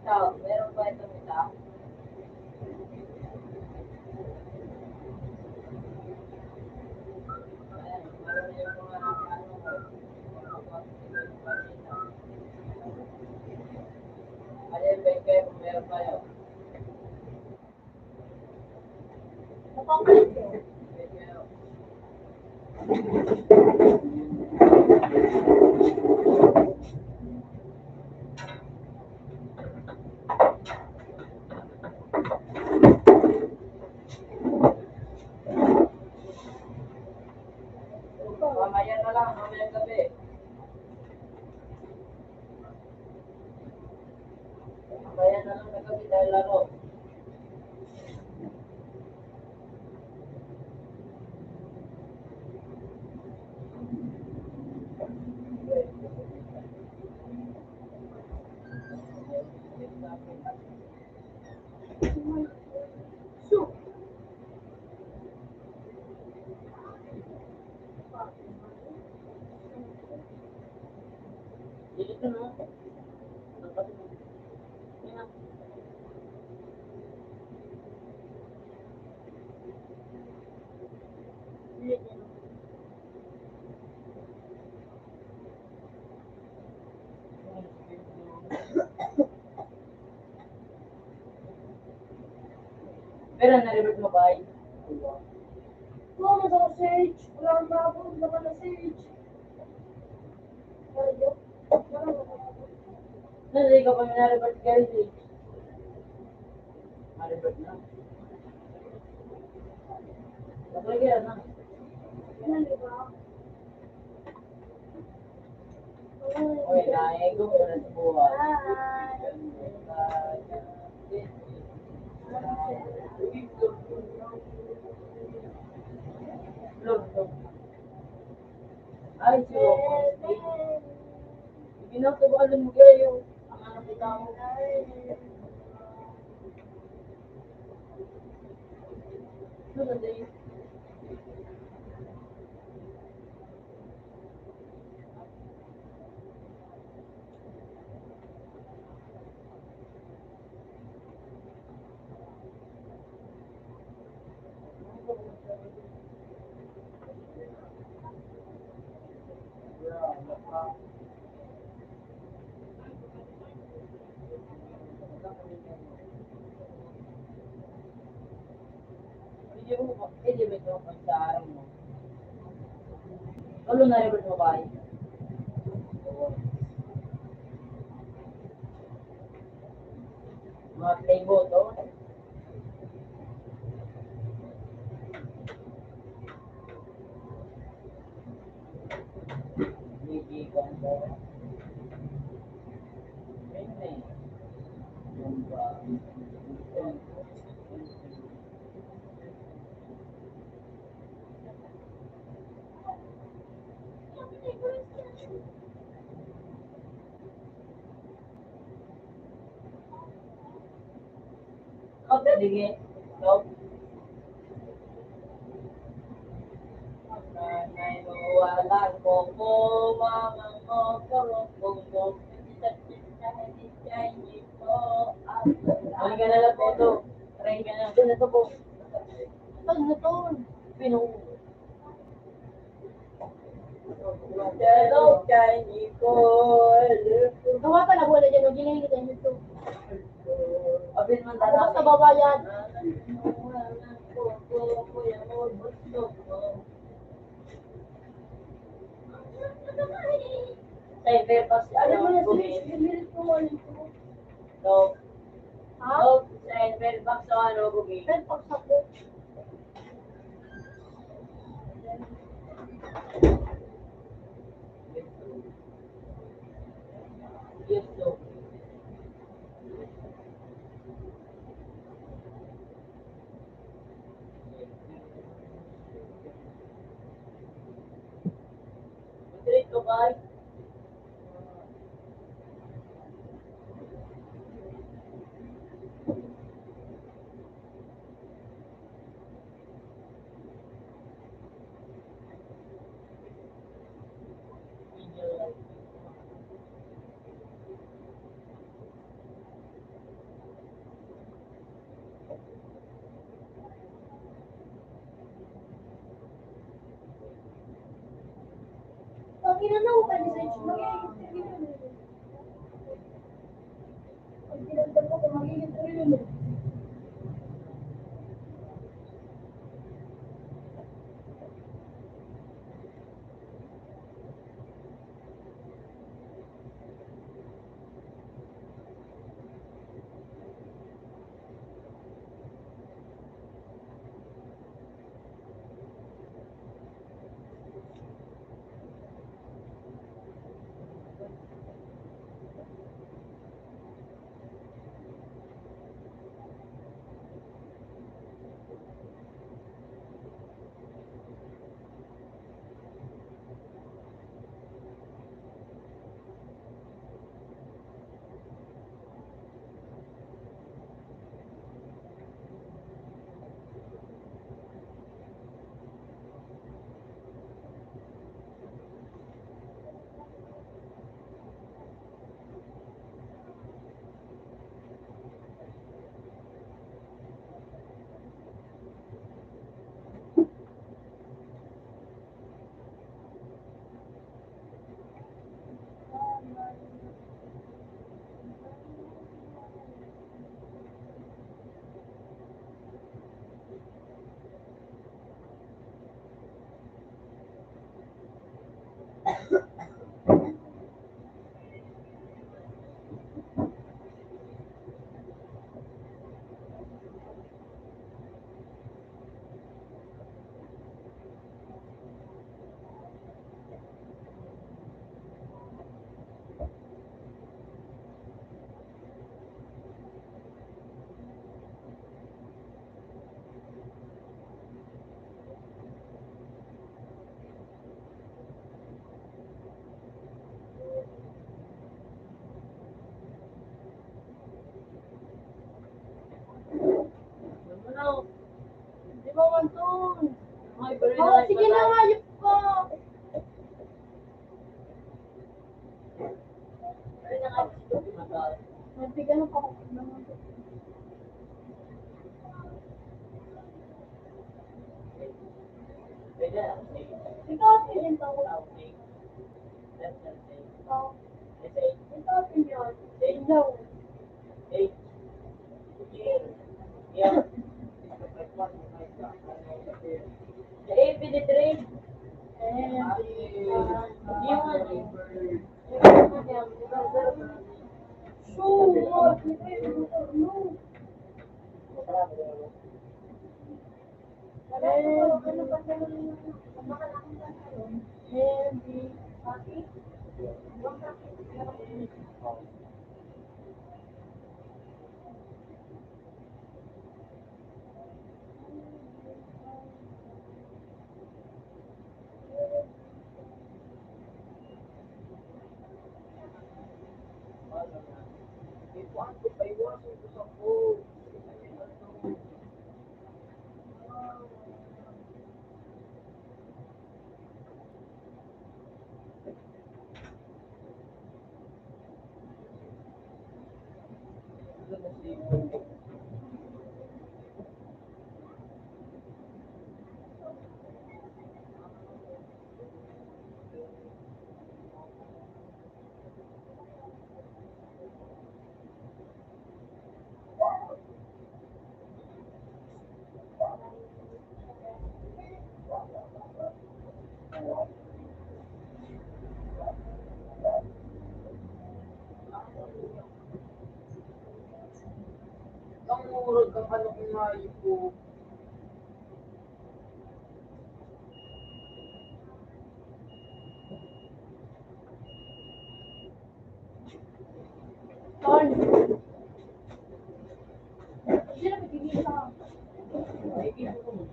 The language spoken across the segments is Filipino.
Ikaw, meron ba itong isa? Ayan, meron yung mga ano ko. Alin ba kayo kung meron kayo? Napapalit ko. Kayo. Mamaya na lang, mamaya gabi. Mamaya na lang na gabi dahil laro. So, Dito no? ulit yan. Pero na-revert mo ba? Wala na daw, Sage. Wala na ako. Wala na, Sage. Wala na. Wala na. Hindi ka pa na-revert guys eh. Na-revert na. Kapag yan na. Wala na ba? Okay, naego mo na sa buhay. Bye. Ay, siyo. Ginagawa mo kayo. Ang anak kita mo. Sunod eh. Hindi ba ito pag sa araw mo? Lalo na-revert mo ba? Mga play boto. Hindi ka mo. Hindi. Yung ba? Okay, sige. So, wala ko mo, mama mo, karong mo, Mali ka na lang po ito. Try ka na. Ito na ito po. Ano na to? Pino. Hello, kay Nicole. Gawa ka na bola dyan. Huwag ginigit tayo nito. Abin man Ano dala. sa baba yan? Sa Fairfax, Ano mo na, ano, Sage? Ginilit ko mo nito. So, Ha? sa Fairfax, so ano, bumi. Pen, pagsako. Yes, so. Street ko ba? inanaw ka ni Sage, mag-i-interview yun. Pag pinagdag ko, mag-i-interview yun. Ano? Di ba man to? Ay, pero Oh, sige na, hayop ka. Pero na nga ito tumagal. Nagbigan ng pakakot naman. Pwede na ako say. Ikaw, feeling ka ko. Tao say. Less than say. Ikaw. Say. Ikaw, opinion. Ikaw. Say. Yeah. Eh, penetrate. Ang murag ang ano kung maayo po. Ton. Hindi na magiging ka. Ay, kaya ko mo.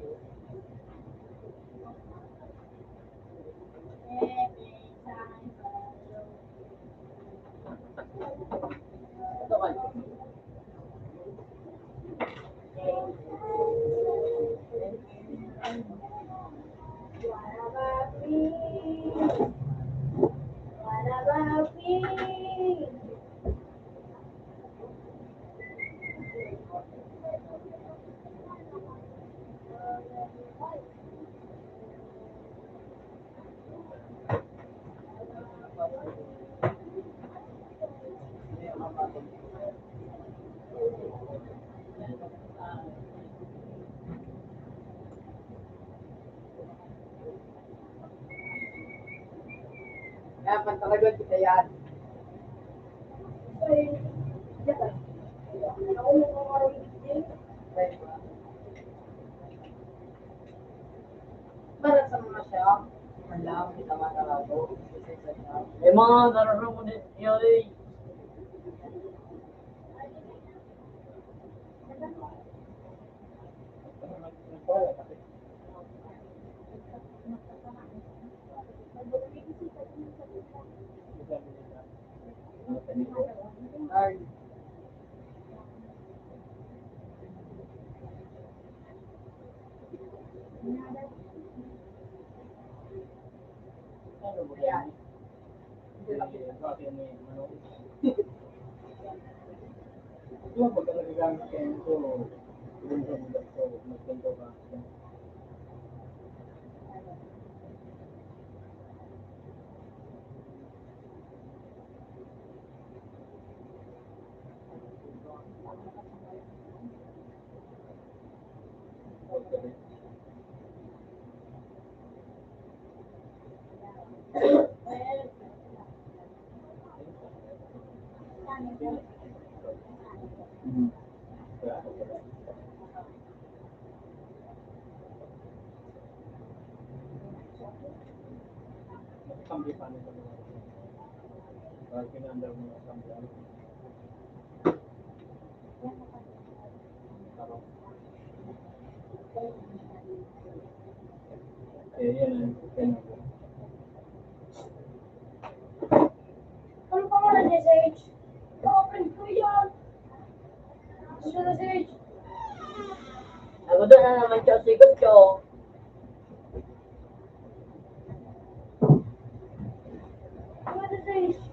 Ito ka. naman talaga kita yan. Ay, yan. Ako mo kung araw yung para sa mga siya, alam, kita matalago. Eh mga nararo mo din yun eh. Ay, Ano ba yan. Ito pag nagagamit kayo nito, magpunto ka. Kambi pa nito. Bakit kinandar mo ang kambi? Yan. Ano pangalan niya, Sage? Open ko yan. Ano na, Sage? Ako doon na naman siya sigot ko. Ano na, Sage?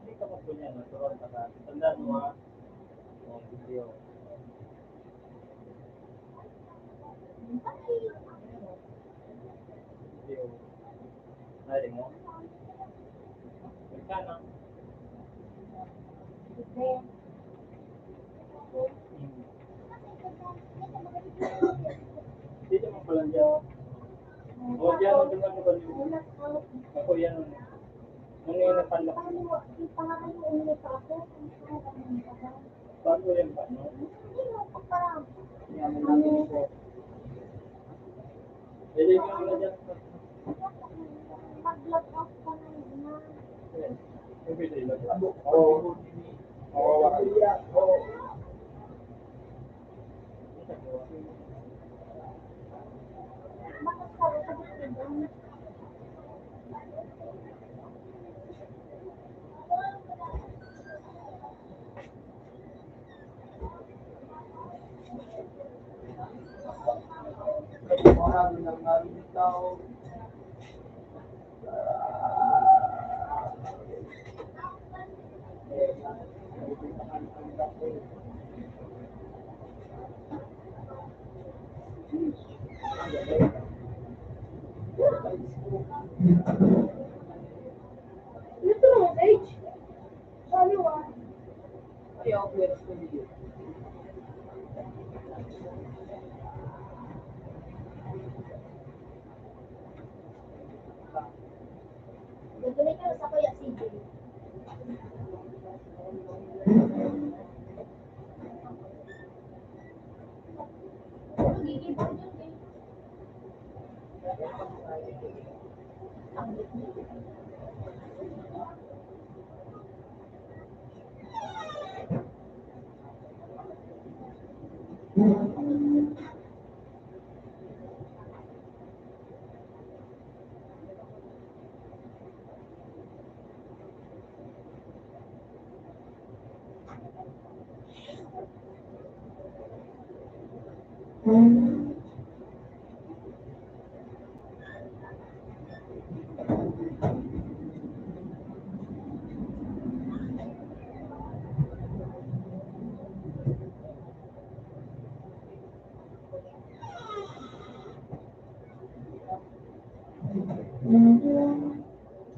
Hindi ka pa po niya, natural ka na. Tandaan mo ha. Video. Video. Nari mo? Magkano? Dito mo pala dyan. O dyan, ito lang ba dito? Ako yan. Ano yung napalak? Bago yan ba, no? Hindi mo pa parang. Yaman natin po. Pwede ka na dyan. Mag-log off ka na yun. Pwede lang. Oo. Oo. Oo. Bakit sabi sa dito? Marami nang narinig tao. Ito lang, H. Sabi mo. Ayaw, pwede ko dito. Gagawin ka sa kuya CJ. Magiging pa dyan eh.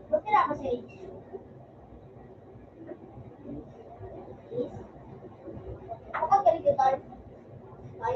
Ba't kailangan ka sa H? Ako galing ka, Tarp. Ay?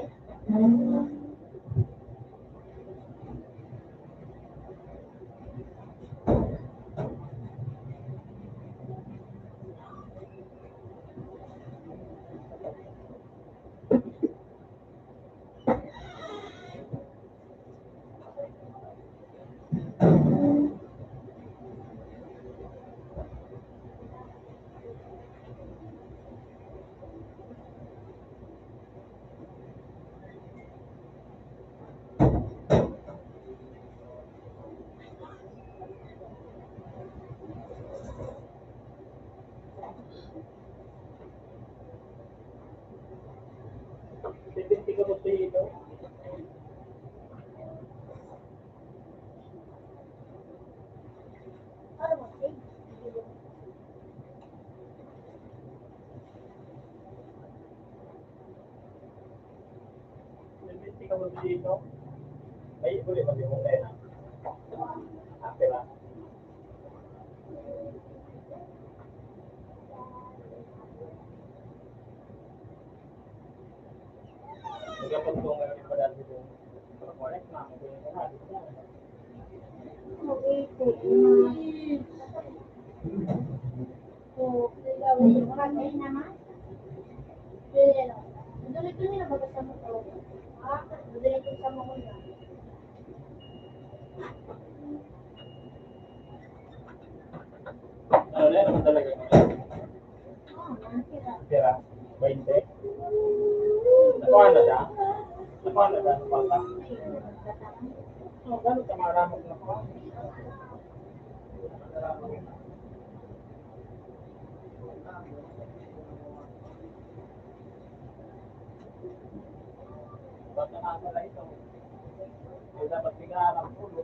Pipinti ko sa ito. Ano mo, H? Pipinti ko sa ito. Ay, ulit pag yung tena. Ate lang. Nagkapagtong ngayon pa dati ko. Connect na. Magaling ka na. Okay, so, makakain naman. Pwede lang. Madulit ko nila magkasama ko. Madulit ko sama ko na. Ano na naman talaga ngayon? Nakira. Tira. 20. Nakuha na siya? Nakuha na siya? Bata? Oh, gano'n ka maramag na ko? Bata na pala ito. Ay, dapat bigyan ng pulo.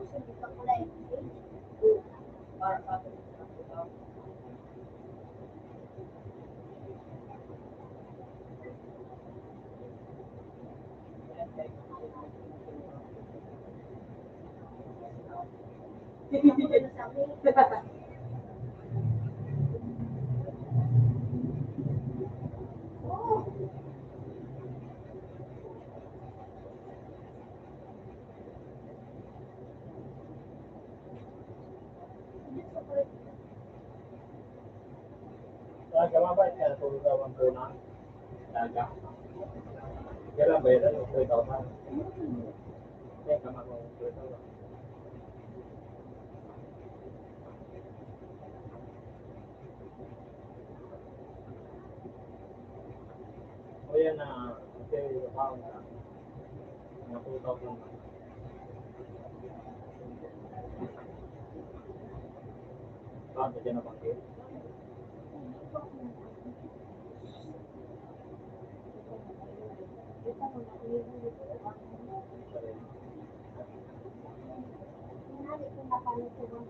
Tapos hindi pa kulay. Para sa atin. Ano sabi? Oo. Hindi sa kulay. Talaga mabait ka, tulog daw ang punang. Talaga. Kailan ba yun? Ano, 3,000? Kaya ka makong 3,000. O yan na, okay, account na. Na 2,000 na. Account na dyan na bangkit. Hinali ko na kami sa 1,000.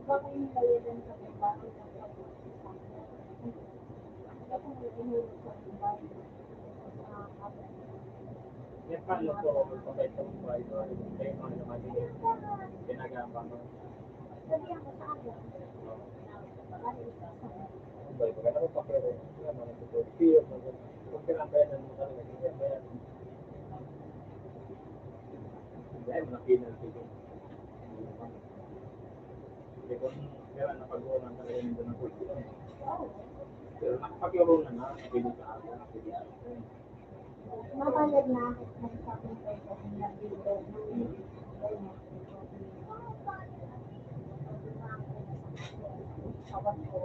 Iba ko yung bayaran sa trabaho ng iba ko yung inulog sa trabaho. Yan paano ko, magpapait sa buhay ko. Kaya mga naman din, ginagamba mo. Sabihan ko sa akin. Ang bayo, kaya naman pa pero, yan mga ito, piyot mo. Kung pinabayanan mo talaga, hindi yan bayan. Dahil mga penalty ko. Kasi kung kaya napag-uwan talaga yung doon ng kulto. Pero nakapag-laro na na, pwede sa akin, pwede sa akin. Mabayad na ako ng sabi ko sa mga dito. Tawag ko.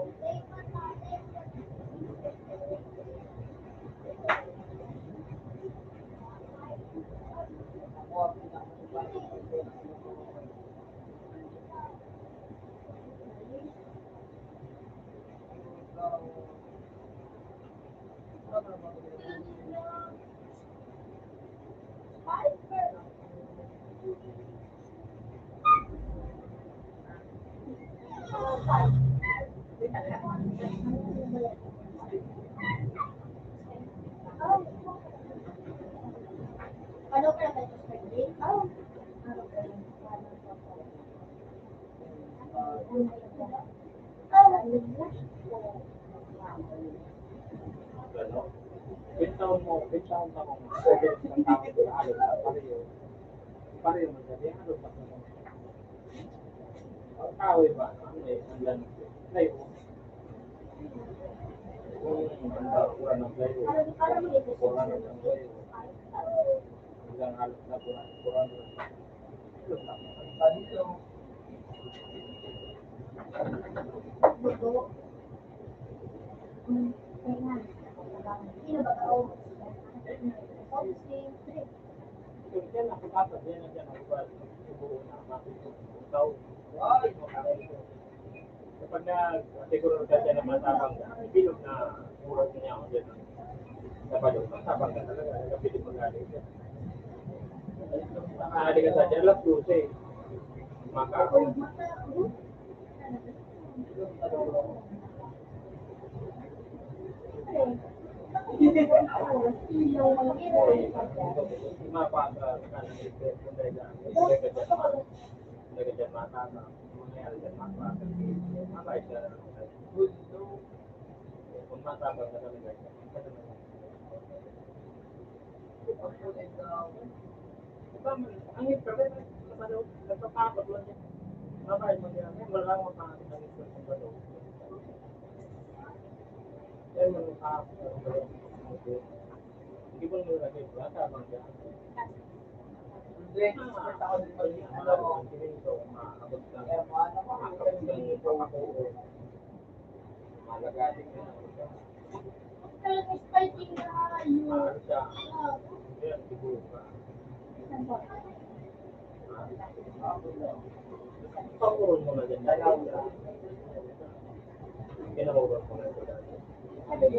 Ano ka na ito sa grade? Ano ka na? Ano? Bitaon mo kung pwede ng tao ko alam na pareho. Pareho man sabi, ano pa sa mga. Ang tao iba, ano eh, hanggang layo. Kung hanggang ng layo, kuran ng layo. Hanggang halos na kuran ng layo. Buto. Kailan? Sino ba tao? Posting. Kung yan ang pagkatap, yan ang dyan ang iba, siguro na makikitaw. Ay, makakito. Kapag siguro ka dyan na matabang ka, bilog na murag niya ako dyan. Kapag matabang ka talaga, nagkapilit magaling ka. Nakahali ka sa dyan, alas 12. Makakaroon. Mapasa ka ng ito, kung dyan matabang, mangyayari dyan mapasa. Mabait ka na. Kung matabang ka talaga, ang ito, nagpapakot lang yan. Mabait mo yan. Wala akong makakit ang ito sa balo. Yan mo nakakot. Hindi mo nilagay. Matabang ka. Hindi, expert ako din maabot ka. Makakapit ng papakuo. Malagating ka. Talaga spiking na yun. Mahal siya. Yan, siguro ka. Pangurong mo na dyan. Kinamurong mo na dyan. Sabi ko,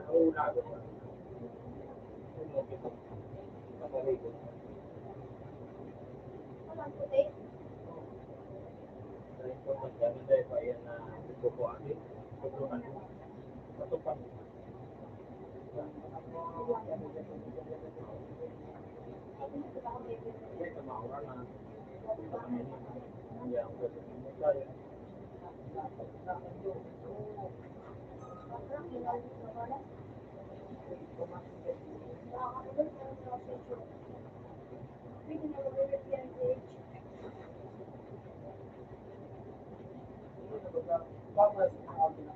Una ako. Walang puti. Parang ilalim na pala. Pwede na mag-repair page. Para pagkalaman.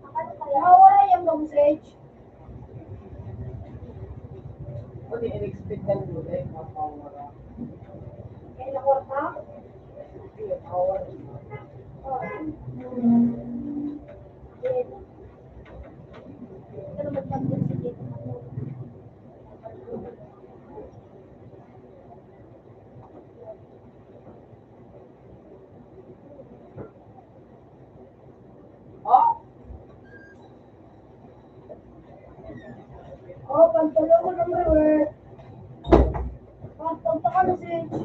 Akala kaya wala yung message. Kaya nakwarta? Ito naman tablet sa dito. Oh, pantalo ko ng river. Punta ka na, Sage.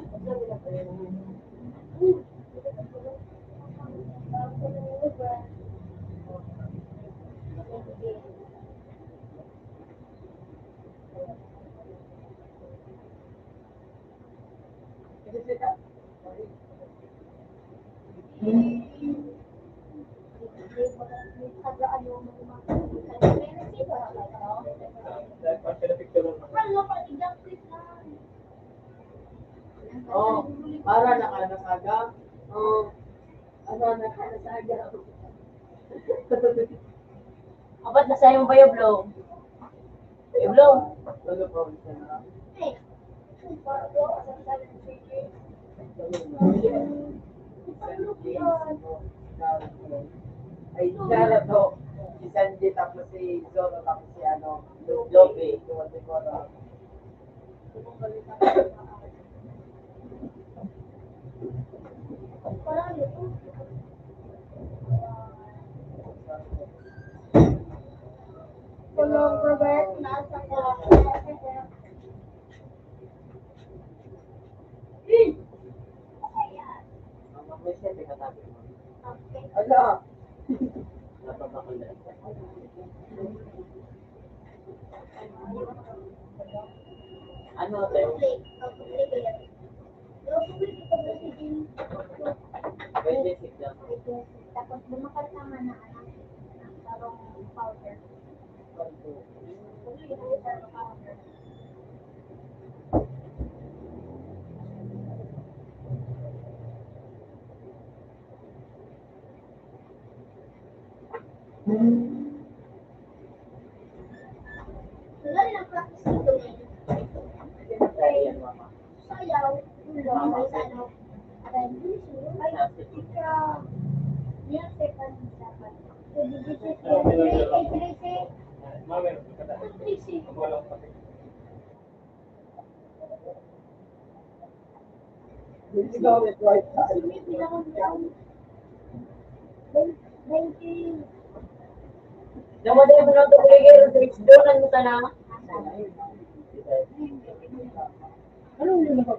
Oh, para nakanasaga. Oh, para nakanasaga. Apat na sa'yo ba yung blow? Yung blow? Ano pa siya na? Ay, Clara to. Si Sanji tapos si Zoro tapos si ano, Lope. Tulong Robert, nasa ko. May siya, katabi mo. Okay. Ala! Napapakala. Ano tayo? Pwede sigla mo. Tapos bumakal naman na anak ng tarong powder. Wala rin ang practice dito eh. Sayaw, ulo, may ano. Ay, ika, music ang dapat. So, this is Namatay mo lang ito kayo, doon ang muta na. Anong yun na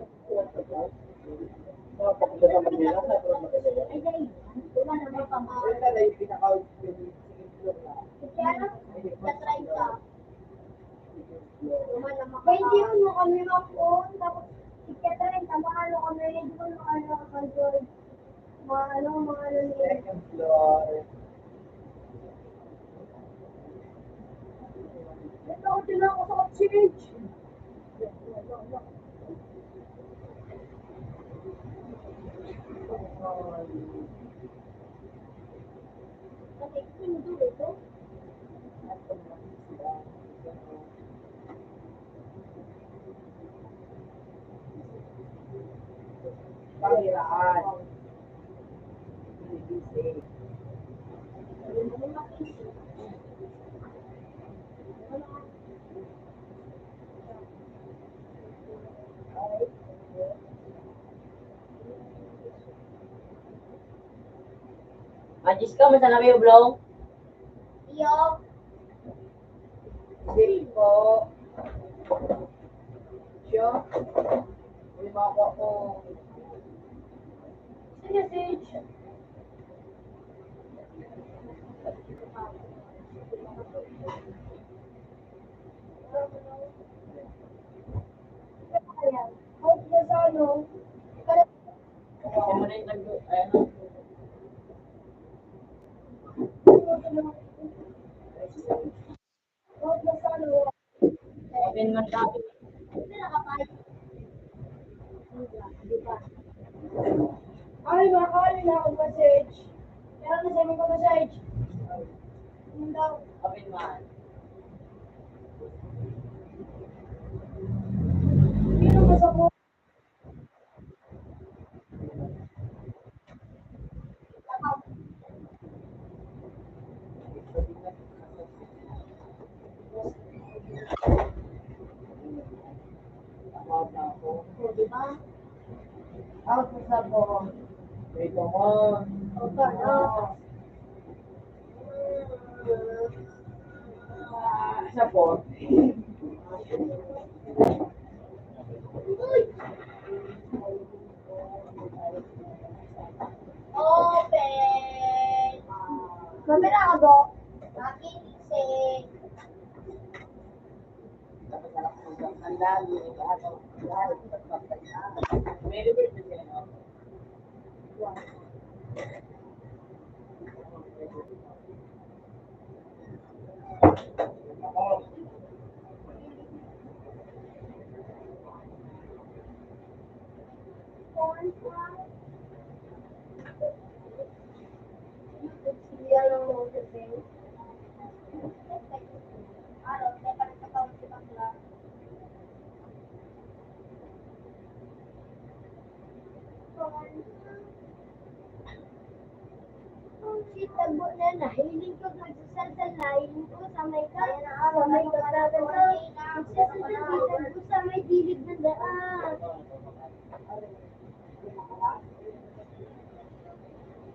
Hindi mo kami mag-on, tapos ikita rin, tamaan kami, hindi mo makakagod. Mga ano nila. Ito ako sila ako sa oxygen. Okay, sino dulo ito? hiraan. Busy. Ajis ka, masa namin yung vlog? Yo. Hindi po. Siyo? Lima ako. Sige, Sage. Out na sa ano? Kasi mo na yung ano? Out na sa ano? Open man kami. Hindi nakapay. Ay, makakali na akong message. Pero nasabi ko message. Ano daw? Open man. Sino ba sa mo? Out na ako. O, di ba? Out na sa po. Wait mo. Out ka na. Sa po. Open! Camera ka ba? Akin si... Ang dami. Lahat. May reverse din ako. Siya lang mo sa sa'yo. Ano, may panagkataon si Bakla. Si Tagbo na nahiling ko nagsasalsal na hiling ko sa may sa may katagan ko. Nagsasalsal ko sa may dilid ng daan.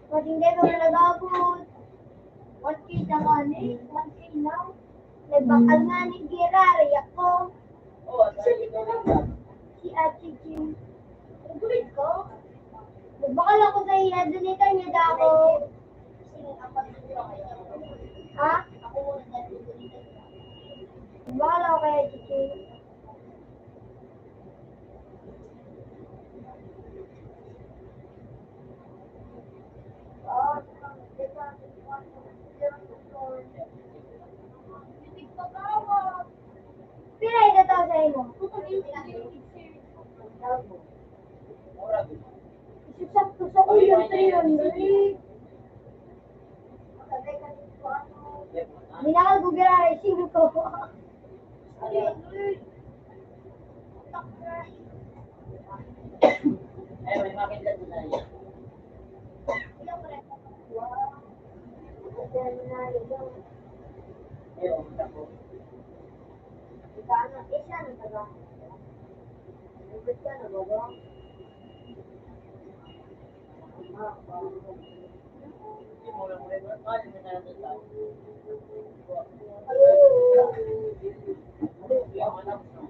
Pag hindi ko na nagabot. 1K na nga ni, 1K now. Nagbakal nga ni Gira, rayak ko. Oo, sabi ko lang ba? Si Ate Jim. Nagulit ko. Nagbakal ako sa iya, dunitan niya da ako. Ha? Nagbakal ako kay Ate Jim. Pinay na tao sa imo. Isasakto sa ulo 300. Binakal ko gira ising ko. Ay, may makita sila yan. Ayun, ako. Hindi mo lang reverse. Ano na natin sa yung anak mo.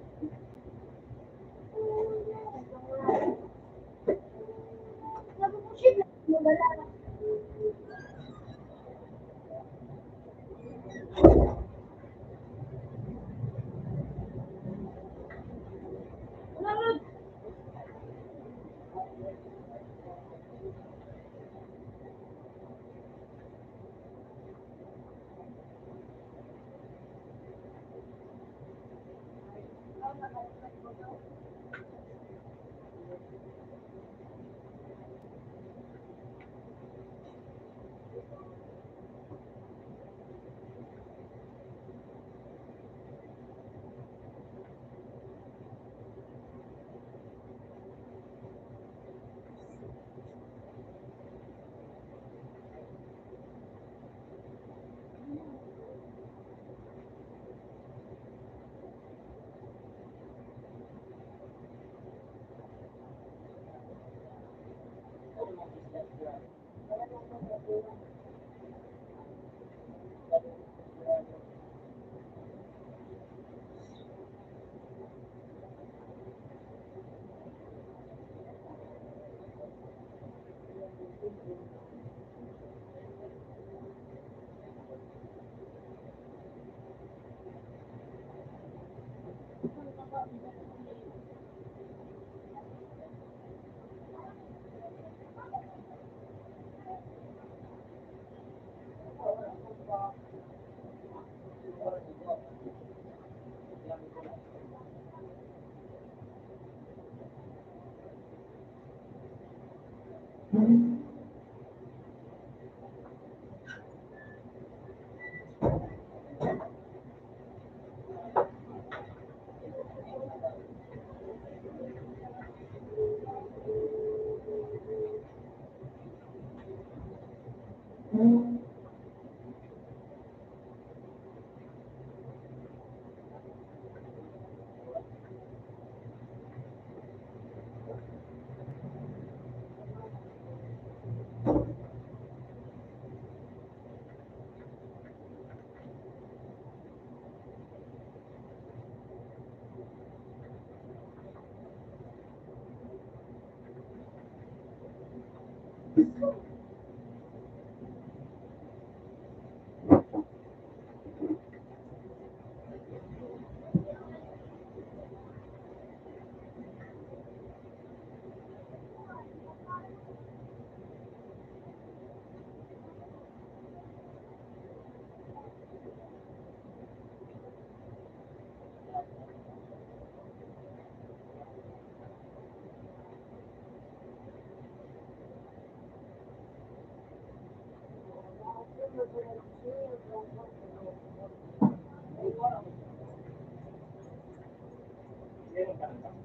Meron ka ng tama.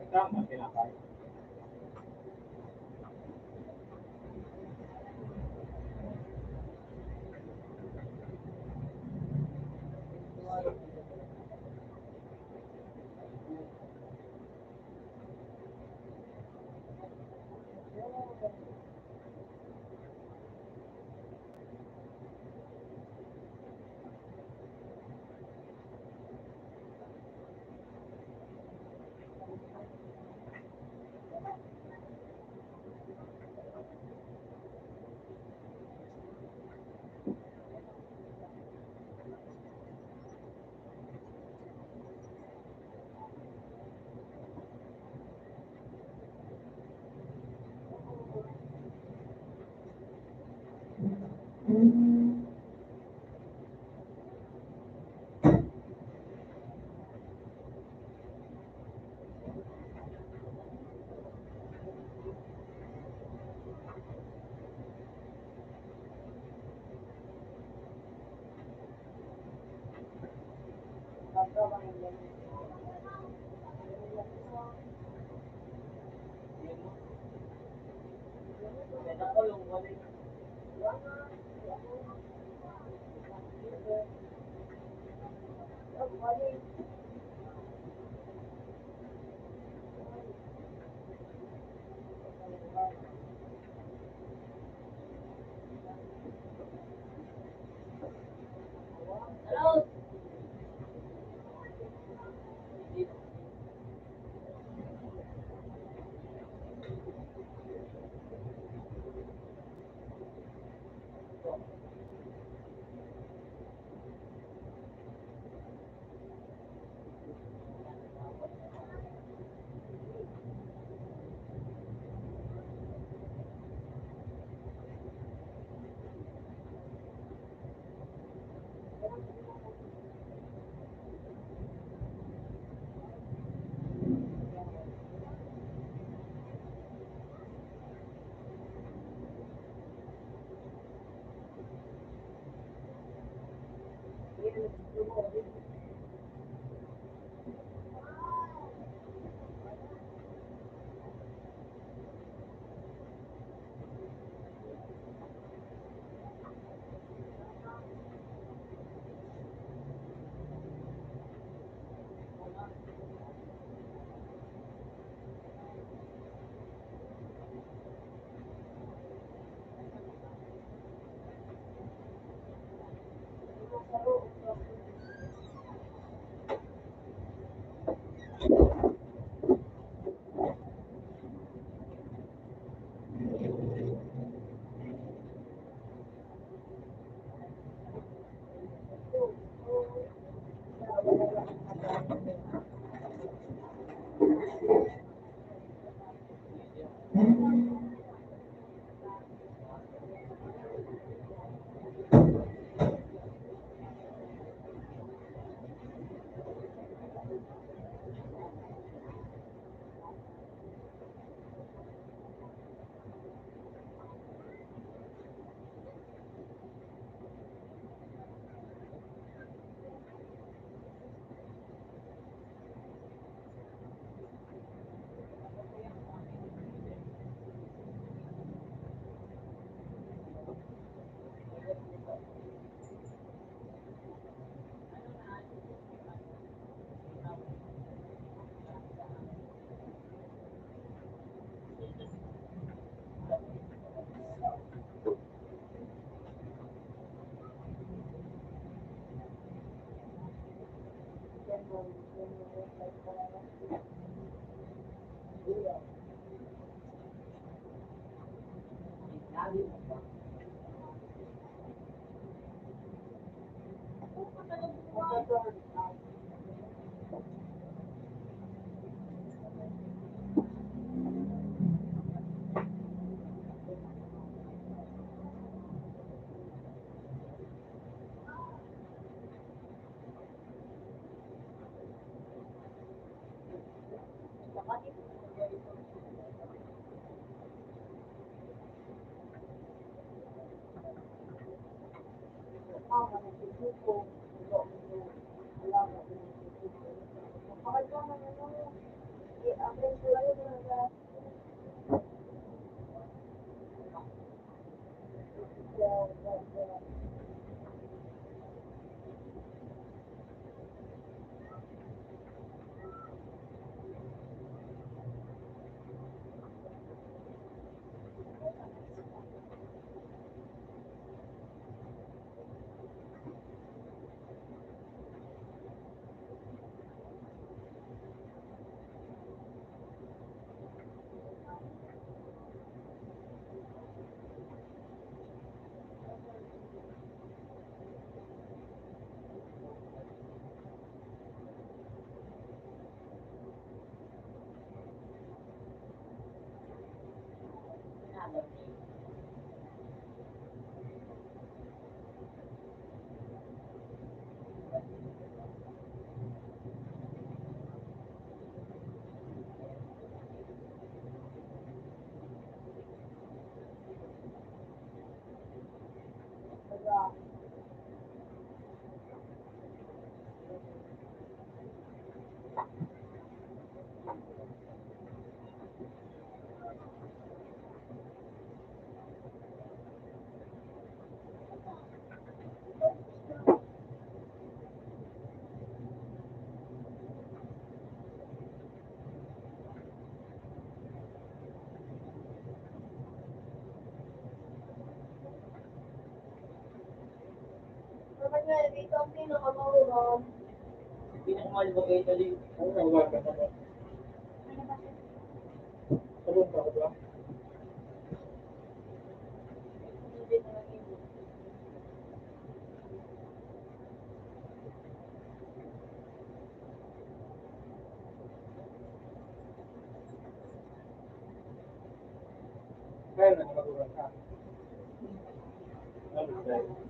Tama, pinakain. Hello? Dito ang pinakamahal. Pinakamahal ba kayo tali? Ano na wala ka na? Sabon ka ba? Kaya na nakagulang ka. Ano ba?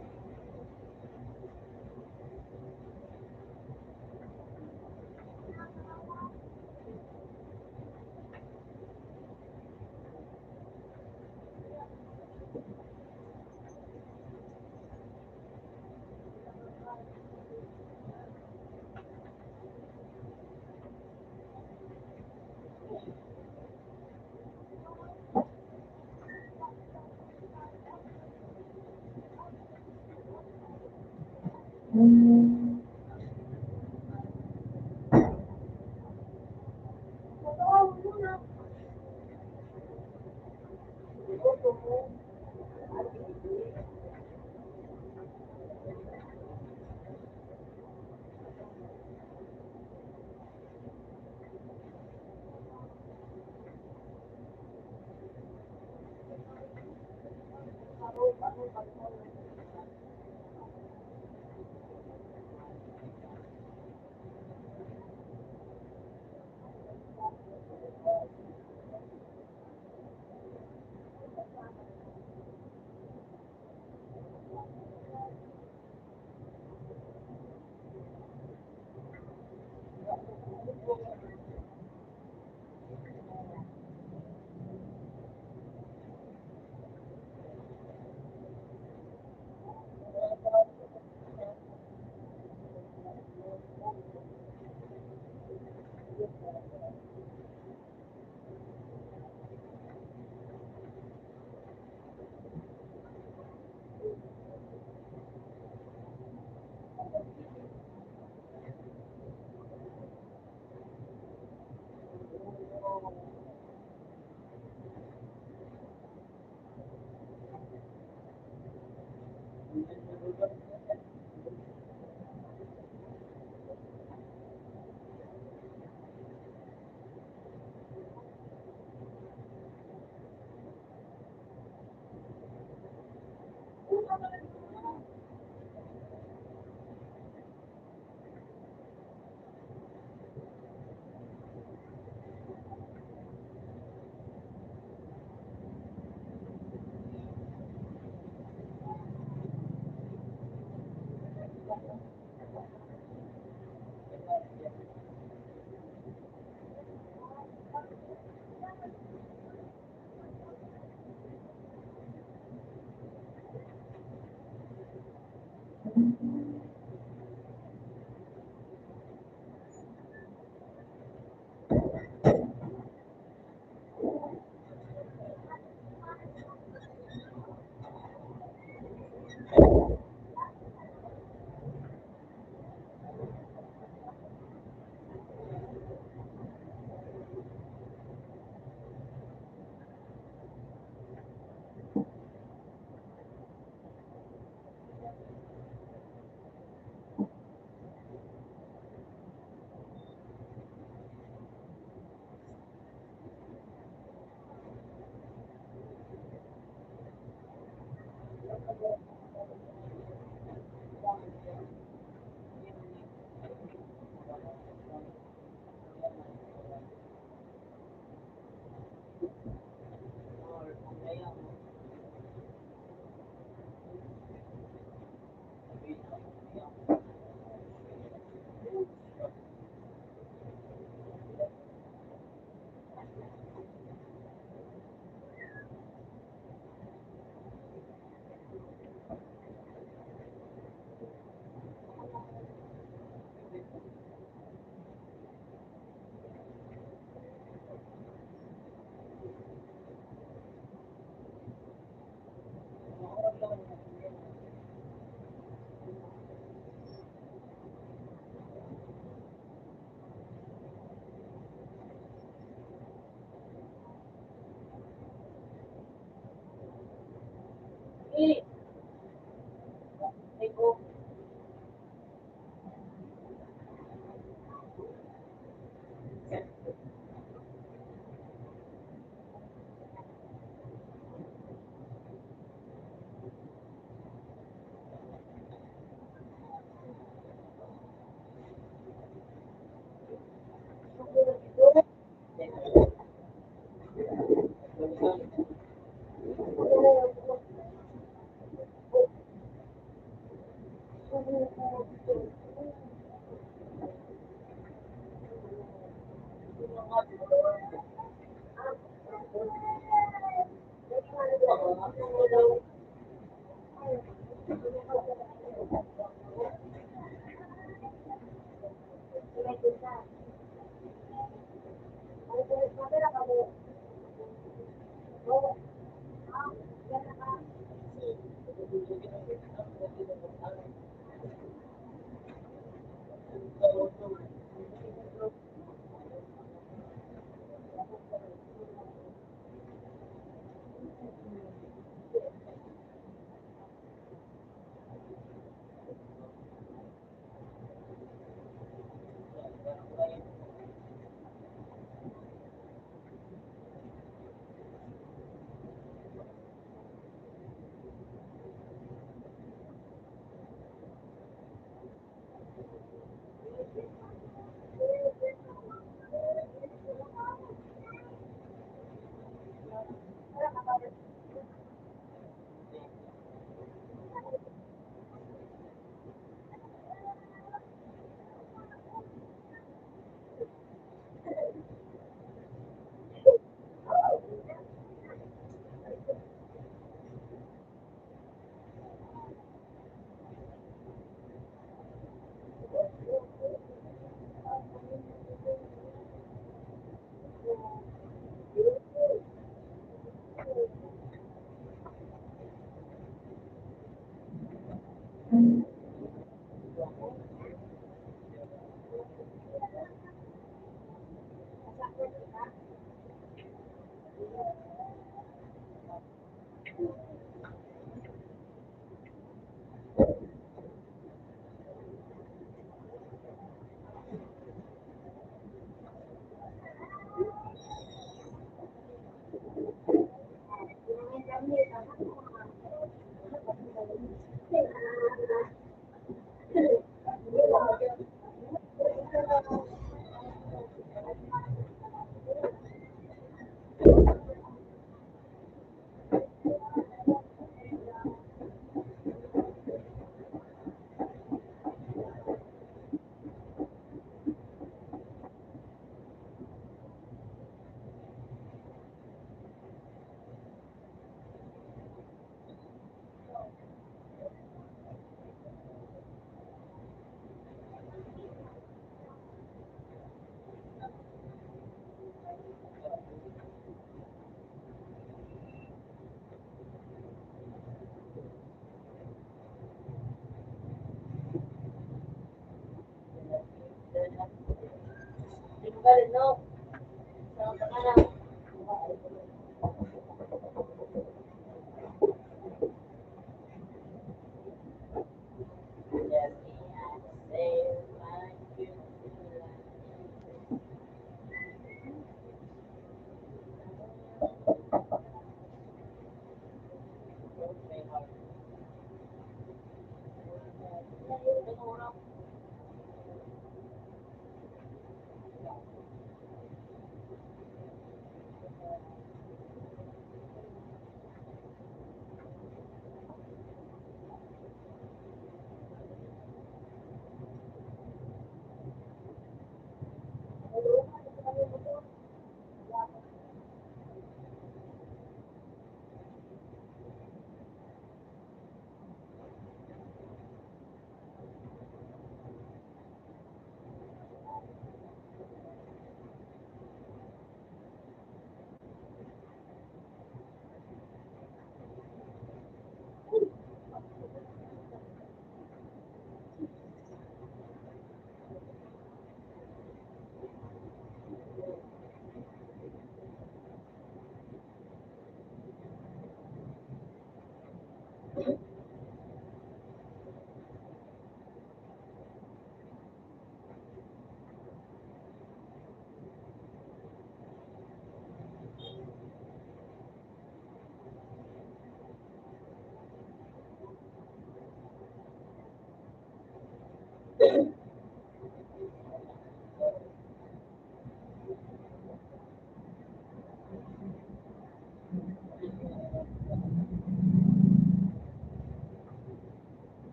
No.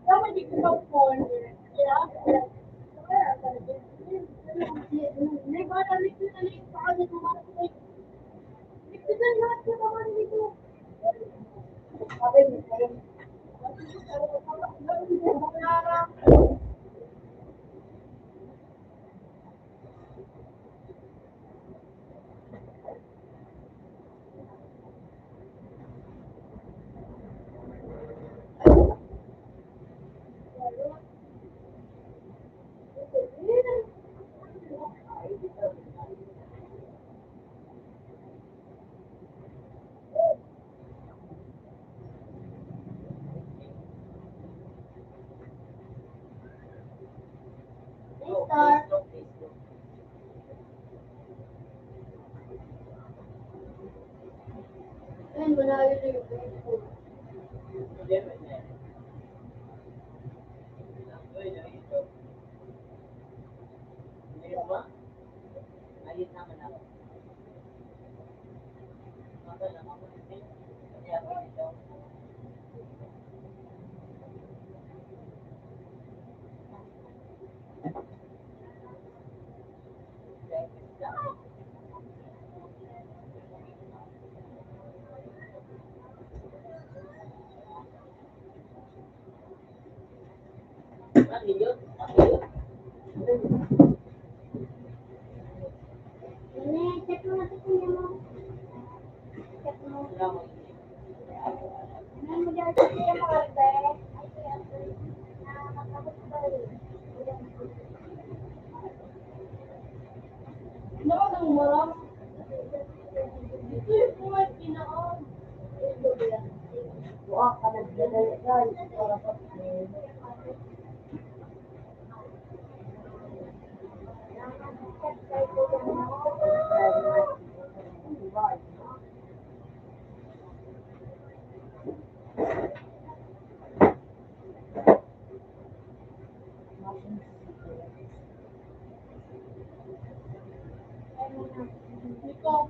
Tama, di ko pa phone. Star. Ayun, malayo na yung Facebook. Check mo natin kung yan mo. Check mo. Ano mo dyan? Check mo kalbe. Nakakang marami. Ito yung mga ginaon. Wah, kanan dyan. Para pa. Ito.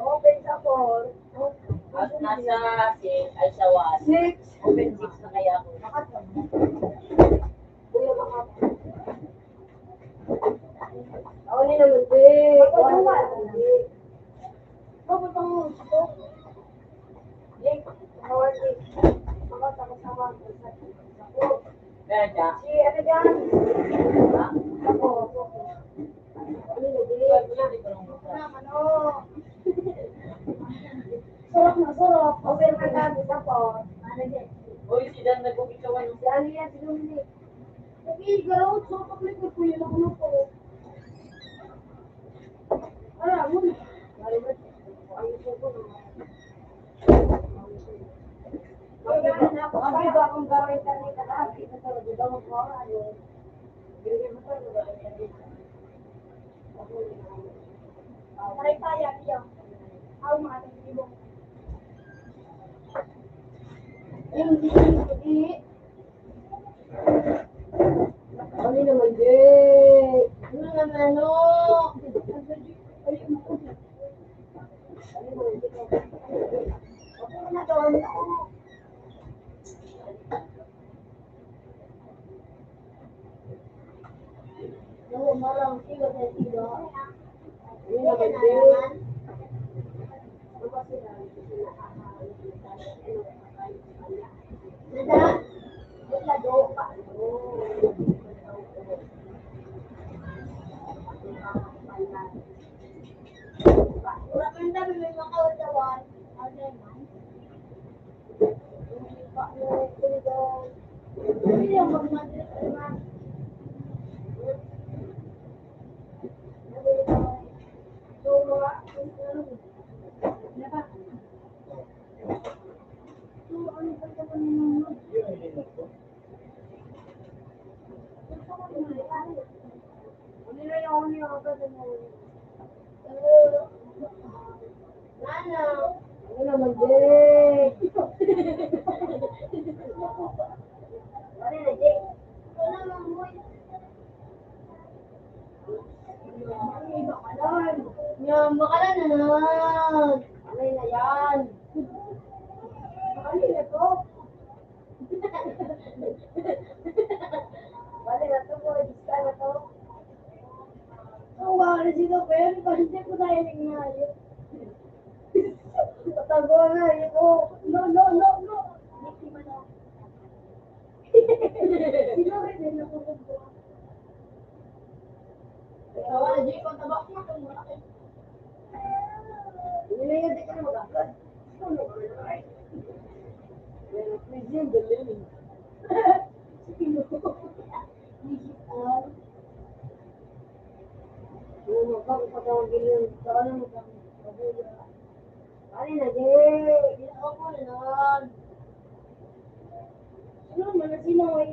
Open sa call. At nasa ay sa was. 6. Open 6 na kaya ako. Kuya, baka. Ako ni naman, Vic. Bakit ang gusto? Vic, tawag Vic. Baka sama-sama. Meron siya? Si ano dyan? Ha? Ako. Ano na, Vic? Hindi ko nung gusto. Ano? Sarap na sarap. Open ka namin sa phone. Ano dyan? Uy, si Dan nag-umisawan. Si ano yan? Si Dominic. Sige, garaw. So, paglikod ko yun. Ako na po. Ano akong gawin kami kalahati na talaga. Gawin ko ang ano. Bigyan mo to, gawin kami. Maray kaya niyo. Ako mga ibong. Yung hindi. Ano naman, Jay? Ano naman, ano? No, malang sigo sa sigo. Ano naman, Jay? Nada? Wala do pa. Wala man dami may mga kawatawan. Ano man? Hindi yung magmadali naman. So, mga ano ba? So, ano ba naman yung ano yung agad mo? Nana, ano naman, Jay? Ano na, Jay? Ano naman mo? Iba ka lang. Yan, baka na lang. Alay na yan. Alay na to. Alay na to po, diska na to. Ang wala dito, pero kasi ko tayo nangyari. Patago na, ito. No, no, no, no. Biktima na. Sino rin na pupunto? Wala, Jay, kung tabak mo, kung malaki. Hindi na yan, di ka na mag-agad. Ano ba na ay? Pero please yun, galing. Sino? Digital. Oo, magpapatawagin yun. Saan na magpapatawagin? Ano na, Jay? Ginawa ko lang. Ano naman na sinoy?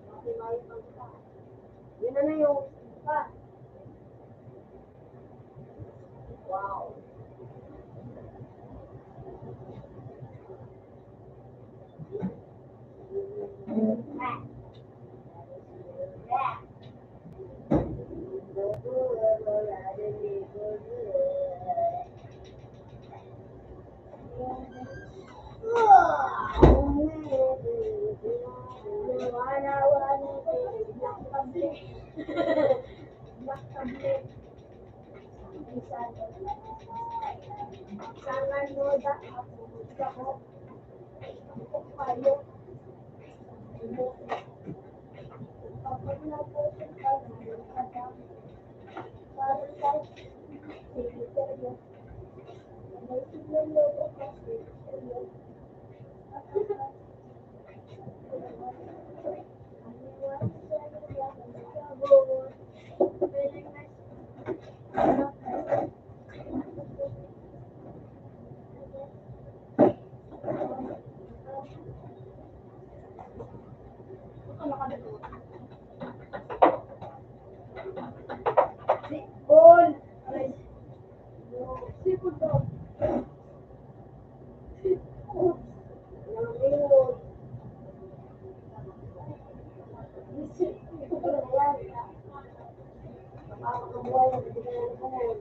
Makimayo pang ka. Yun na yung pa. Wow. Sangan mo da ako. Payo. Kapag naposin ka, para sa secretary. May sinelo ko kasi secretary. Sipol! Sipol daw. Sipol. Nangingot. Sipol na yan. Kapakabuhay na hindi ka na nakamon.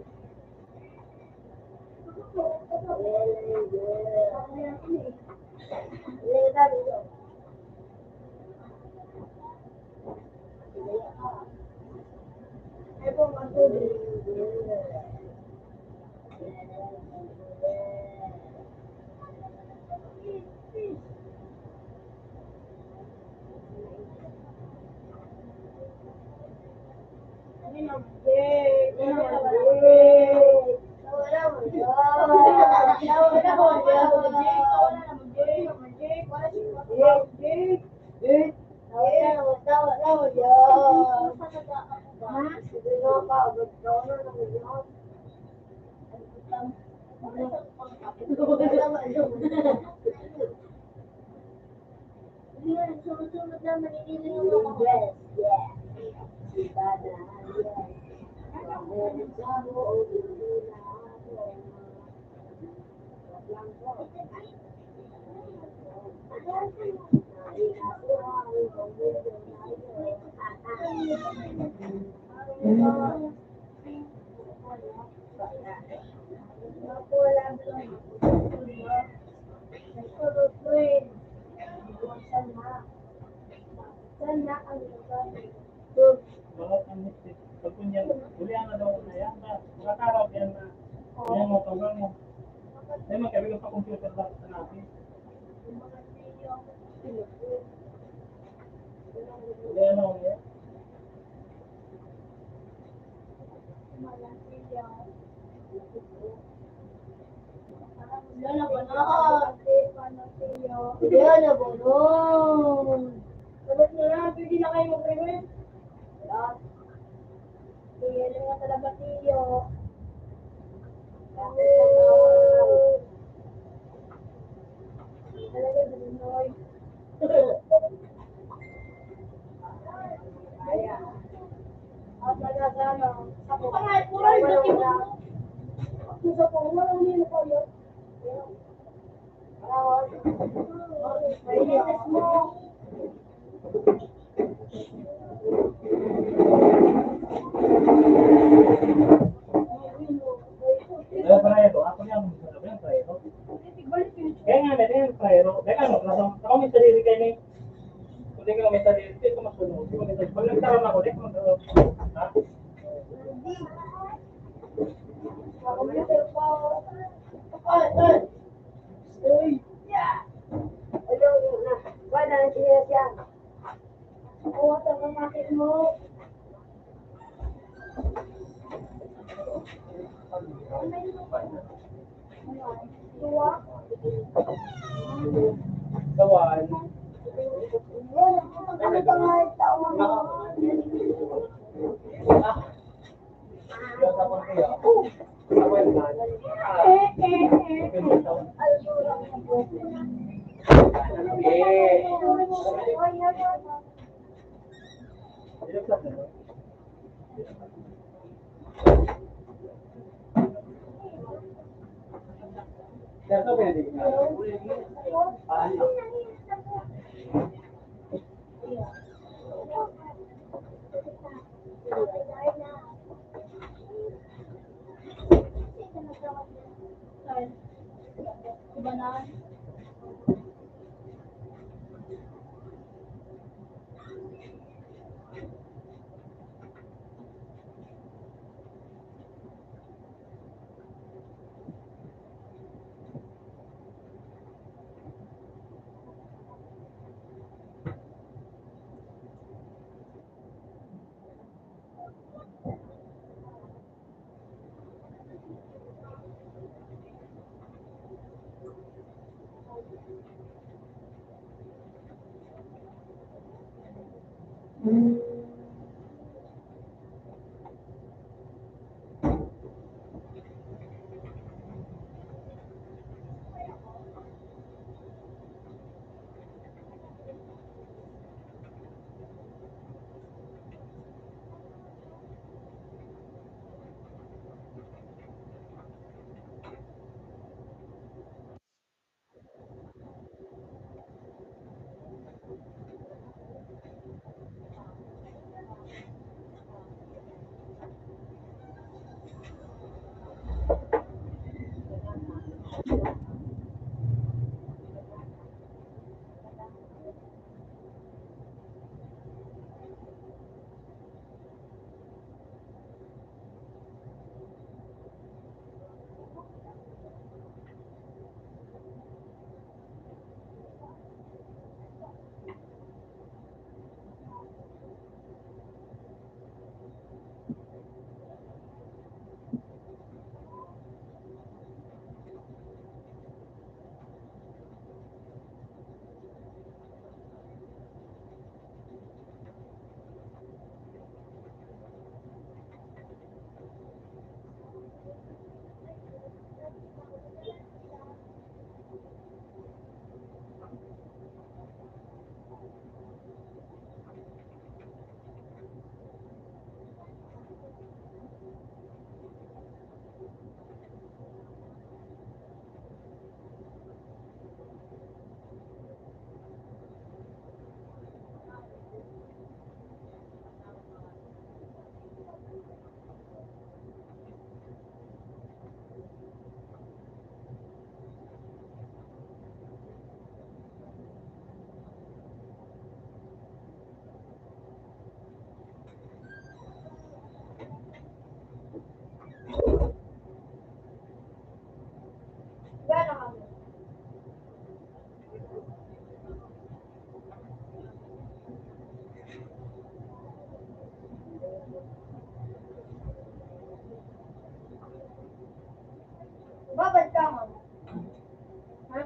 na maniniling yung mga yes, yes. Iba na, yes. Bakit ang mistik? Pag kunyan, ulihan na daw na yan na. Makakarap yan na. Yan mo, tawag mo. Ay, magkabilang pa computer lang sa natin. Ulihan na ulihan. Yan ba nun? Sabat na lang, pwede na kayo mag-remit. Sige, lang nga talaga tiyo. Talaga, Brunoy. Ayan. At nagagano. Ako pa nga, puro yung duty mo. Ako sa po, walang nilo ko yun. Mayroon mo. Ay, Prayero. Ako niya, ano yan, Prayero? Kaya nga, dito yung Prayero. Teka, ako may sarili kayo ni. Kung di ka may sarili, di ko masunod. Di ko may sarili. Pag nagkaroon ako, di ko magkaroon. Ha? Computer po. Ay! Uy! Hello, na. Wala na siya siya. Kuha sa pamakin mo. Kuha. Gawan. Ano pa nga yung taon mo? Yung tapon ko yun. Ako yung man. Iba na. Babad ka mo. Ha?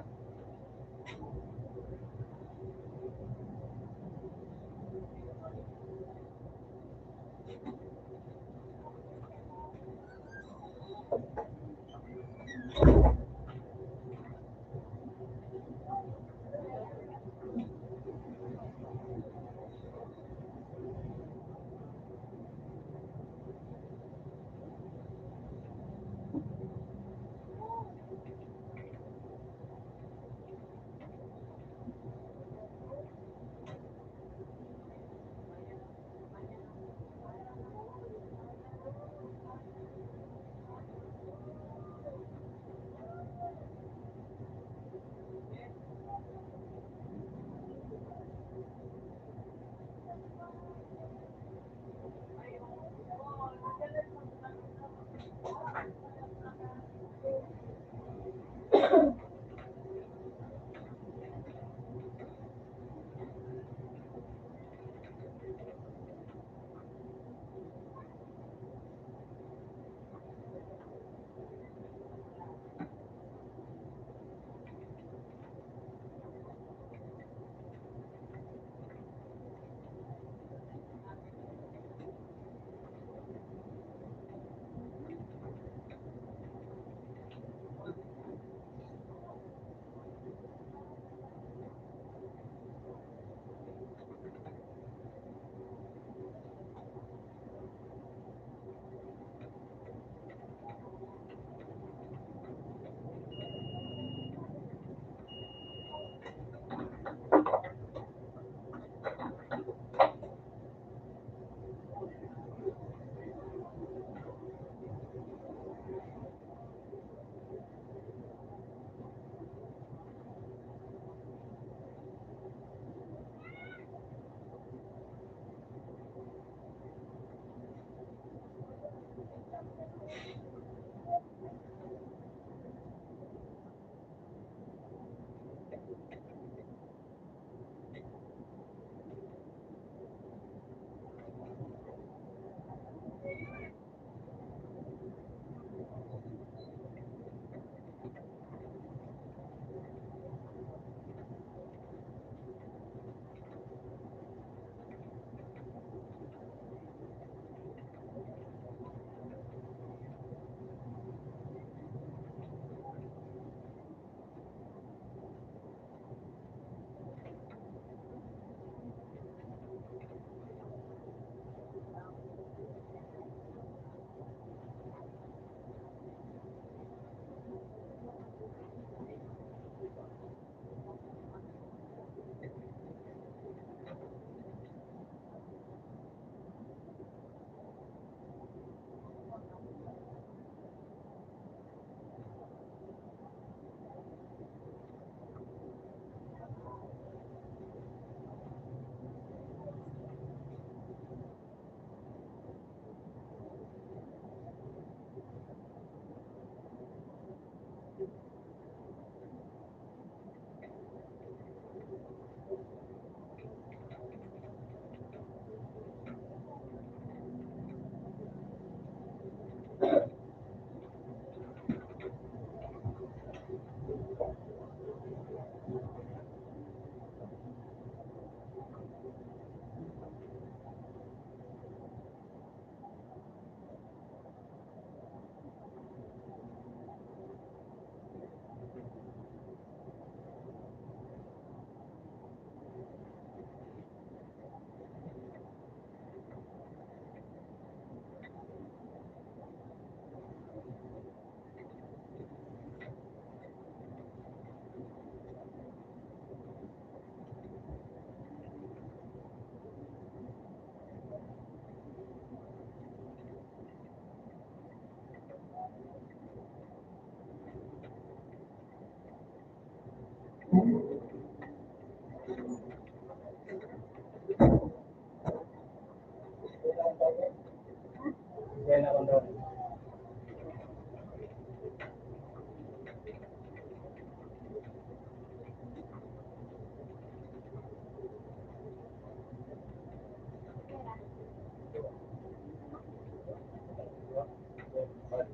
Yan ako doon.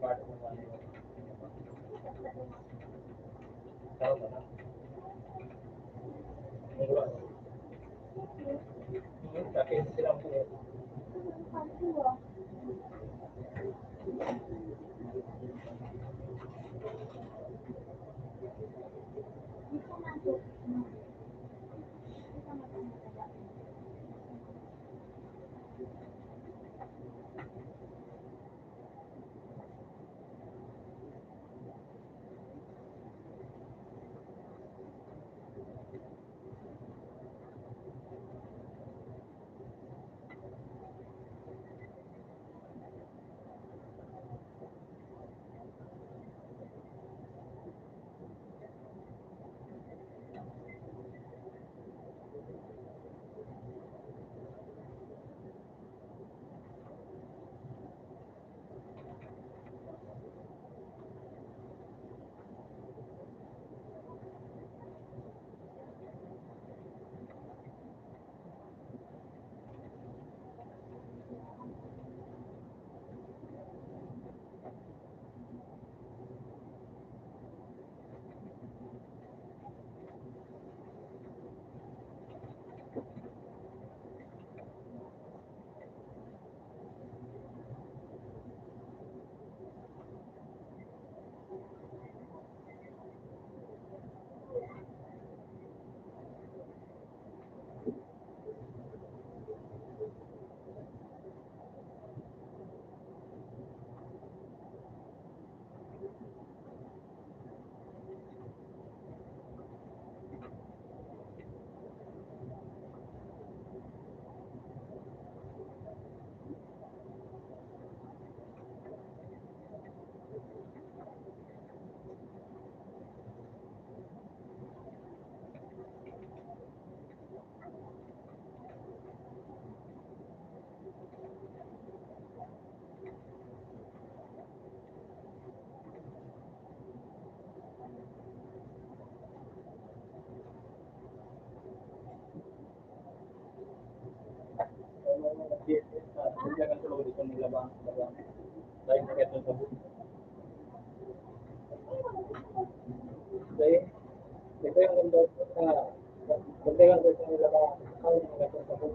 Part ng ano. Tao ba na? Mura. Tapi silang punya. Jangan terlalu di sini labang. Dahil sakit ng sabon. Dahil ito yung mundo sa pagdagan ko sa labang. Ang sakit ng sabon.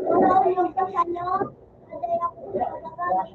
Wala ko yung pasano. Aday ako sa labas.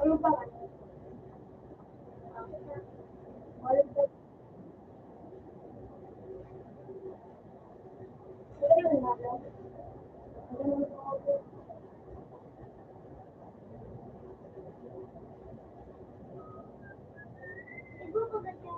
Ano pa? Wala pa. Ayun na lang. Siguro ba siya?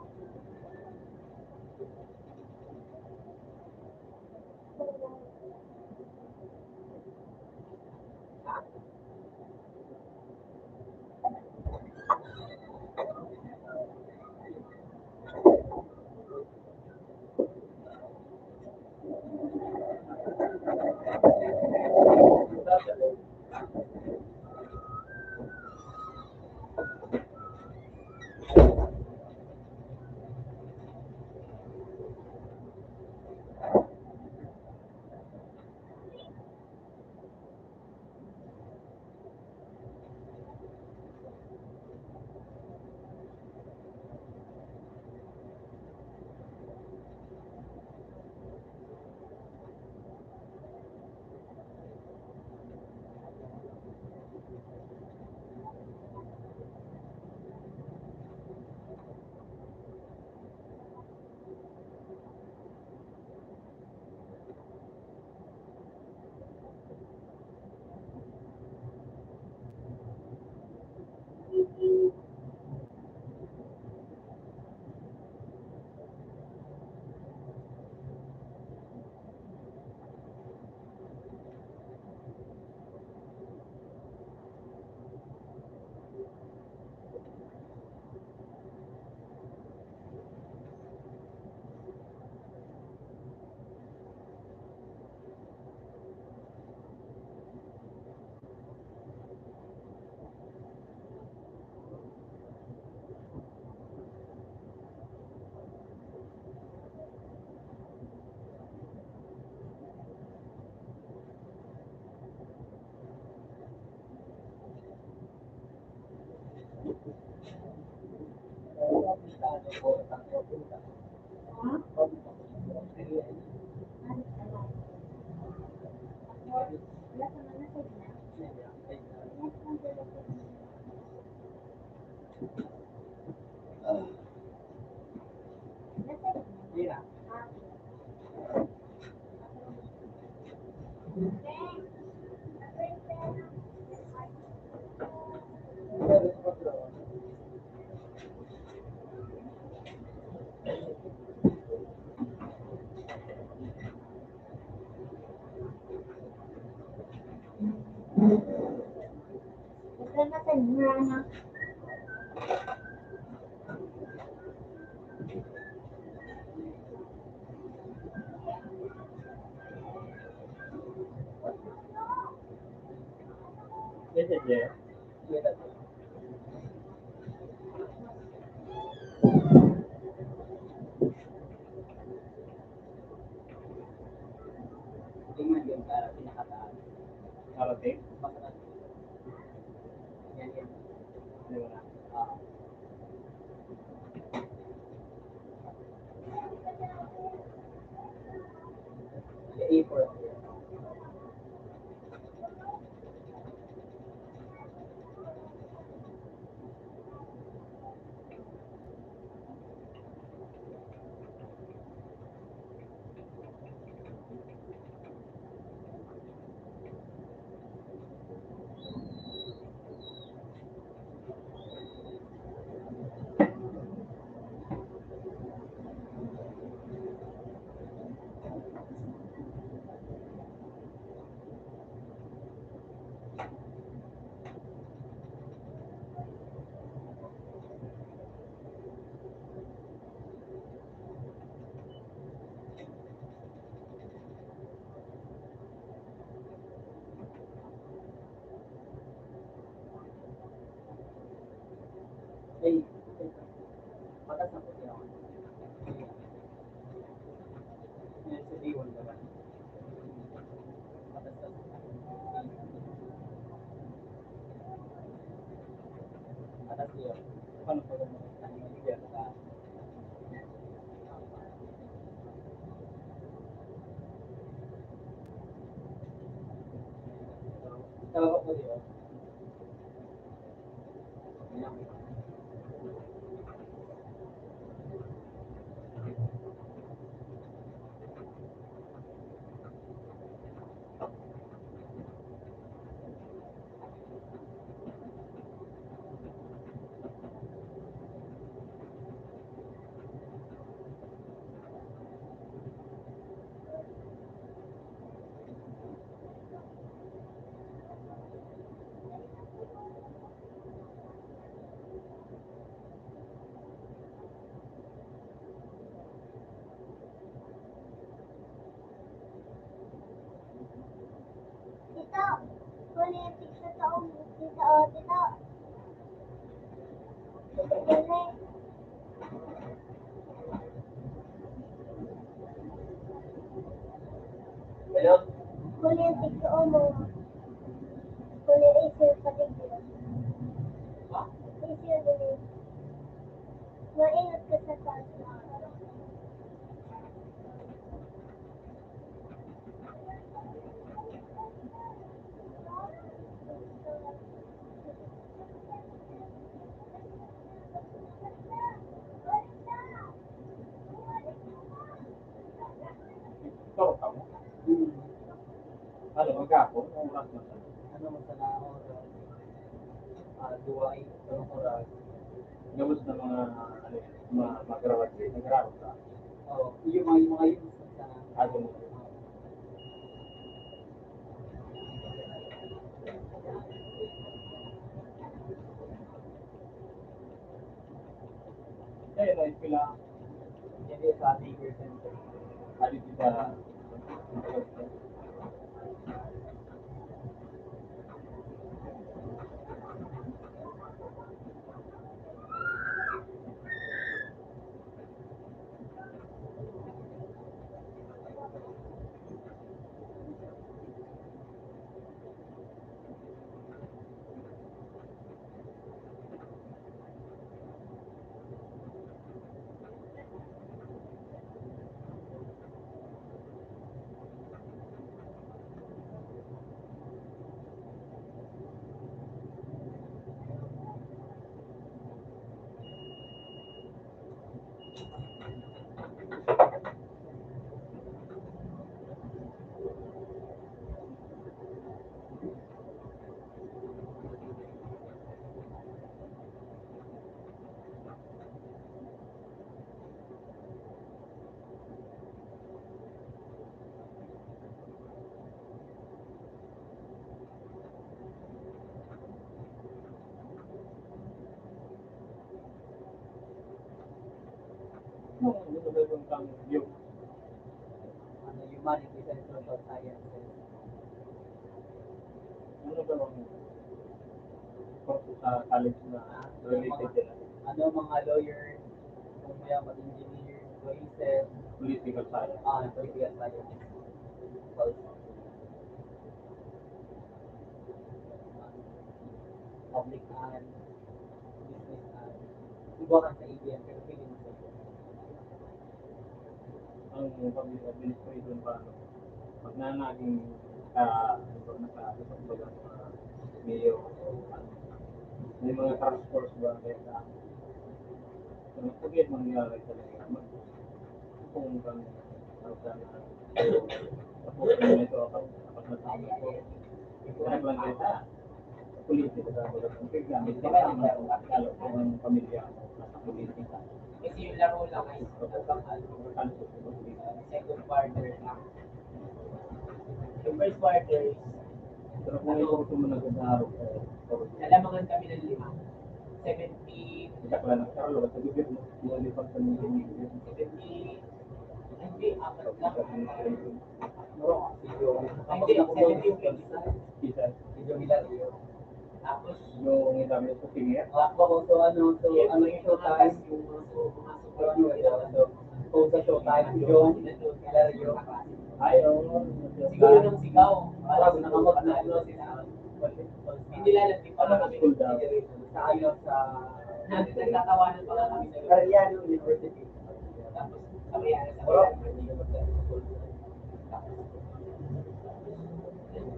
Sana. Messenger. Tingnan yung pinakataan. Karating. Yan yan. Di ba na? Ah. Ay, patas na po siya ako. Yan sa D1 naman. Patas na po. Patas niyo. Paano po yung mga nangyayari ka? Tawag ko niyo. Tito, politics sa taong tito, tito. Tito, galing. Hello? Politics sa umo. Politics sa patigil. Ha? Isyo din. Maingat ka sa taas. Ito, kamo. Ano, magkapon? Ang oras na sa. Ano mo sa naon? Duway, anong oras? Gabos na mga, ano, mga magrawat. Nagrawat ka. Oo, yung mga yun sa Ato mo. Eh, right pila. hindi sa Tigger Center. Adi kita. Ano ba yung kang yung Humanities and Social Sciences. ano ba yung course sa college na related din? Ano mga lawyer, kung may mag-engineer, police, Political science. political science. Well, public and business and iba ka sa ABM pero pili mo sa Ang public administration ba, ano, pag na naging nasa mga mayor, ano, may mga task force ba kaya sa so, forget mangyari talaga. Kung kang sana tapos na ito kapag nasama ko, ito lang kayo sa politika sa mga pagkakita. Hindi ka lang lalo kung ang pamilya mo nasa politika. kasi yung laro lang ay second quarter lang. Yung first quarter is Pero kung ito gusto mo nag-aaral nalamangan kami ng 70, kita ko lang nagkaroon, kasi bibig mo, nalipag sa mga 70, hindi, apat lang. Muro, Hindi, 70 yung isa. isa. Medyo Hilario. Tapos, Yung dami sa singer. Ako, so ano yung showtime, yung mga so sa showtime, yung Hilario. Ayaw. siguro ng sigaw. Parang nakamot na ano sila. Hindi nila alam, di pa lang kami Sa ano, sa nagtatawanan pa lang kami sa Cariano University. Tapos, sabi yan,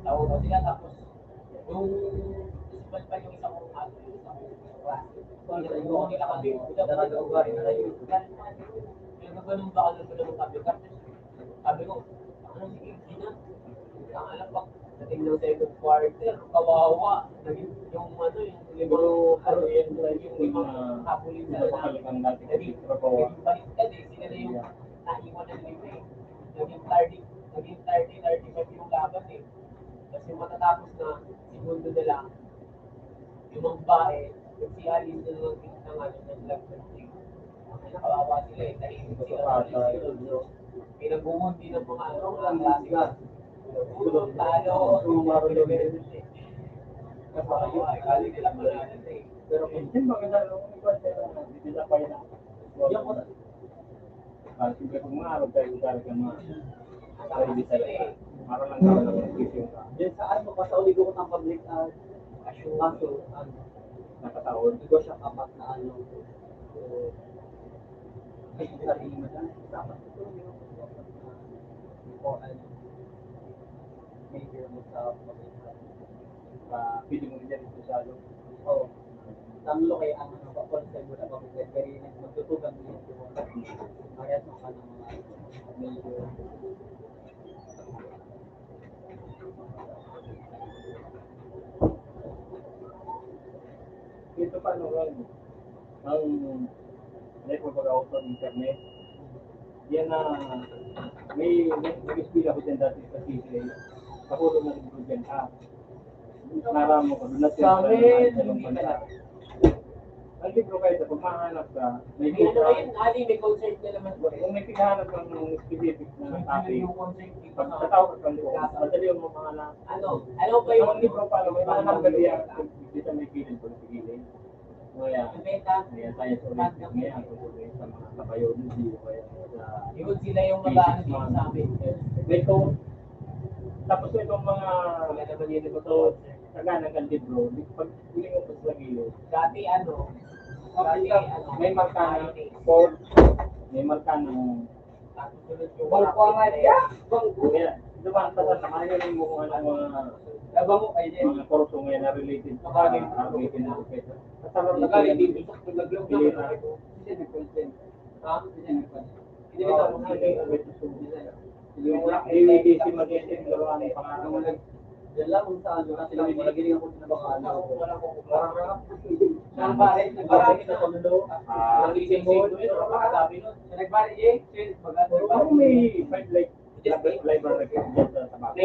tawag ko sila, tapos, yung isipal pa yung isang kong ano, yung isang kong klase. Yung nila kami, yung ganun ba ako ng sabi ko, sabi ko, ano sige, hindi na. Ang alam pa, dating ng second quarter, kawawa. Naging yung ano, yung libro, Pero yan yung mga habulin na napakalagang natin kasi naging trabaho. baliktad eh. Sila na yung naiwan ng libre eh. Naging 35 yung laban eh. Kasi matatapos na, segundo na lang, yung mga bae, yung si Alice na lang ng ano, ng love team. Ay, nakawawa sila eh. Tahimik sila. Pinag-umundi ng mga ano, ang klase ka. Tulog talo. Kawawa eh. Kali nila malalan eh. Pero minsan maganda lang kung iba hindi nila pa yun. Yung ko Siyempre kung maarap tayo talaga Sabi hindi sila talaga. eh. Parang lang tao ng vision ka. Yan sa ano, kasauli ko ng public kaso, ano, Nakataon. hindi ko siya kapat na ano. So, ay, sarili mo dyan. Dapat ito yung before ano, major mo sa public health. Pwede mo rin dito sa ano. Oo. Tanglo kay ang ano, pa-concept mo na public health. Kaya magtutugan mo yung diwa. Kaya mo ka ng mga major. Ito pa ano ang network pag-out sa internet. Yan na may nag-speed ako dyan dati sa CCA. Kapulong na rin ko dyan naramo ko doon na Sa amin, ng bansa. Ang libro kayo sa pagmahanap ka, may May ano libro. rin, Ali, may concert na naman po. Kung may pinahanap kang specific na topic, Yung concert dito pag sa... tatawag ka mo, madali yung mga na Ano ba yung... ang libro pa, may mga nanggali yan, dito may kilid ko na sigilin. Kaya, Ang beta, kaya science oriented ngayon, kung sa mga kabayology, o kaya sa yun sila yung mag-ano dito sa amin. ito, tapos itong mga, Wala naman yun ito. so, kagana kang libro, pag huling mo sa gilid, Dati ano, may marka na code, may marka na tapos sunod yung... kaya, dumaan pa sa kanya yung mga mga kurso ngayon na related sa American market. Kasama na kaya dito sa paglaglong na Ha? Hindi ito ang yung AWDC mag-isip laruan ng pangalan. Yan lang kung saan yun. Kasi wala giling ako sinabakaan. Parang Nagbalit na kondo. Nag-ising mo, napakadami nun. Nagbalik eh, Ako may five like library na dyan sa tabako.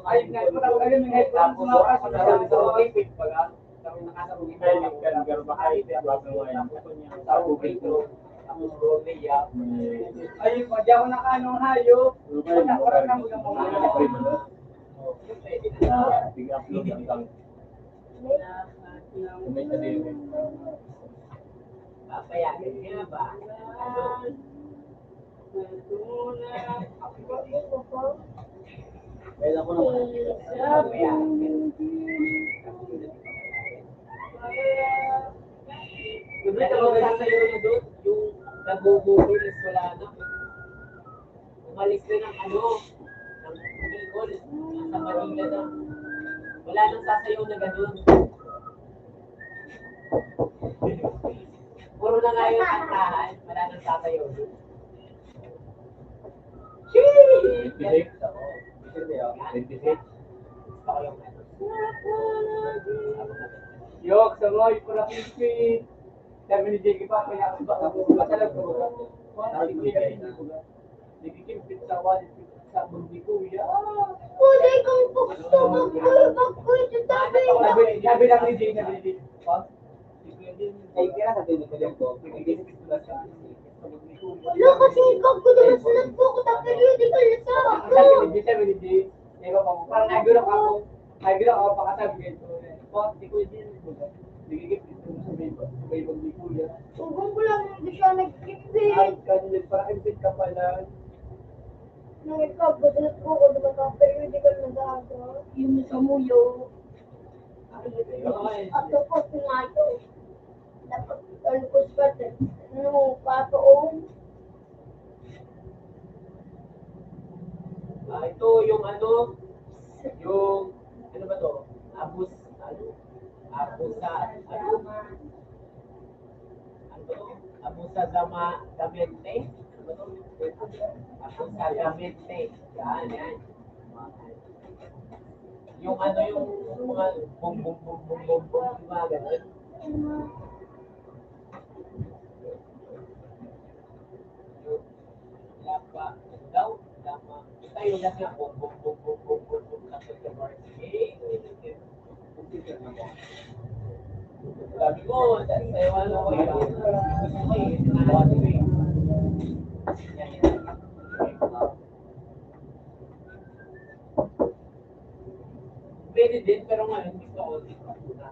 Ay, ayun yung headlamp mo na kasi sa Olympic pag nakasabugin Kaya yung kanagaro ba kayo, wag na ngayon. sa Olympic tapos Romania. Ay, pwede ako nakaanong hayop. Wala na mo ng mga Tig-upload lang lang. May sabihin. Papayagan niya ba? Kaya ako naman. Yung nagsasayaw na doon, yung nag-google is wala na. Umalis na ng ano, ng Bicol, nasa Manila na. Wala nang sasayaw na gano'n. Puro na nga yung kantahan, wala nang sasayaw doon. 26? 26? Gusto ko yung ano. Yok, sa mga pura pipi. Sabi ni Jake pa, kaya ba? Masalag ko. Nagkikimpit sa wallet sa bundi ko. Kulay kang gusto mag-albag ko ito sabi. Sabi lang ni Jake, sabi ni Jake. Ay, kaya sabi ni Jake ko, nagkikimpit ko lang siya. Wala kasi ikaw ko naman sunod po ko tapos periodical na sa ako. Sabi ni Jake, parang nagulak ako. Ay, gila ako pakasabi ko. Bakit di ko din ito ba? Nagigip ito sa may di kuya. Ugong ko lang hindi siya Ay, nag-kipit. kanil, parang impit ka pala. Nung ikaw, badalot ko kung naman ka periodical na daga. Yung sa muyo. At tapos nga ito. Dapat ano ko sa no, patoong. Ito yung ano ba to? Abusa, Abusa Gamente? Ano ba to? Abusa Gamente. Yan. Yung mga bum bum bum bum bum bum, yung mga ganun. Lapa, daw, lama. Ito yung kasi bum bum bum bum bum bum bum, tapos yung verse. Sabi ko, sayo ano ko yun. Okay, tinawag ko yun. Yan. Pwede din, pero ngayon gusto ko din na.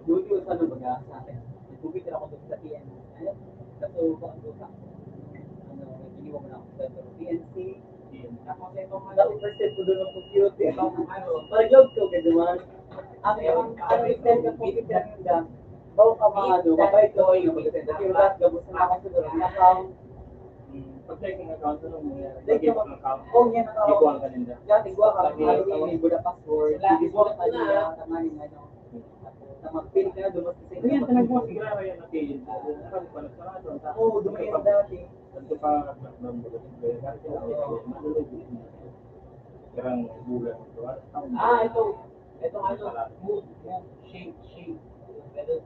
Doon yung sa lubaga sa akin. Nagpupit ako doon sa PNC. Kaso ko ang lupa. Iniwan mo na ako sa PNC. Tapos itong first step ko doon ng compute. Itong pag-log ko ka naman. Ang extend ka po yung pinag bawa ka mga mabait ko yung mag-extend. Kasi yung lahat gabos na ako sa doon. Account. Pag-check ng account, anong mangyayari? Like yung account. oh, yan ang Ikuha ka ninda. dati gua ka. Hindi na password. Hindi ko ka nila. Tamanin ano. Na mag-pin ka na doon. Ngayon, tanagbuha siguro yan na pagent. Nakali pa nagsarado. Oo, dumayan dati. Tanto pa nagbago. Kasi malulog din. Karang bulan. Ito. Itong move, shake. Ganun.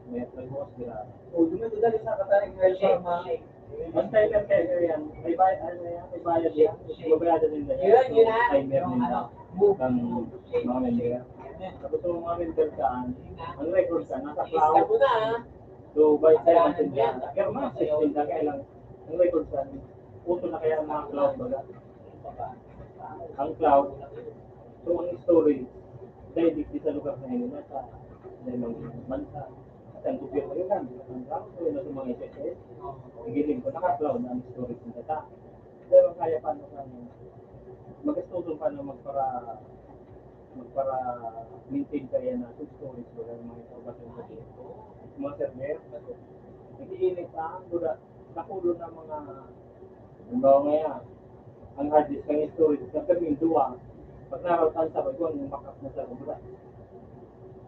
May nagbuha sila. Oo, dumayan dali sa kataling ngayon sa mga Basta ilan kayo yan, may bayad yan, babayadan din nila. Yun na. Timer Yung nila. move. Ng mga member. Tapos yung mga member saan, ang record ka, nasa Isa cloud. mo na. So, by 17 yan. Pero mga 16 na kaya lang, ang record saan, puto na kaya ang mga cloud baga. Ang cloud, so ang storage, dahil di sa lugar na yun, nasa limang bansa. At ang gobyerno yun lang, ang cloud, so yun na sa mga SSS. Igiling ko, naka-cloud na ang storage ng data. Pero kaya paano mag-store paano magpara maintain kaya na sa storage ko ng mga information sa mga server. Nag-iinit ang nakulo ng mga halimbawa ngayon, ang hard disk ng storage na permin duwa. Pag narotan sa pag yung backup na sa kubra.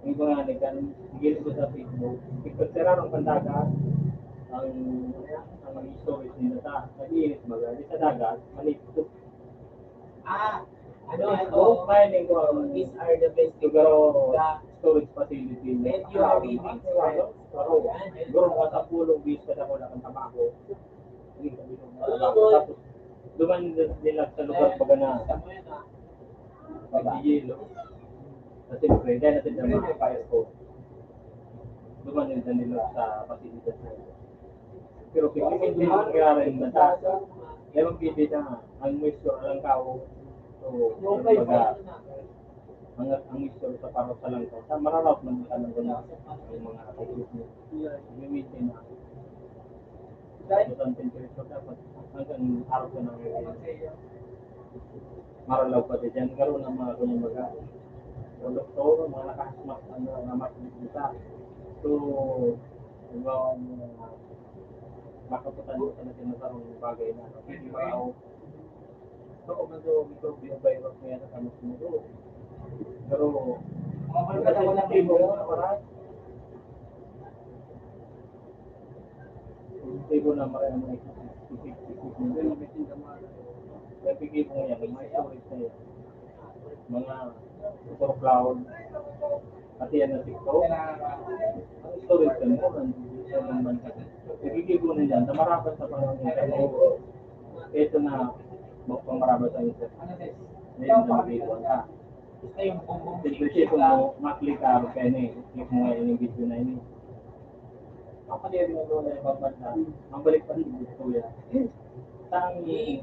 Yung mga nagigilin ko sa Facebook. Ipagserarong pandagat, ang storage nila sa nag-iinit baga. Di sa dagat, malipot. Ito. Mining ko, These are the best siguro storage facility. And you are reading Siguro ka sa pulong bis ka na kang tabako. Tapos, duman nila sa lugar baga na nag-iilo. Kasi siyempre, dahil natin na mga fire code. Duman nila sa facility na ito. Pero kung hindi mo nangyari na sa meron pili na ang moisture lang kao. So, baga, ang moisture sa parang sa lang sa mararaw man ka ng gano'n yung mga kapatid mo. Gamitin na. Dahil sa temperature dapat hanggang araw ka ng maralaw pa din. Yan karoon ng mga kanyang baga. So, doktor, mga nakahasmak na makikita. So, makaputan mo sa natin na sarong bagay na hindi maraw. So, kung microbial virus na yan sa kamus mo, pero kasi sa timo mo, maray. Timo na maray mo isip mo. Then, may tindaman. Napigil mo yan, may storage na yan. Mga super cloud, pati yan na TikTok. Ang storage ka mo, sa ibang bansa. Napigil mo na yan, na marapat sa pangalan mo. Ito na, magpamarapat sa isa. Ngayon na mag-iwan ka. Basta yung bumbong Siyempre kung maklik ka, kaya na click mo ngayon yung video na yun. Ang kanina mo doon na ibang bansa, ang balik pa rin gusto yan.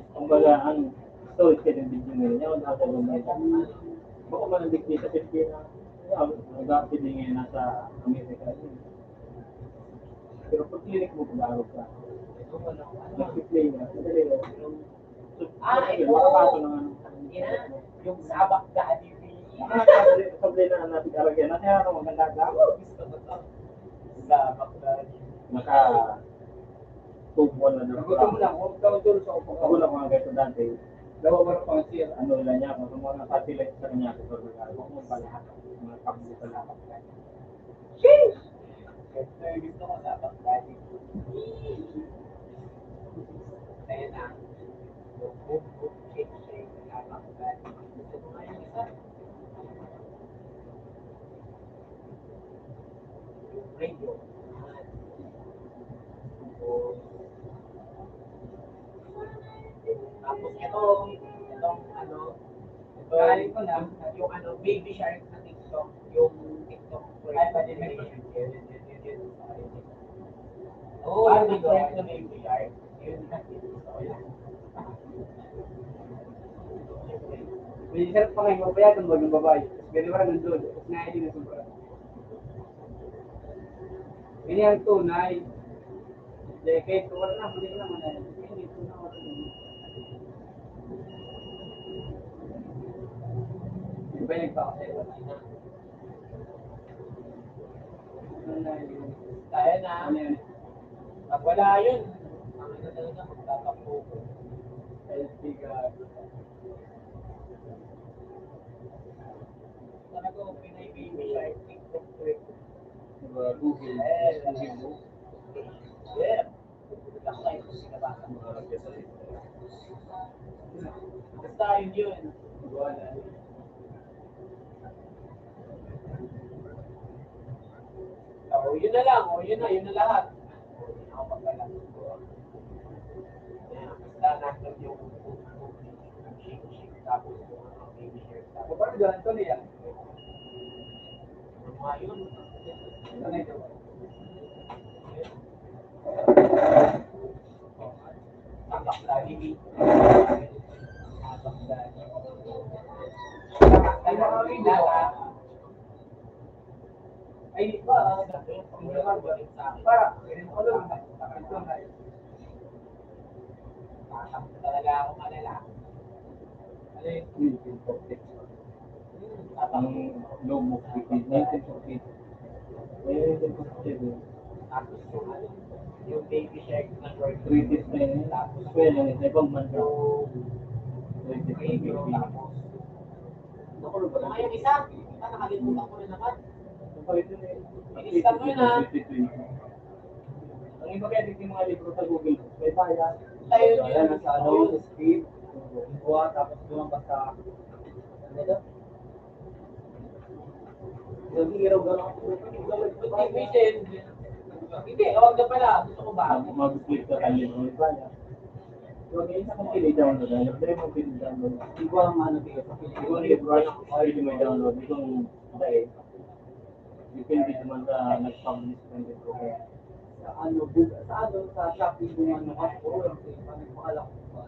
Kumbaga, ang storage ka ng video ngayon, yung nasa lumay ka. Baka manandig din sa Pilipinas, nag-update din ngayon nasa Amerika. Pero pag clinic mo, pag-arap ka, nag-play na, madali na. ito. Makakaso ng ano. Yung sabak daddy. Sablay na natin karagyan na kaya ako maganda ka. Sabak daddy. Naka tubo na doon. Gusto mo lang, huwag ka matulog sa upo. Ako lang mga ganito dati. Dawa mo na pang siya. Ano lang niya, kung mga satellite sa kanya ako sa lugar. Huwag mo pala. Mga kablo sa lahat. Sheesh! Gusto ko sabak daddy. Kaya na. Boom, boom, shake, shake. Sabak daddy. Gusto ko nga yung isa. Yung radio. Tapos itong ano, galing ko lang, yung ano, baby shark na TikTok, yung TikTok ay pa din may Oo, yung TikTok na baby shark, yun kasi gusto ko lang. May sarap pa ngayon, mapayagan mo ng babae. Tapos ganun parang nandun. Tapos nahilig na sobra. Ini ang tunay. Kahit wala na, pwede ko naman na. Ini tunay ako tunay. Di ba yung nagpakasaya? Tunay. Kaya na, Ano yan? pag wala yun, ang ina talaga magtatakbo ko. LP ka. Talaga kung Pinay baby shark, TikTok trip. Diba, Google. Google. Yeah. Basta yun, sinabasa mo. Basta yun. Wala. O, yun na lang. O, yun na lahat. Hindi na ako magkalang. Basta natin yung shake, tapos yung baby shark. O, parang ganito niya. Mga yun. Ito na ito. Tabak lagi. Tabak lagi. Ay, mga video. Ay, di ba? Hindi naman galing sa akin. Para, ano na? Ito na. Tatakbo talaga ako malala. Ano yun? Ang low mo, 1948. Eh, 1947. Tapos yung ano, yung baby shark na short 3 days na yun. tapos Well, yun, sa ibang bansa. yung 3 days na radio, yun. tapos Nakulog ba ngayon isa, nakalimutan ko na naman. Inistan mo yun, ha? Ang iba kaya yung mga libro sa Google, may bayan. Tayo Ayan, yun. nasa ano, sa speed. Buwa, tapos lumabas sa... Ano ito? Yung hero gano'n. Motivation. Hindi, huwag na pala. Gusto ko ba? Mag-click ka tayo ng bayan. Huwag yung isa kong pili-download. Dahil mo pili-download. Hindi ko ang ano dito. Hindi ko libro na pwede mo i-download. Itong dahil. Depende naman sa nag-publish ng libro. Sa ano, sa Shopee mo ano, puro lang sa iba. Nagpakala ko ba?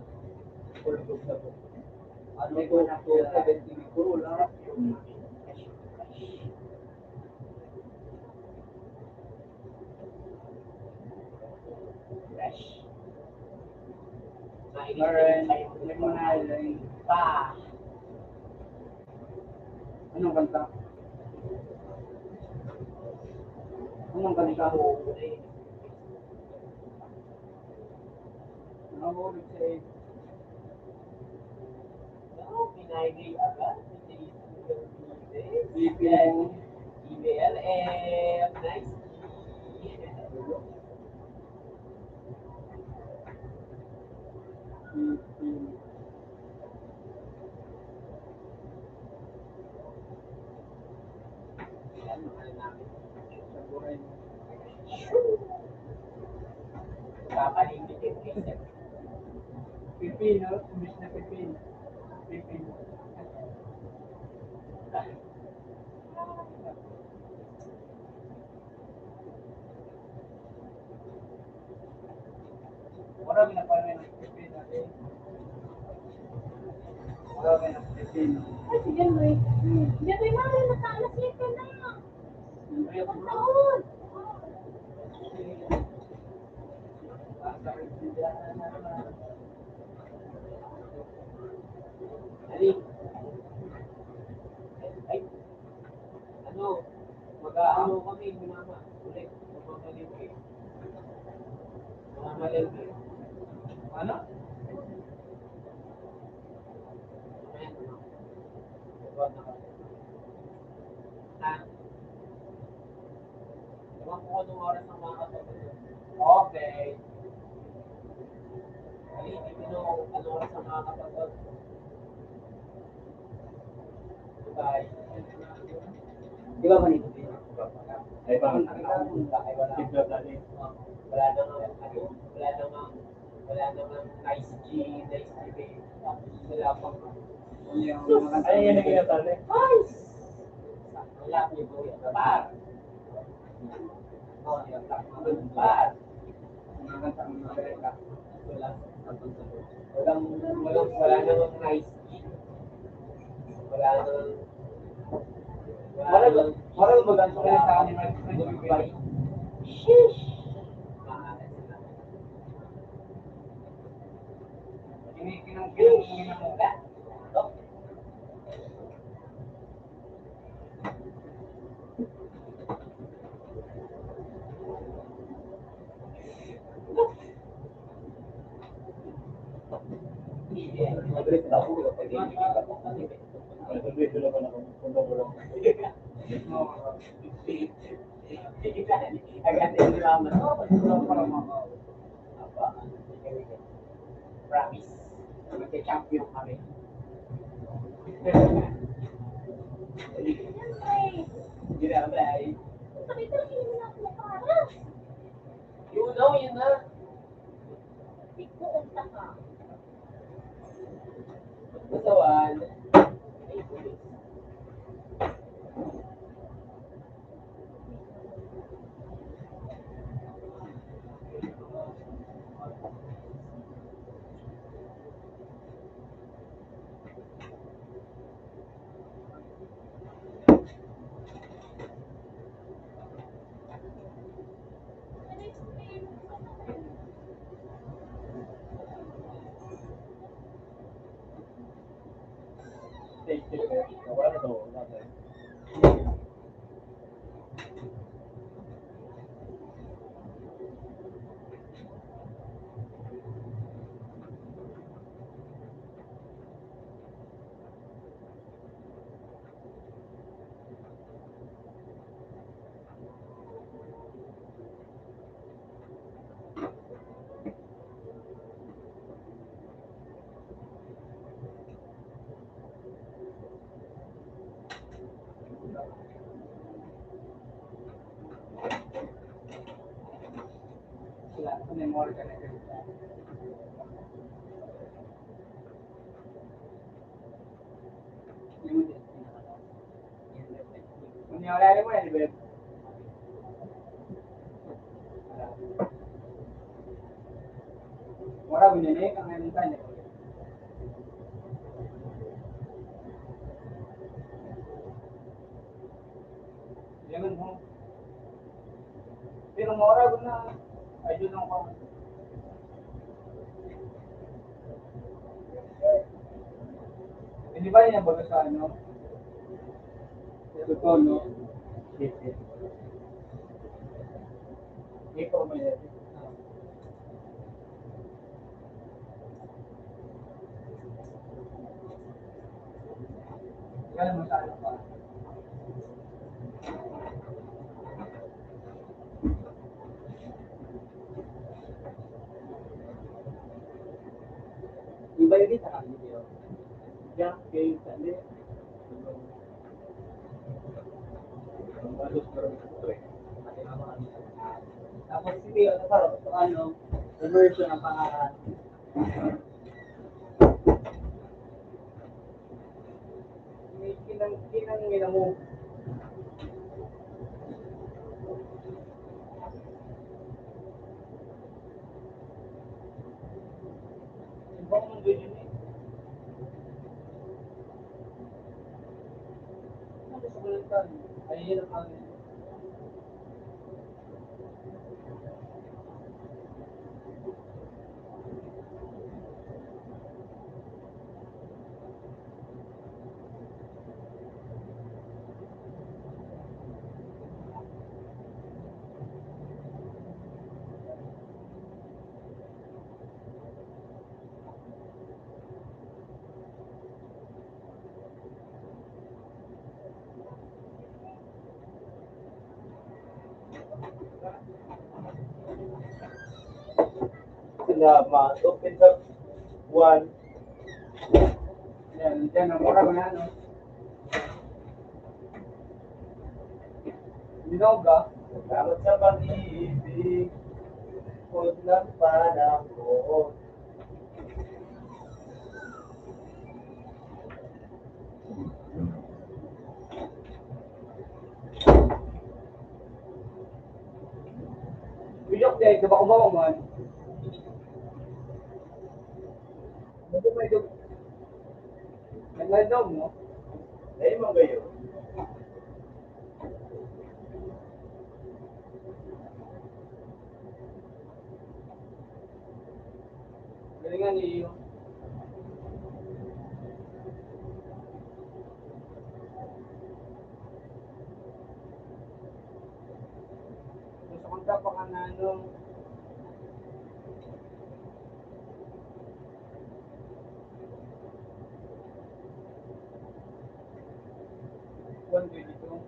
Puro book na book. Ano ko na po, 70 puro lang. Fresh. Alright, hindi mo na yun. Pa. Anong kanta? Anong kanta? Ano mo ulit sa Pinagay agad. BPM? Email and nice. ano namin. Sa buhay mo. Kapalimit yung case. Pipino, imbis na pipino. Pipino. Marami na pala ng pipino natin. Marami ng pipino. Ay, sige, May. Hindi, May, mahal na sana. Sige ka na. Ang taon. Ali. Ay. Ano? Mag-aano kami ni Mama. Ulit. Magmamalingki. Magmamalingki. Ano? Ayan, ano? Nagawad na kami. Ha? Ewan ko anong oras ang mga kapatid. Okay. Ali, hindi mo anong oras ang mga kapatid. Bye. Di ba manito? Ay, bakit? Ay, wala. Tignan natin. Wala namang ano, wala namang nice G, nice G, babe. Tapos wala pang Yung mga kanta. Ay, yan ang kinatali. wala niyo po yung bar. Oh, yung bar. Mga kanta ng mga Amerika. Wala namang nice G. Wala namang Moral mo ganito kaya sa akin ng goodbye. Sheesh. Maalas sila. kinang mo. Mabilis na ako, hindi ko pwede. Ay, sabi, sila pa na kung lang. Agad yung drama. Promise. Magka-champion kami. Hindi na ba ay? Sabi ko, hindi mo na ako nakaras. Yun na. Ikuunta ka. Masawan. Ay, pulis. Wala na to. Wala na. Sila, memory ka na ganito. Yung din, pinakataas. Kung niwala mo yan, Beb. Wala, binili ka ngayon tayo. Jangan mo. Pero mora ko na. Ayun lang ko. Hindi ba niya bago sa ano? Totoo, no? Ito may Kaya masyado pa. Iba yun din sa kanila. Kaya, kay Sally, Malos pero ito eh. Tapos hindi, immersion ang pangalan. May kinang mo. Ibang mundo yun eh. Ano sa kulitan? Ay, yun ang Sila ma-open up one. Yan, ang mura ko na, no? Dinoga. Salamat sa pag-ibig. Huwag ng panahon. Wilok dahil, diba kumawa man? Ano ba ito? Nagladog mo? Dahil mo ba yun? Galingan niyo. Gusto kong tapakan na anong one dito.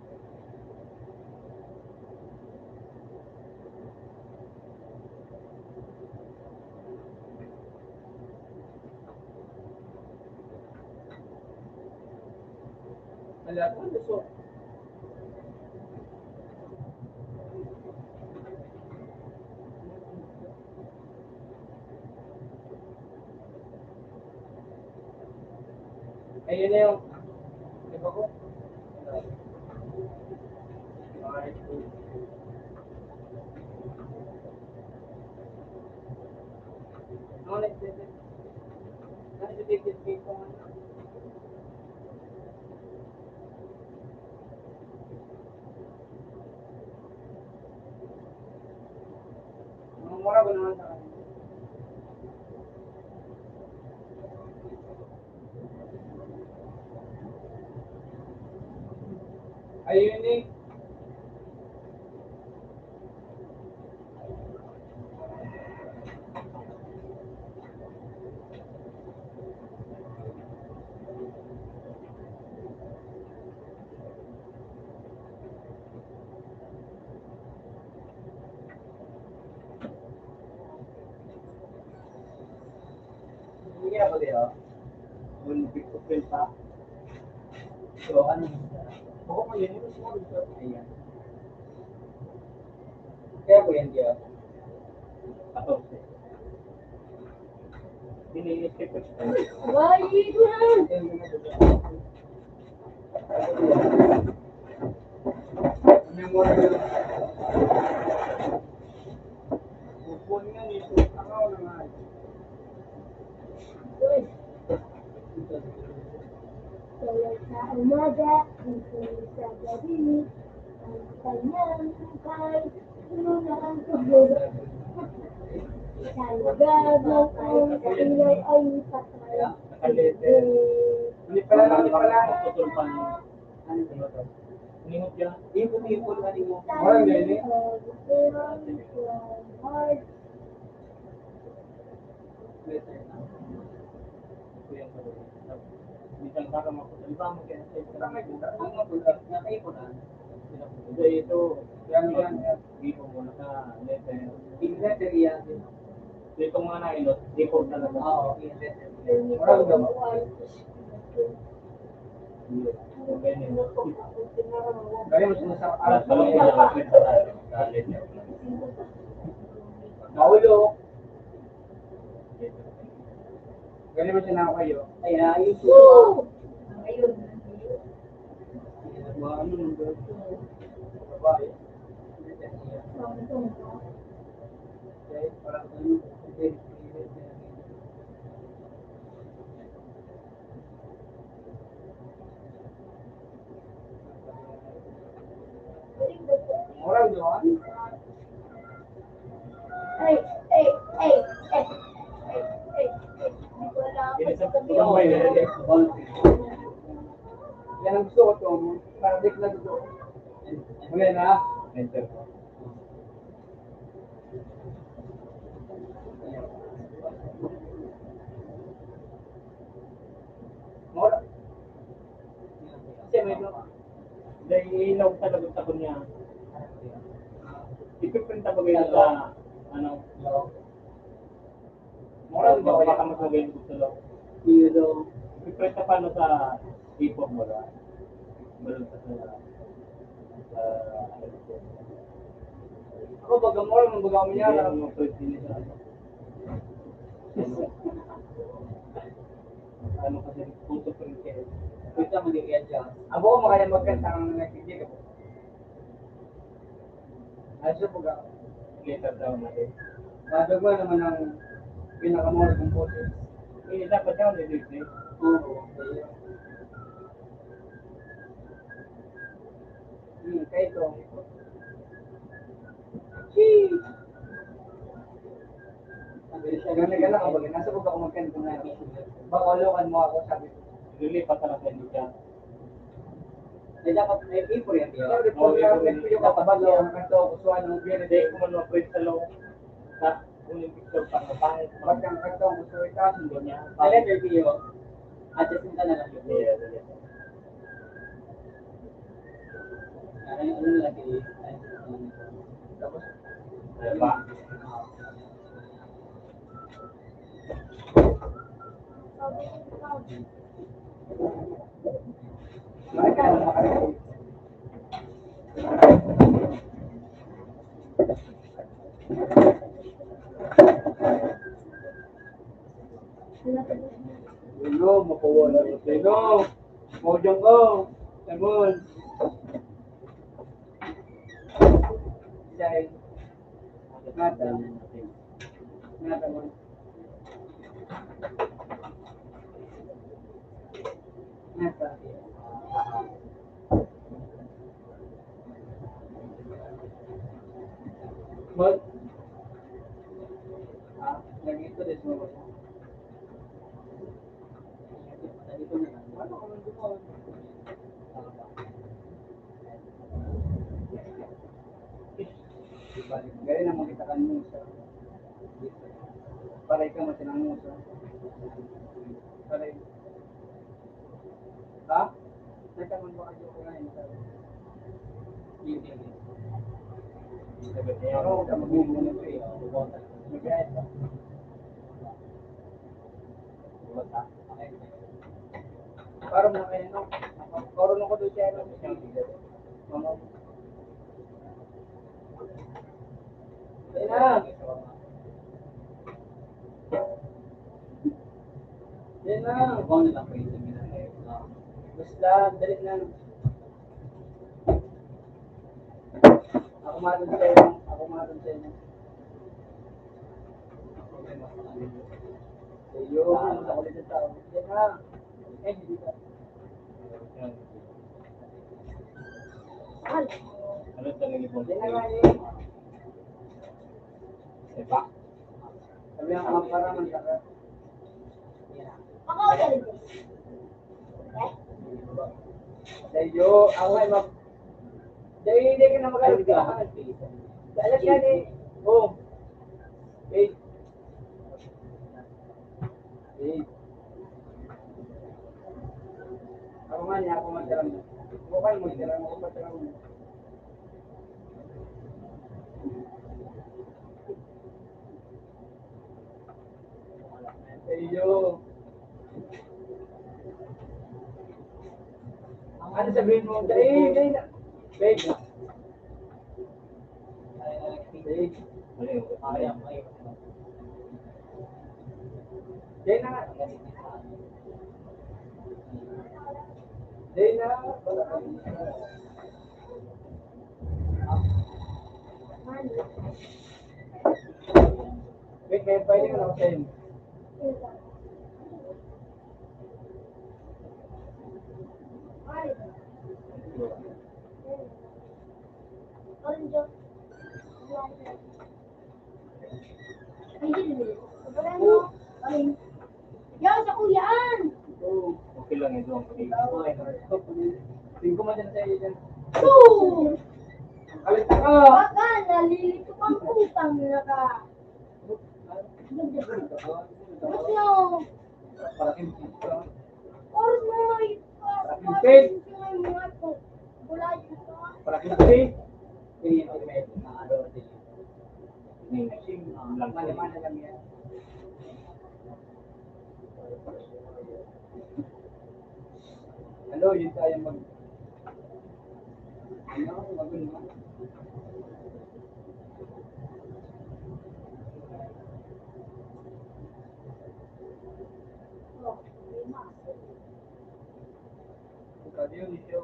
Wala ko gusto. Ayun na yung diba ko? Ano na ito? Ano ito? Ang mura ko naman sa akin. Ayun eh. Hindi ako dito. Muntik ko pa. So, ano? Ako mo yun, yung small ito. Ayan. Kaya po yan diya. Ako. Iniisip ko siya. Ay, ito na! Ano yung mura ko? Bukon nga nito. Akaw na nga. Uy! Kaya sa umaga, hanggang sa gabi, ang kanyang buhay, puno na ang tubig. Sa lugar ng ang ilaw ay patay. Nakalete. Hindi pala lang, hindi pala. Putol pa niya. Ano ito? Ningot yan. Ipon ka din mo. Sa Mura hindi. heart, Kuya ko. Minsan para maputal. Di ba mo kaya sa ito? Ang mabulat, nakaipunan. Ito, ito. Yan. Ipo muna sa letter. Inventory yan. So itong mga nainot, report talaga. Oo, inventory. Hindi Mura ko ko ba? buhay. Gaya mo sumasarap. Alas pa lang yung nakakit sa tayo. Galit niya. Maulo. Gaya mo siya na kayo. Ay, ayos. Woo! Ngayon. Mga ano nung doon. Babae. Okay, parang ano. Moral doon. Ay, ay, ay, ay, ay, ay, ay. Hindi ko alam. Tulang may Yan ang gusto ko to. Parang dik na gusto. Muli na. enter. Moral. Kasi may doon. Dahil ilaw talaga sa kanya. Ipiprinta ba kayo sa ano? Moral ba? Baka mas magaling gusto lang. Ilo. Ipiprinta paano sa hip-hop mo ba? Balon sa Ako baga moral, nung baga mo niya. Hindi mo print din sa ano kasi photo print kayo. Kita mo di kaya dyan. Ako ko makaya magkanta ang nagsisigil ko. Ayos po ka. Later down natin. Madagwa naman ang pinakamoral kong poses. Eh, dapat yan ulit eh. Oo. Kaya ito. Sheesh! Gana-gana ka ba? Nasa bug ako magkanta na. Baka ulokan mo ako, sabi ko. Lilipat ka lang sa hindi siya. Eh, dapat may people yan. Oo, Report ka, people. nagpilyo ka pa ba? Ang kanto, kusuhan ng biyernes. Hindi, kung ano print sa loob. Sa unang picture pa na pangit. Ba't kang kanto, kusuhan ka, sundo niya. Sa letter P yun. Adjustment ka na lang yun. Yeah, yeah. Ano lagi? Tapos, Ano ba? bakit ka naman makarating? Sino, mapawa na. Sino, mawajang ko. Samun. Dahil, ngata. Ngata mo. Ngata. Mag. Lagi ito din mo. Dito na lang. Ano ko man dito? Gaya na makita ka mo sa paray ka matinang mo sa paray. Ha? Nagkaman ba kayo kumain sa hindi. Sabi niya, Ano ka magmumuna ko eh. Magkaya ka. Parang na kayo, no? Karoon ako doon siya. Mga ayun na. Yan na. Ako na lang kayo sa minahayag. Basta, dali na. Ako matun sa inyo. Ako matun sa inyo. Ayun, sa kulit ng tao. Yan na. Eh, hindi ka. ano talaga po? Yan na nga eh. Diba? Sabi ang kamparaman sa ka. Ako galing. Dayo, ako ay mag... Dayo, hindi ka na magalit ka. Dahil yan eh. Oh. Hey. Hey. Ako nga niya, ako magdalang mo. Bukay mo, magdalang mo, ako magdalang mo. Dayo. Ako Ano sabihin mo? Dahil na. Babe. Babe. Ayaw, ayaw. Dahil na. Dahil na. Wait, may pwede ka lang sa'yo. Yan, sa kuyan! Okay lang ito. Tingin ko man dyan sa'yo dyan. Two! Kalita ka! Baka nalilito kang utang na ka. Tapos yung Parating pizza. oras mo ay Parating pizza. Tingin ko may ano din. Mana-mana lang yan. Hello, yun tayo mag... Ano? Mag-una? Sabi yun, ito.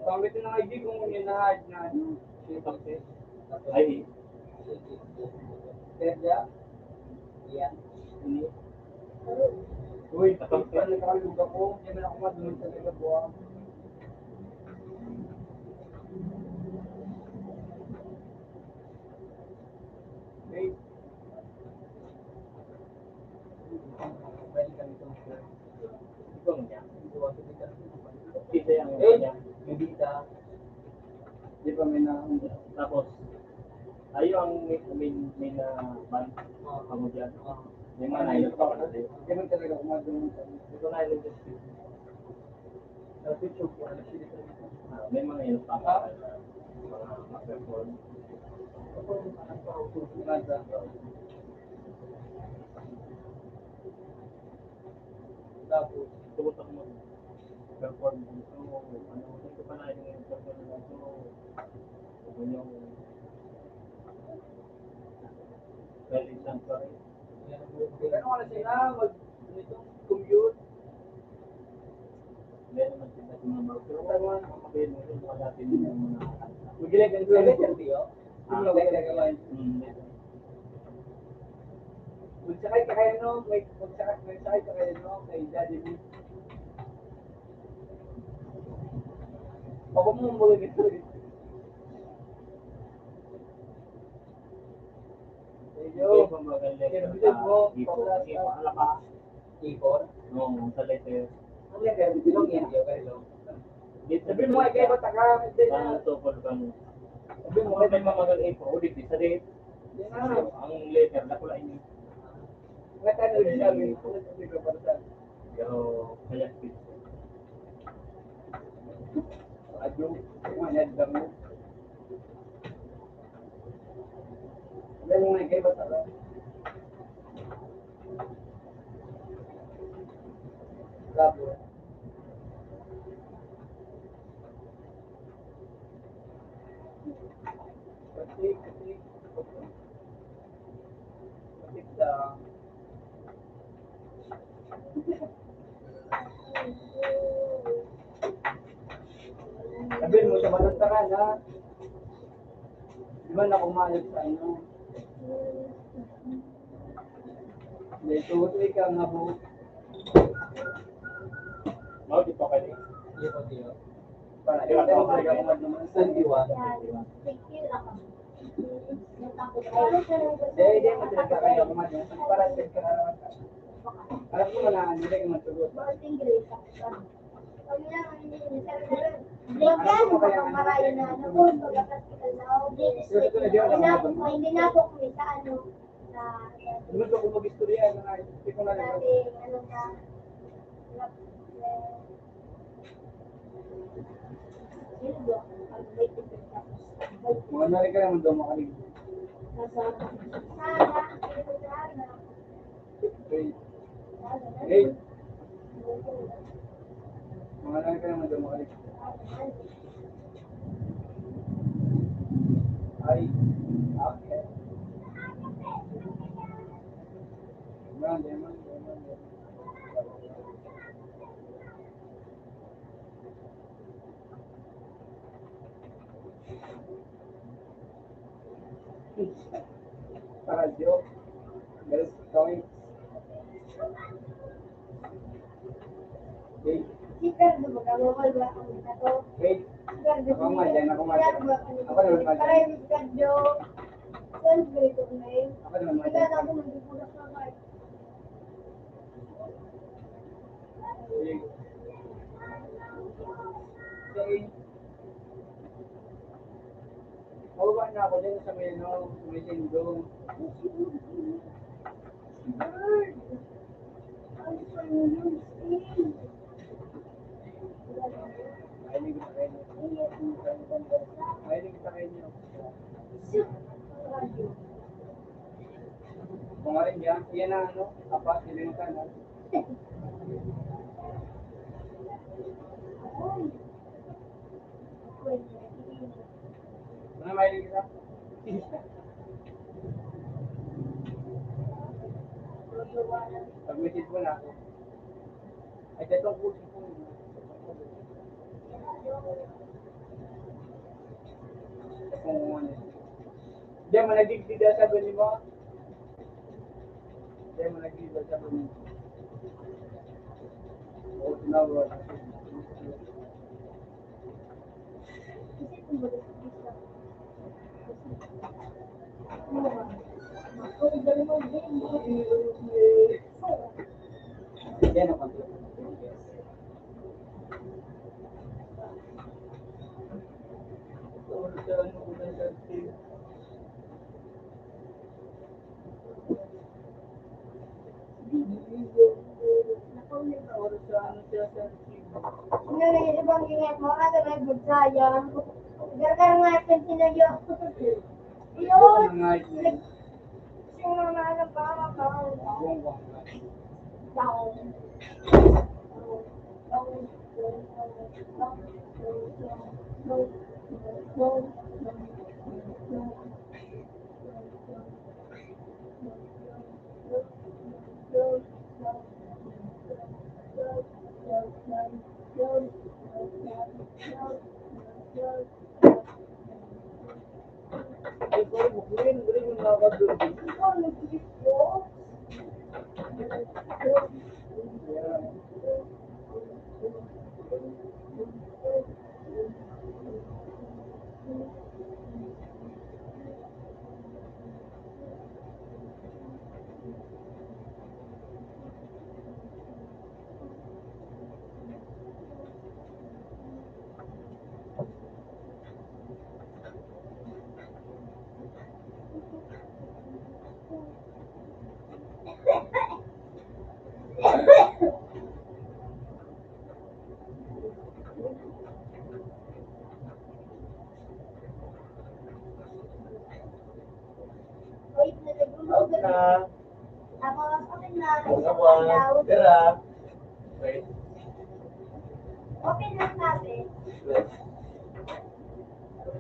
Pangit na ID kung yun na ano, siyempre. Ay, Kaya, yan. Ini. uy, Kapag nakakalug ako, hindi man ako madunod sa nagabuha. Okay. Pwede kami itong share. ito niya. Buwa sa kita. Kita yung Eh, niya. hindi ka. Di ba may na... Tapos, ayo ang may na ban kamu dyan. May mga nailot pa na din. Hindi man talaga ako madunod sa Ito na ilot din. sa picture ko. Ano sila sa May mga ilot pa na mga mag-perform. Tapos, Tubot ako mag-perform dito. Ano, ito pa na yung perform dito. Ito yung Religion pa rin. kaya wala sila mag-commute. Meron naman sila sa mga pero kung ano makabayin mo rin mga dati yung mga Magilag ang sila sa Rio. Kung nagagawin. Magsakay ka kayo, no? Magsakay ka kayo, no? Kay Daddy B. Ako mo mula nito. Yo, maganda Kaya mo, Ipon, ala ka. Ipon. No, sa letter. Ang letter, bilong yan, yung kayo. Dito Sabi mo, ay kayo mataka. Ano to for kan? Sabi mo, Kung may mamagal ipon, ulit sa date. Yan na. Ang letter na pula ini. Mga tanong din sabi, kung sabi ko para sa Pero kaya fit. adyo, kung ano yung damo. Sabi mo, ay kayo mataka. Labo. Kasi sa sabihin mo sa Balantaran, ha? Di ba na kumayag sa ano? Hindi, tutoy ka nga po. Mau di pa kali. Para di ba tayo talaga kumad naman sa diwa. Hindi mo talaga kayo kumad naman. Para sa karawan ka. Alam ko na, hindi ka matulog. Bakit yung grade? Pag lang, hindi Magkano ba kang marayo na ano po, pagka-practical na objects? Hindi na po kami sa ano, sa Gusto ko mag-istorya na hindi ko na rin. dating ano na, silbo, pag may tipid tapos, Mga nari ka naman daw makalig. nasa, sana, sana, Okay. sana, Hey, mga nari ka naman daw makalig. Ay, okay. Lemon. Radyo. There's going. Hey, Sigar ba ka mawal ba ang ito? hey. Sigar ba Ako nga dyan, ako nga dyan. Sigar ba Ako naman nga dyan. Para yung sigar jo. Saan ba ito ngayon? Ako naman nga Sigar dyan. ako magpupulas na kayo. Hey. Hey. Mababa na ako dyan sa may ano, sa may sindong. Bird! Ang sayang Steve! Mahilig kita kayo. Mahilig kita kayo. Shoot! Radyo. Kung nga rin yan, yan na ano, apat, silimutan na. Ay! Ano mahilig kita? Pag-message mo na ako. Ay, datong kursi po. Kung ano. Diyan, managigdida sa gani mo. Diyan, managigdida sa gani mo. Oo, tinawag. Yan ang control. Ano na yung ibang ingat mo? Ano na yung sayang? Gargar nga yung sinayo. Yun! Sino na ang bama ka? Down. Ay, sorry, bukurin. Bukurin yung nakakadun. Ikaw, nagsigit ko. Wait, nalagulog Out na. Tapos, open na. Pangalawa. Tira. Wait. Open na natin. Wait.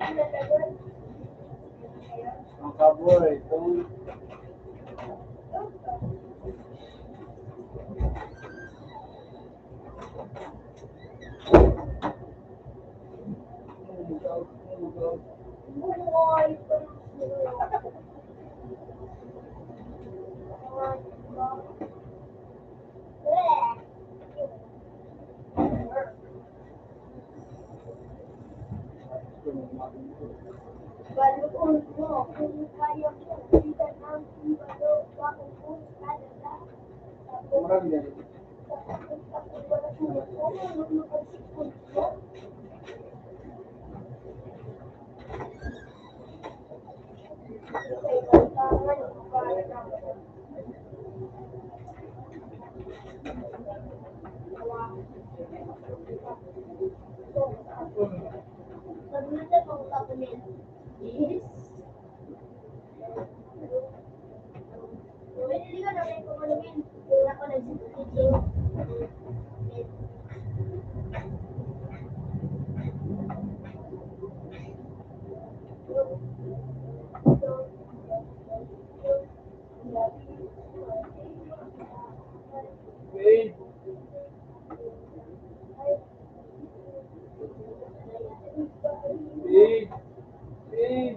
Nalagul. Ang kaboy. Itong Buhay. Balon mo, kung kaya mo, kita ng balo, bakit kung talaga. murag yan. Nagluto ako kapalit. Yes. Hindi ka na rin kumalumin. Kaya ako nag-sitting. Wait. Wait. Wait.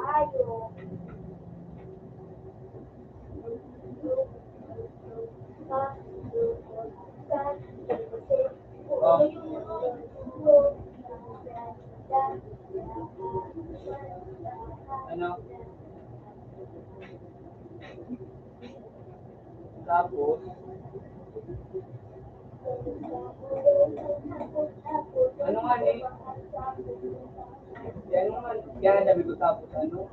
Tayo. Ano? Tapos, ano nga ni? Yan naman, yan sabi ko tapos ano?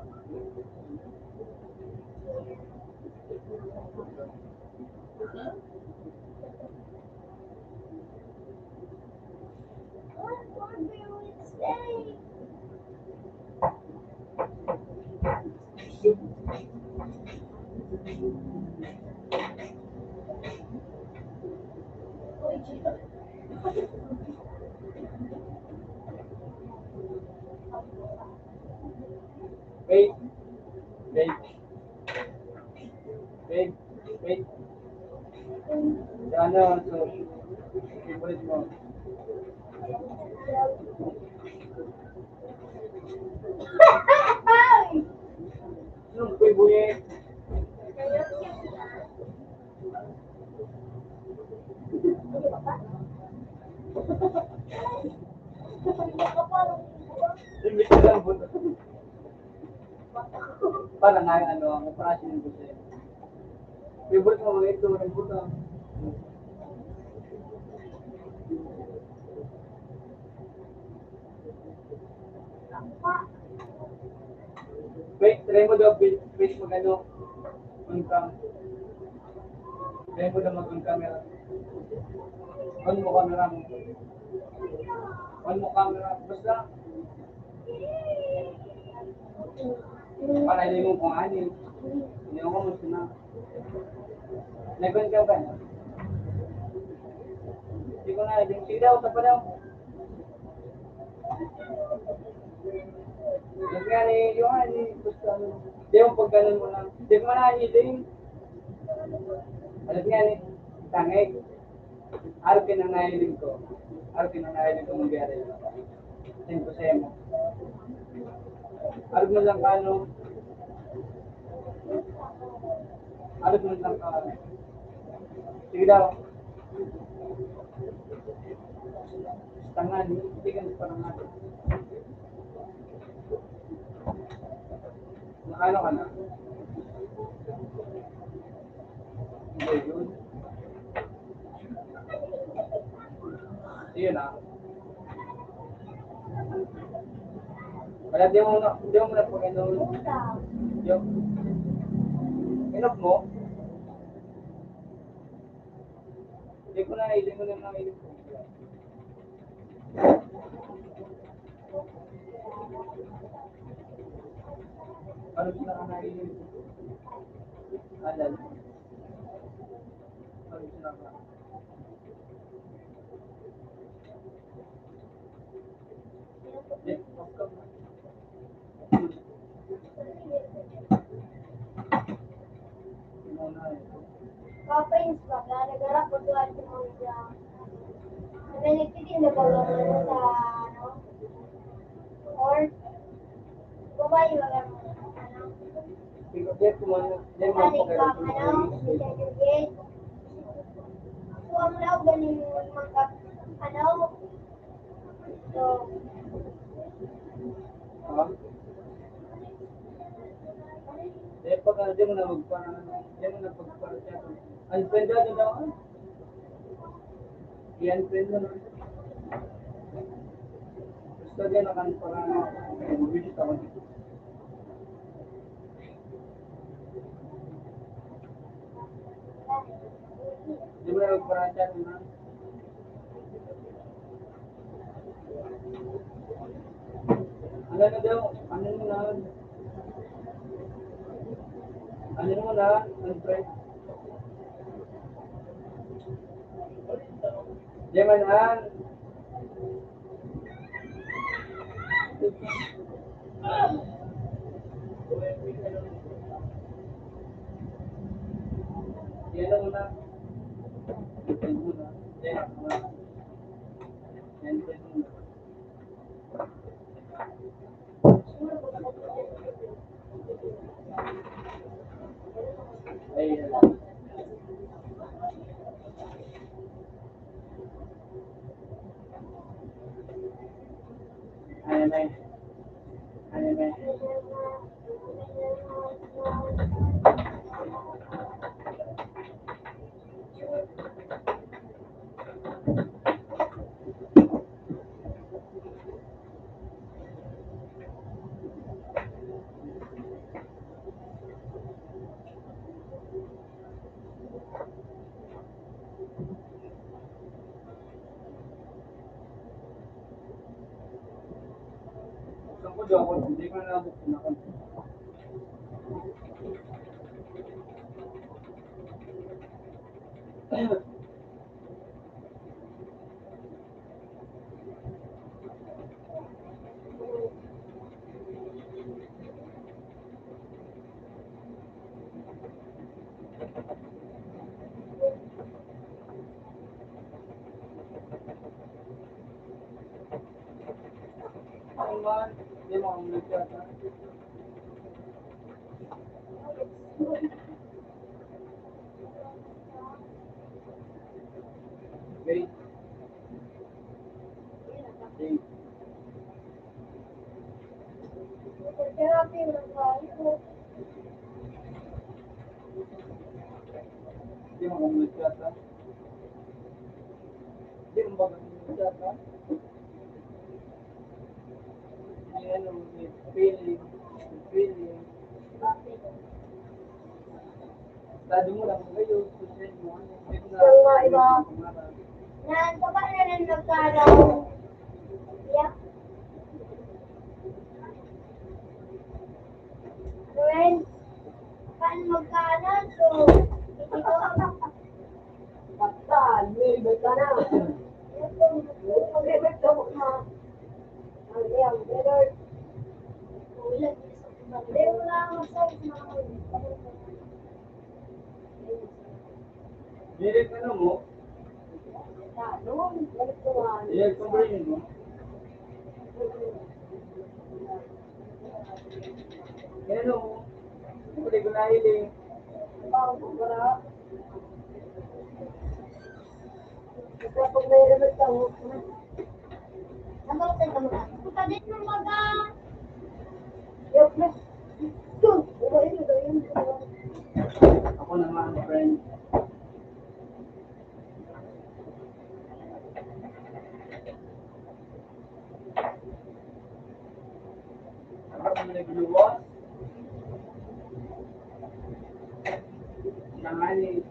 Wait. Wait. Wait. Wait. Ano, so, favorite mo? Anong favorite? Limit na lang buto. Parang nga ano, ang operasyon ng buto. Favorite mo mga ito, ng buto. Wait, try mo daw, wait mag-ano, on cam. Try mo daw mag-on camera. On mo camera mo. On mo camera. Basta, para hindi mo kung ano. Hindi ako gusto na. Nag-on ka ba? Hindi ko na, sige daw, tapa daw. Nagkani, yung ano, basta ano. Hindi yung pagkanan mo lang. Hindi ko manahili. Alam nga ni, tangig. Araw kinangahiling ko. Araw kinangahiling ko mangyari. Tingko sa'yo mo. Araw mo lang ka ano. Araw mo lang ka. Sige daw. Tangan, hindi ka parang ano. Nakano ka na? Hindi yun. Yun na. Wala, di mo na po yung inog mo. Hindi ko na, hindi mo na inog mo. Ano sila ka na inog? Alal. Ano sila ka? Papa-ins ba? Gara-gara po doon sa mga. Sabi nagtitin na ba? tayo, ano, Pero di kumano, di mo balik pagkakaroon lang, ng ano, si Jugit. So, ang law, galing mga, ano, so, Di pag di mo na di mo na pagparasya. Unfriend na daw. I-unfriend mo na. Gusto din na kan para visit ako dito. Di mo na magparasya na. Ano na daw? Ano mo na? Ano mo na? Unfriend. Di man an. Di ano mo na? Unfriend mo na. Di ano mo na. Unfriend mo na. Ay, anime. Anime. Gusto ko daw ako, hindi ko na nabuksan ako. Ano man, hindi mo ang nagkata. Wait. Wait. therapy, mga ko. Hindi mo ang nagkata. Hindi mo ba ang nagkata? Hindi ano, may feeling. May feeling. Tado mo lang ngayon, susunod mo. Hindi mo na. Yung mga iba. Yan, kapag na rin nagkaraw. Yeah. Ren, paano magkaanan? So, ito. Paktan, may iba ka na. Mag-revert ka mo na. Ang iyang, revert. Hindi mo na mag-size na ako. Direct ano mo? Noon, balik ko nga. Direct conversion mo? Ano mo? Hindi ko nahiling. Ang para. Kapag may revert ka mo, nabalitan ka mo na. Punta din ng mga. Yok na. Doon, iba yun. Ako naman, friend. Ako nagluwas. Nangani.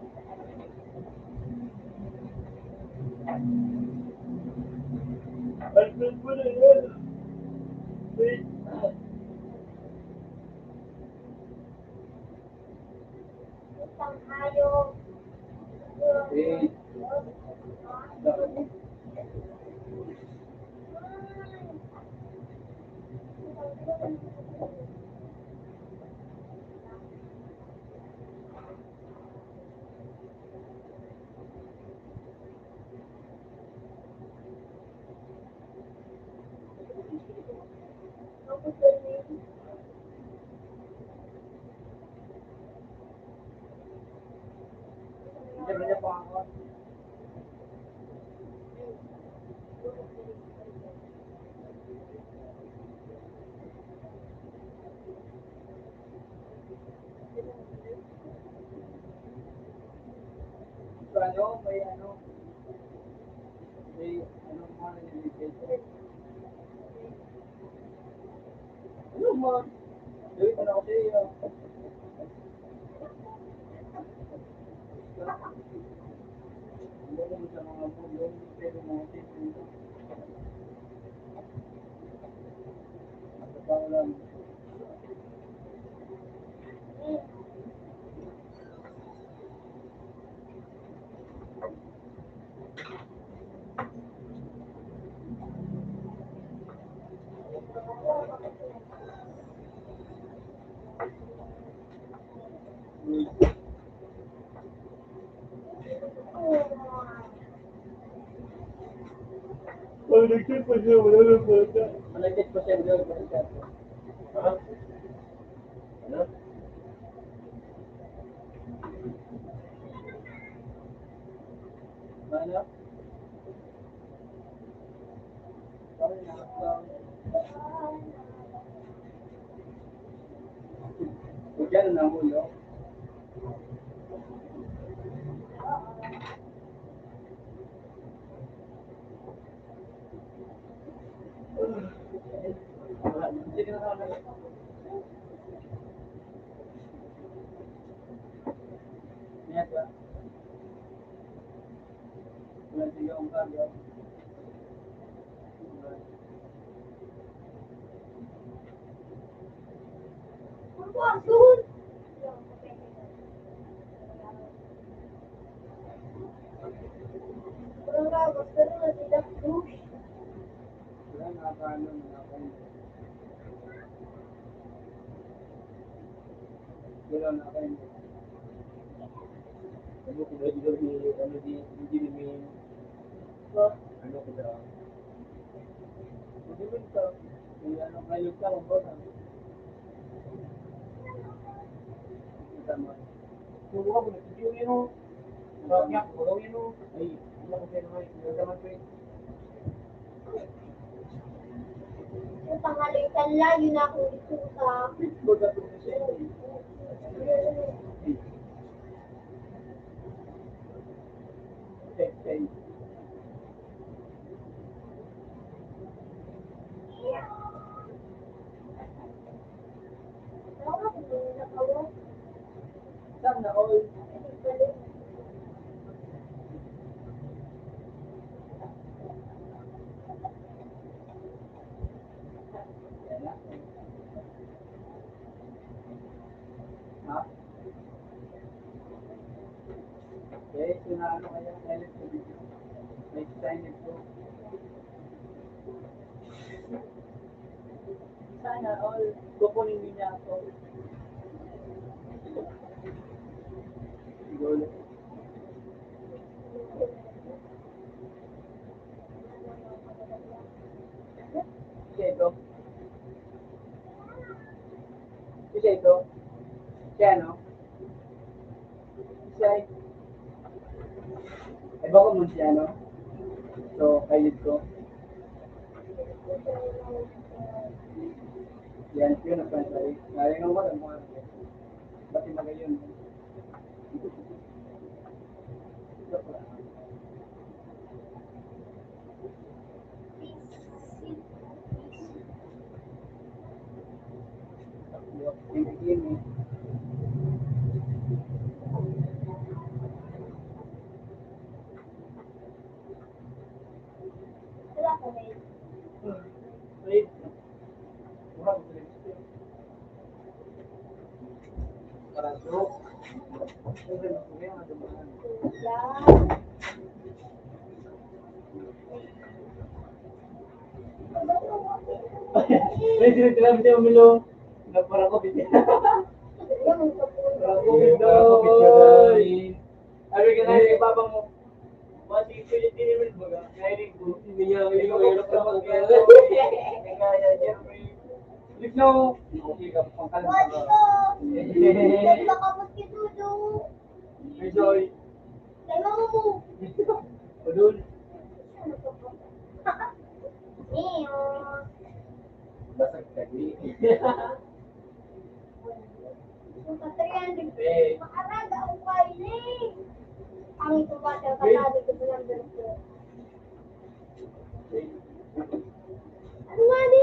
Unfriend mo na yun. Wait. Isang hayop. Wait. mo nililipit. Ano mo? Gawin ko na ako sa iyo. Hindi mo sa mga bulong, pero mga tito. At pa lang. Malagkit pa siya, wala na po siya. Malagkit pa siya, wala pa siya. Ha? Ano? Ano? Sorry, nakasama. Diyan na ulo. Sige na kami. Niya ba? Wala siya yung kagyo. Pagpasun! Parang labas ka na sila push. Wala nakakaano na ako. Wala na kayo. Ano ko na dito ni, ano di ni, ano ko na, Magiging ka. Kung ano kayo ka, kung ba na. Tama. subukan mo na, video yun o, rakyak, magaw yun o, ay, hindi ako pwede naman, hindi naman pwede. Yung pangalitan lang, yun ako isusa. Baga po siya. Okay. Tama, kung nakawa. Sana all. Yan na. Ha? Okay, so na ano kaya? Elect sa video. May sign ito. Sana all. Kukunin niya ako. Siguro. Siya ito. Siya ito. Siya no? Siya ito. Eh baka mo siya no? So, kailid ko. Yan, yun ang pansabi. Naringan mo lang mga pati magayon. Joke lang. Ini. Wala ka na yun. Wait, murang ko rin. Parang joke. Kasi masuli ang adumahan. Yan. May sinitirabi niya umilo. Parang ko bigyan. Yan, ang kapulong. Parang ko bigyan. Sabi ka na yung ibaba mo. Mati ko yung tinimin mo ka. Kaya ko. Hindi niya ako yung hirap na mag-kaya. Kaya Jeffrey. Ligno. Hindi ka pangkalan Wala ka. ito. Ganda ka mas kitudo. May joy. Dalawa mo. Udul. Iyo. Basag tagi. Yung katriyan, Eh. makaraga ang pailing. Ang ito ba, kapatado ko sa number 4. Ano nga di?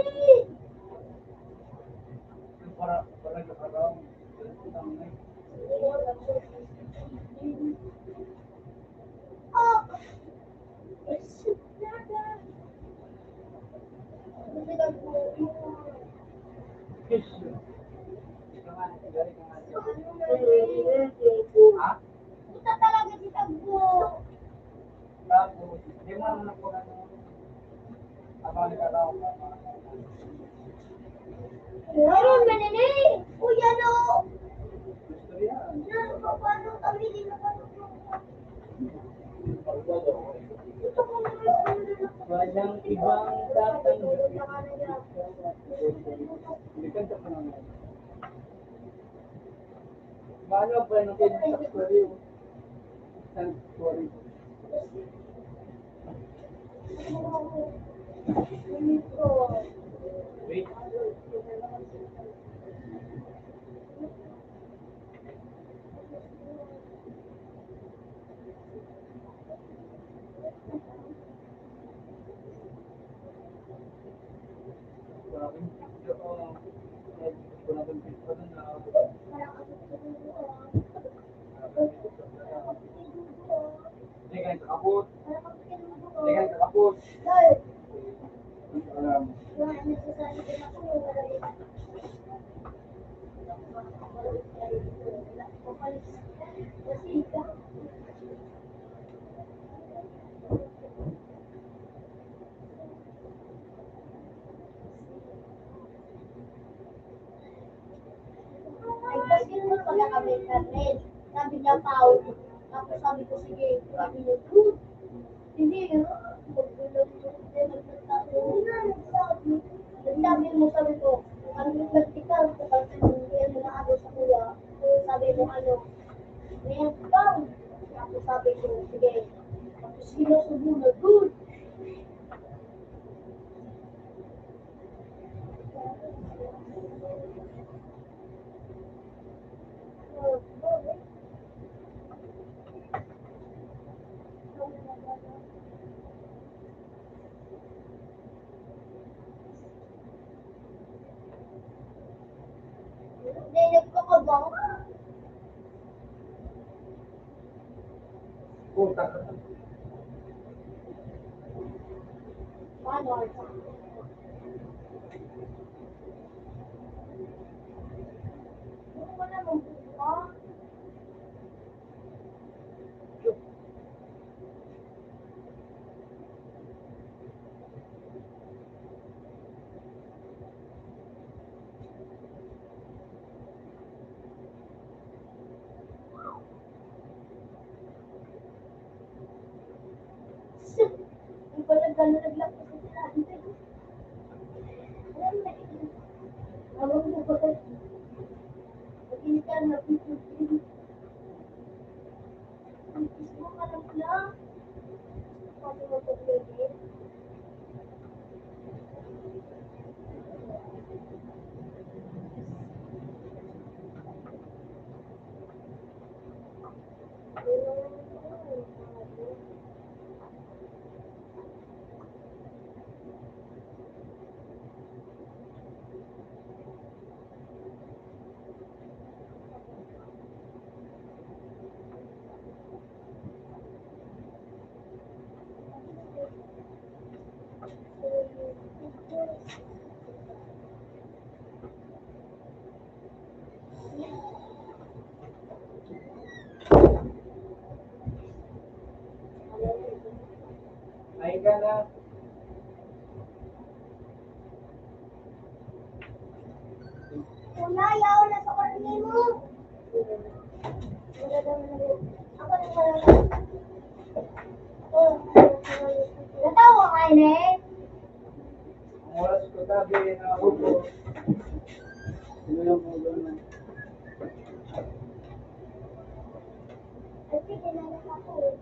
Para araw. Oh! It's nada. Kasi nagpo. Fish. Galing ka nga. Ano nga di? Ha? Kita talaga si Tagpo. Tapos, di mo naman ako ng abang ka raw. Meron ba nini? Uy, ano? Gusto yan. Paano kami din naman? Ito ko Walang ibang tatanggapin. Likanta ka naman. Paano ba yung sanctuary? Sanctuary. Wait. Dengan kabut. Dengan kabut. Sabi niya, Pao. Tapos sabi ko, sige. Sabi niya, good. Hindi, sabi mo, sabi ko, ano yung vertical ko kasi hindi ano na ano sa kuya. Sabi mo, ano, ngayon pang. Tapos sabi ko, sige. Tapos sinusubo na, good. Hindi, nagkakabang. Puta. Paano? Hindi ko naman buka. Hindi ko naglag ko sa sila. Alam na, alam mo ba kasi, mag-inita na pipipin. Ang Facebook ka lang lang. Sabi mo sa baby. Ay ka na. Una, yaw na sa karni mo. Wala daw na. Ako na wala. Natawa ka, Ine? Ang oras ko sabi na upo. Sino yung ulo na? Kasi kinalas ako.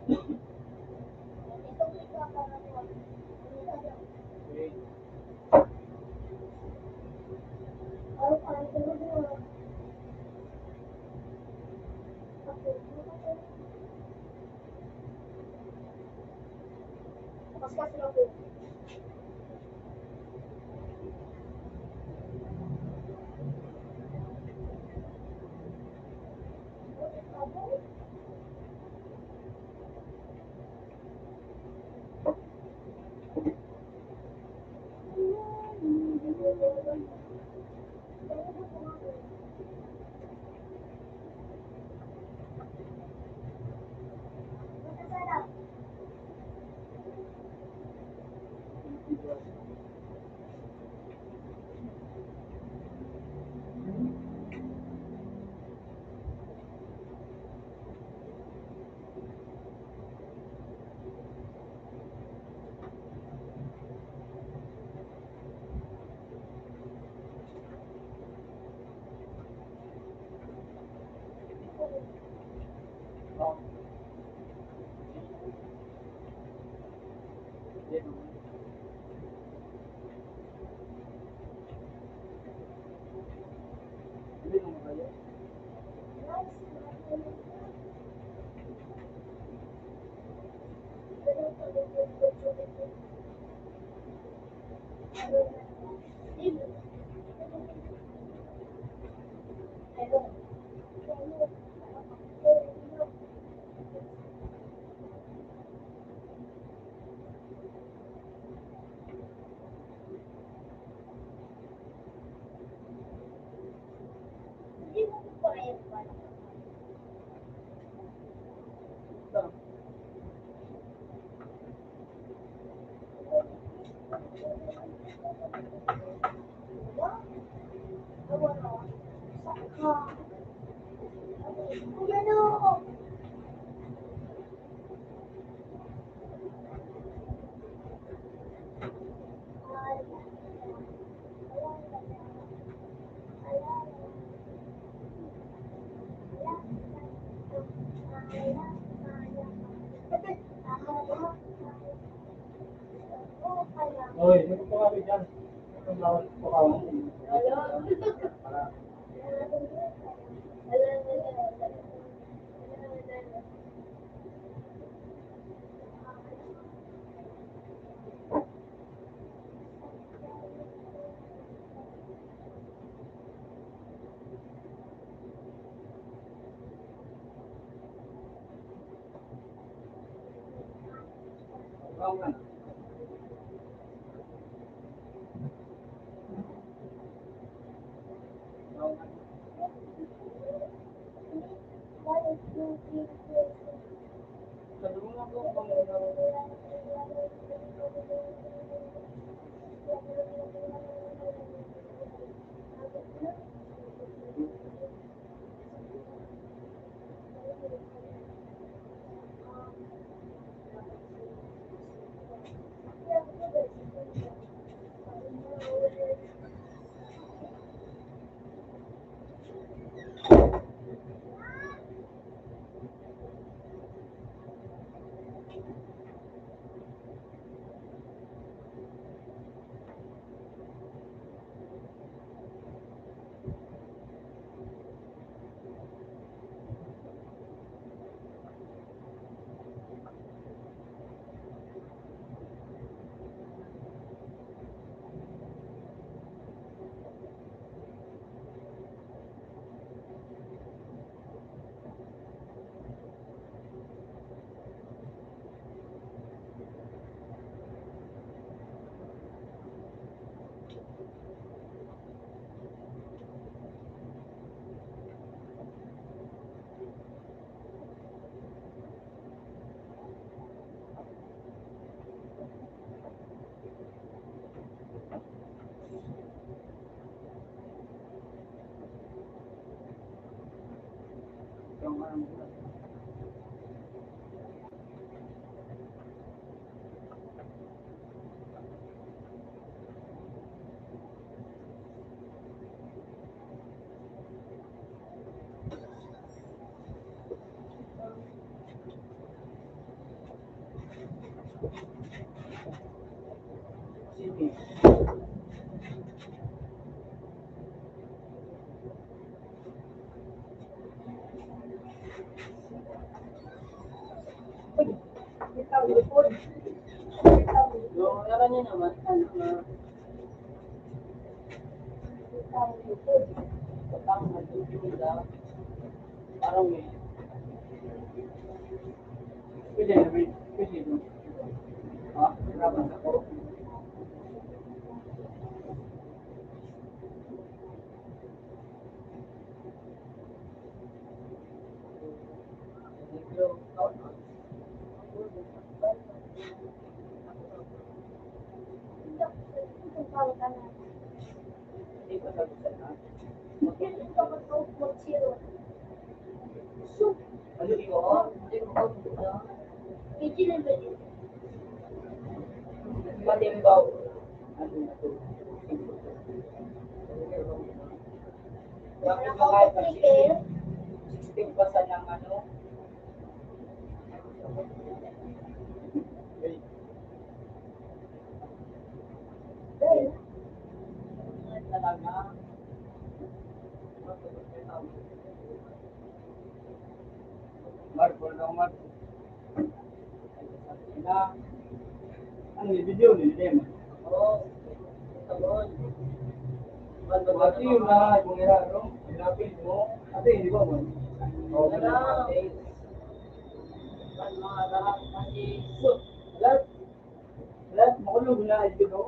Ito ito ako na po. Ano pa? Ito mo. Mas kasi ako. Masarap. Oh. Hindi naman. Hindi naman kaya. Ito. Oy, may pa kami dyan. Ang bawal po kami. Para Ikaw nga na. Ikaw nga. Sabi mo nga po kung ikaw nga ang bukas. Sige. Ikaw, lipod. Ikaw, Yung era niya naman, ano na, parang nagtutulda, parang may, pwede, ah, graban ako. Hindi ko sabi sa lahat. Ano yun? Hindi ko sabi. Matimbaw. Ano na to? Bakit ba kahit pag 16 pa sa lang ano? Talaga. Marco lang, Marco. Ano yung video ni mo? Oo. Sabon. Pati yung lahat kung hirapin mo, ate hindi ba mo? Oo, lahat. Mga lahat, lahat, makulog na ito.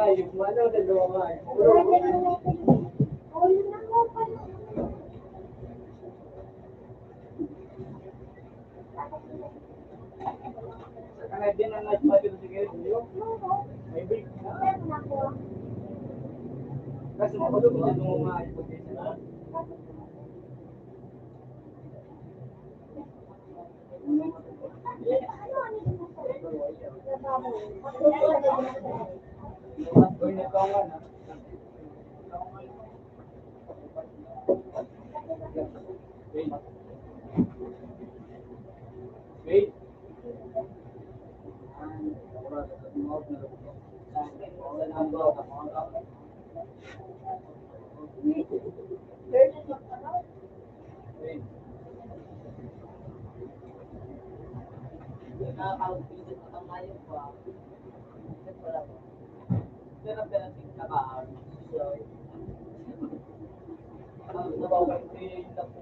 Ayos mo, ano dalawa nga? Kahit din ang nagpapit sige, may big na. Kasi makulog na ito mga ipagkisa na. Uy, nagkaungan ha. Wait. Nakakaupisit na tamayo pa. Pero tingka ka. Nabawal ko yung lapo.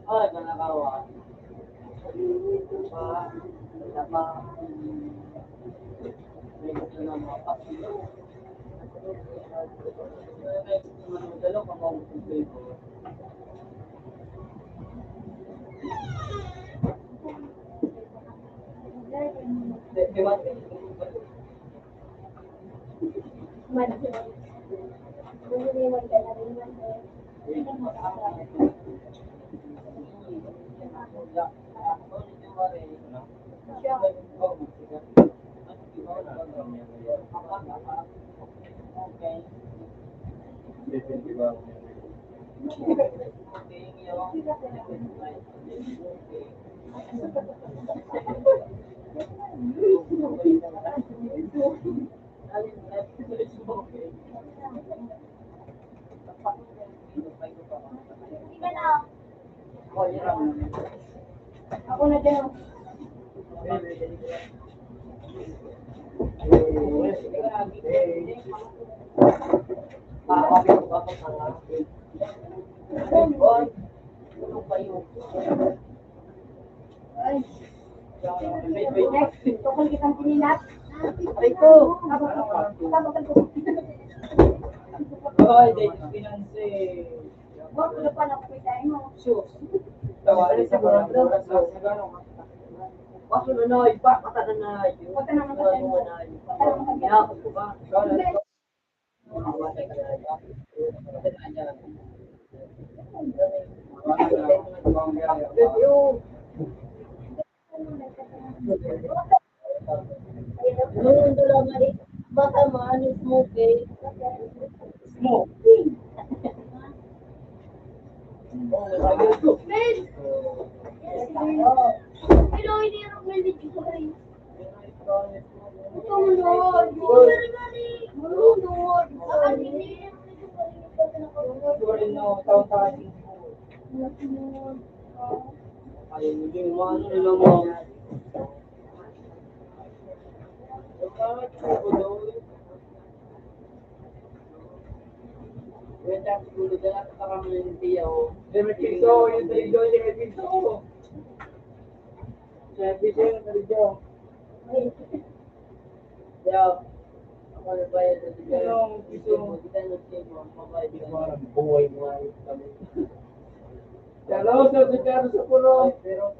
Ay, kanakawa. Wala may gusto na mga pasilo. Madalo ka mga gusto. Di ba? Ako na din. Ay. Next, tukol kitang pininat. Ay ko! Tabagal ko. Ay, dahil pinansi. Wag ko na pa na kumitahin mo. Shoes. Tawari sa mga oras sa gano'n. Bakit na na, iba, mata na na. Huwag ka naman kasi. Ginakot ko ba? Baka maalis mo kay Smoke. Pero hindi ako malilito ko rin. Ito mo na. Marunod. Bakit hindi? Siguro no, taon-taon. Ayun, yung ano nila mo. Hello, sa Ricardo sa Puro. Pero,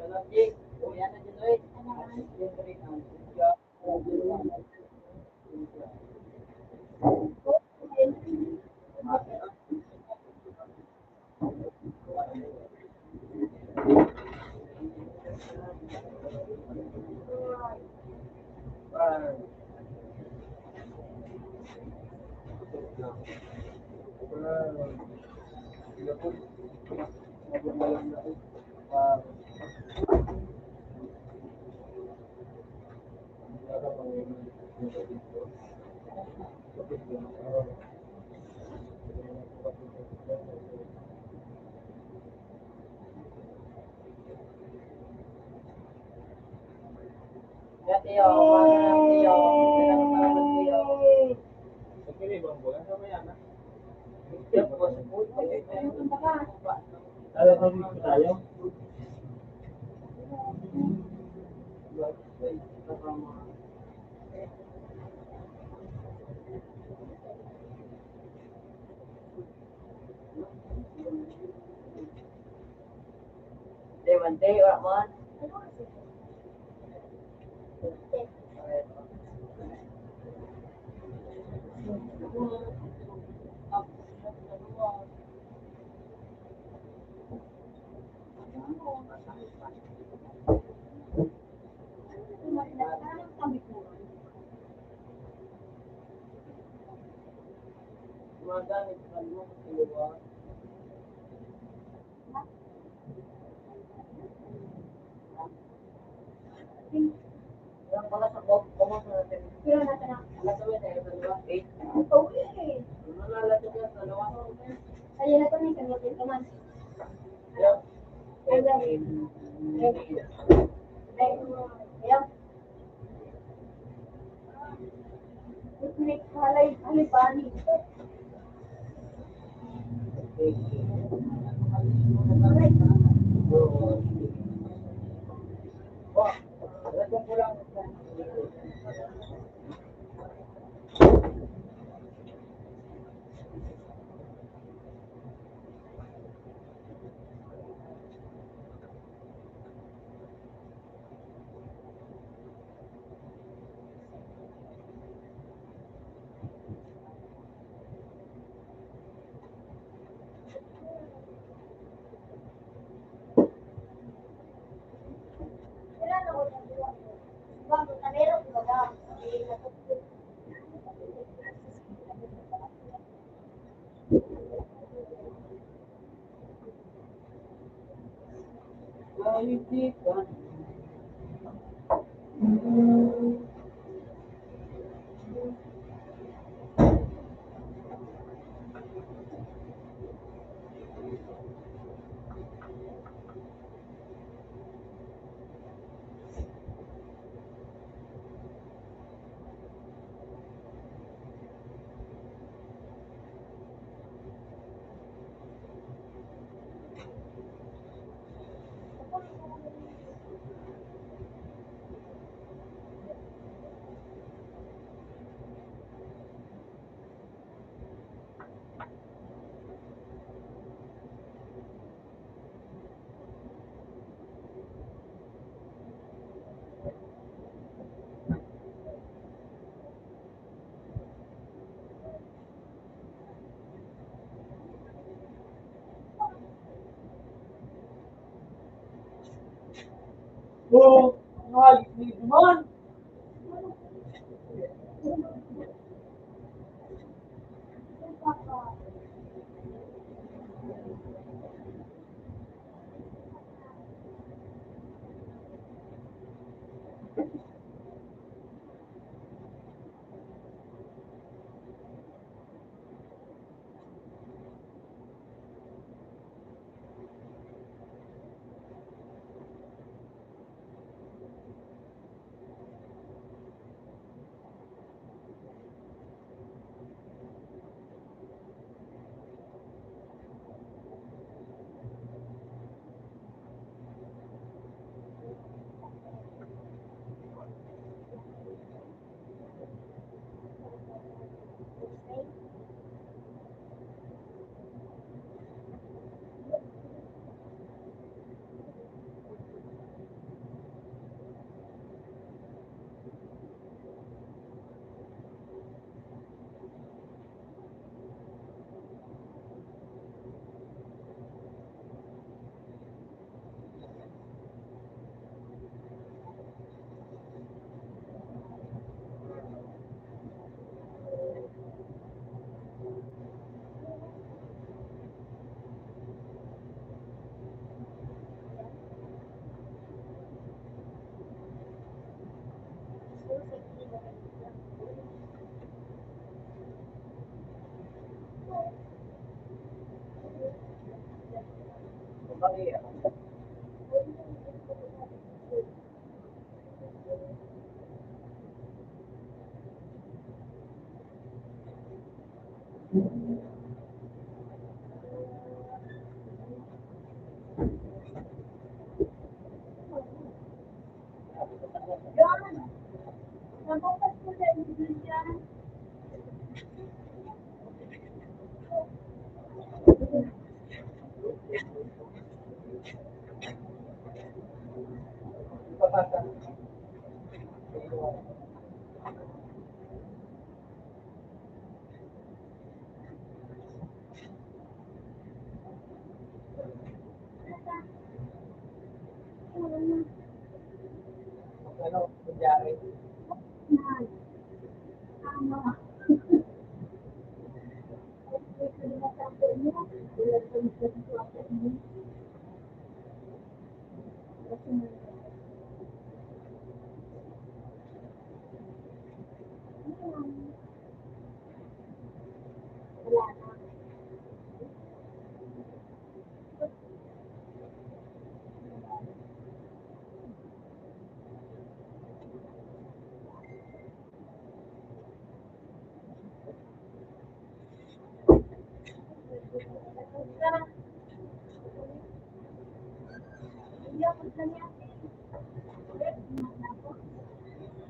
Pero nasa na. Oo eh. Ayun na to may kanya man. Ayun. May halay pani. Ano, kunyari,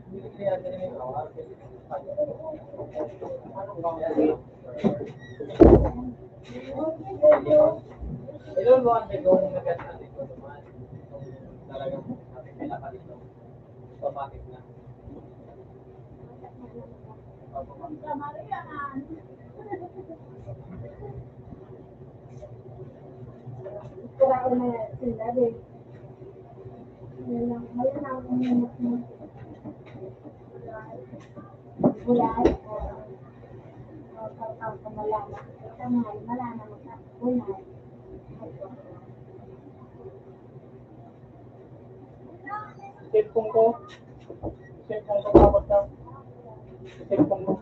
hindi kaya ganun yung awal. Ito mo ang kung nagkasal ito naman. Talagang pinapalit ito. Automatic na. Kaya ko na sila din. Ngayon ang umiyak mo. Gulay. Ang malala. Tanghali, malala mo sa gulay. Cellphone ko. Cellphone ko tapos na. Cellphone ko.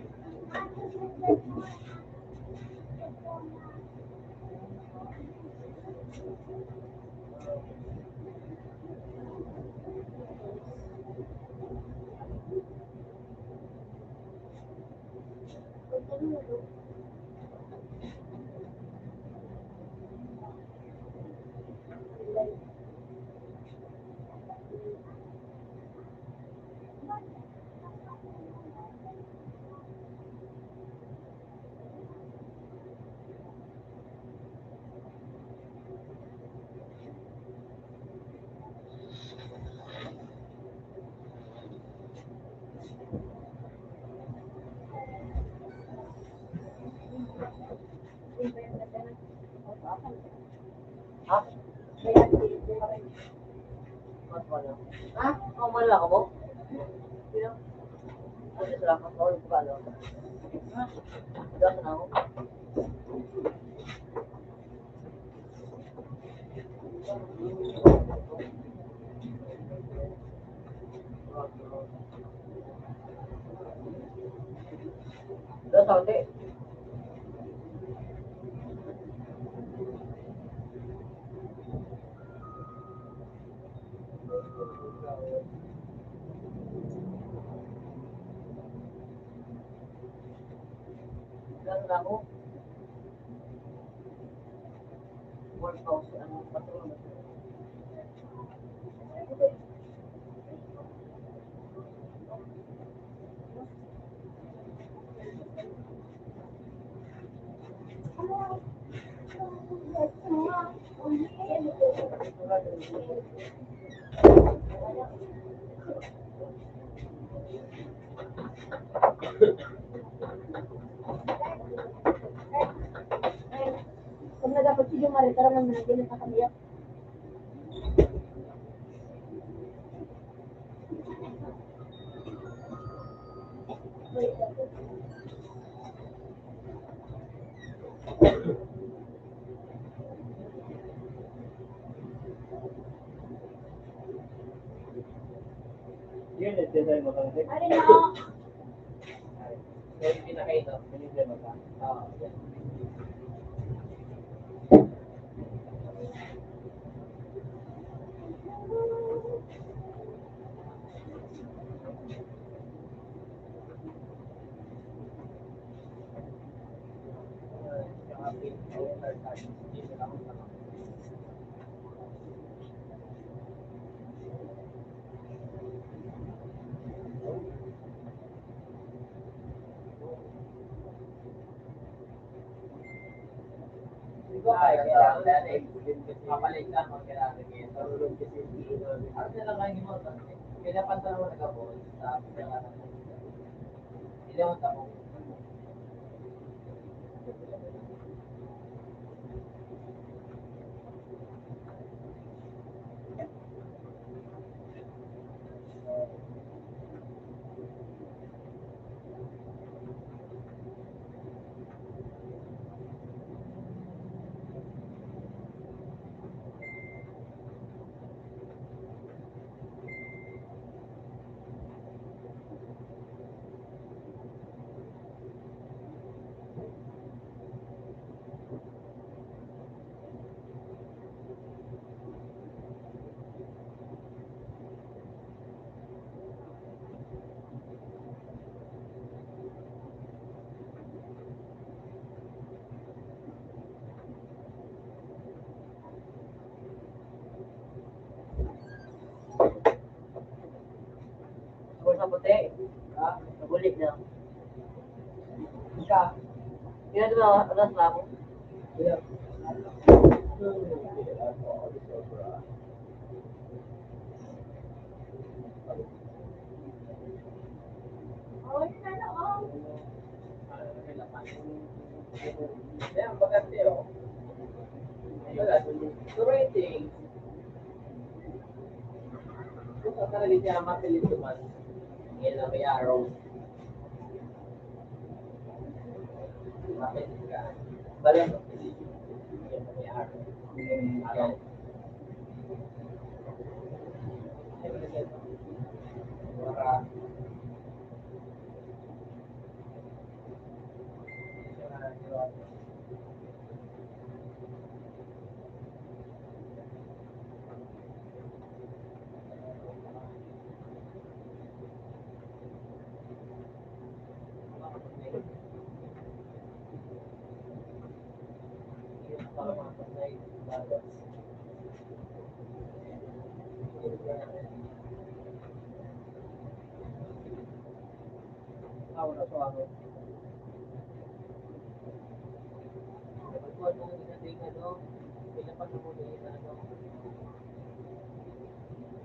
Ha? Mas wala. Ha? Oh, malala ka mo? Sino? Ano sila? Ang kawin ko pala. Ha? Dasa na ako. Dasa ako, di. Dasa na ako. 1,000 ano, patulong na. Kung na dapat si Jumari, tara man managin sa kamiyak. Yun, design mo lang. Ano na? Yung pinakain na. Design mo lang. Ay, kailangan yan eh. din kasi. Kapalit ka kung kailangan ngayon. Marunong kasi yung video namin. Ano na lang kayo mo? Pinapantan mo nag-abot. Tapos kailangan mo. Ilang taong. Ako sa puti. Ha? Nabulit lang. Ika. Kaya di ba, alas na ako? Yeah. Oh, yun na lang. Kaya maganda yun. Wala. So rating. Kung sa talaga siya mapilit naman. Ngayon na may araw. Mapilit ka. Balang mapilit. Ngayon na may araw. Araw. Para Wala sa ano.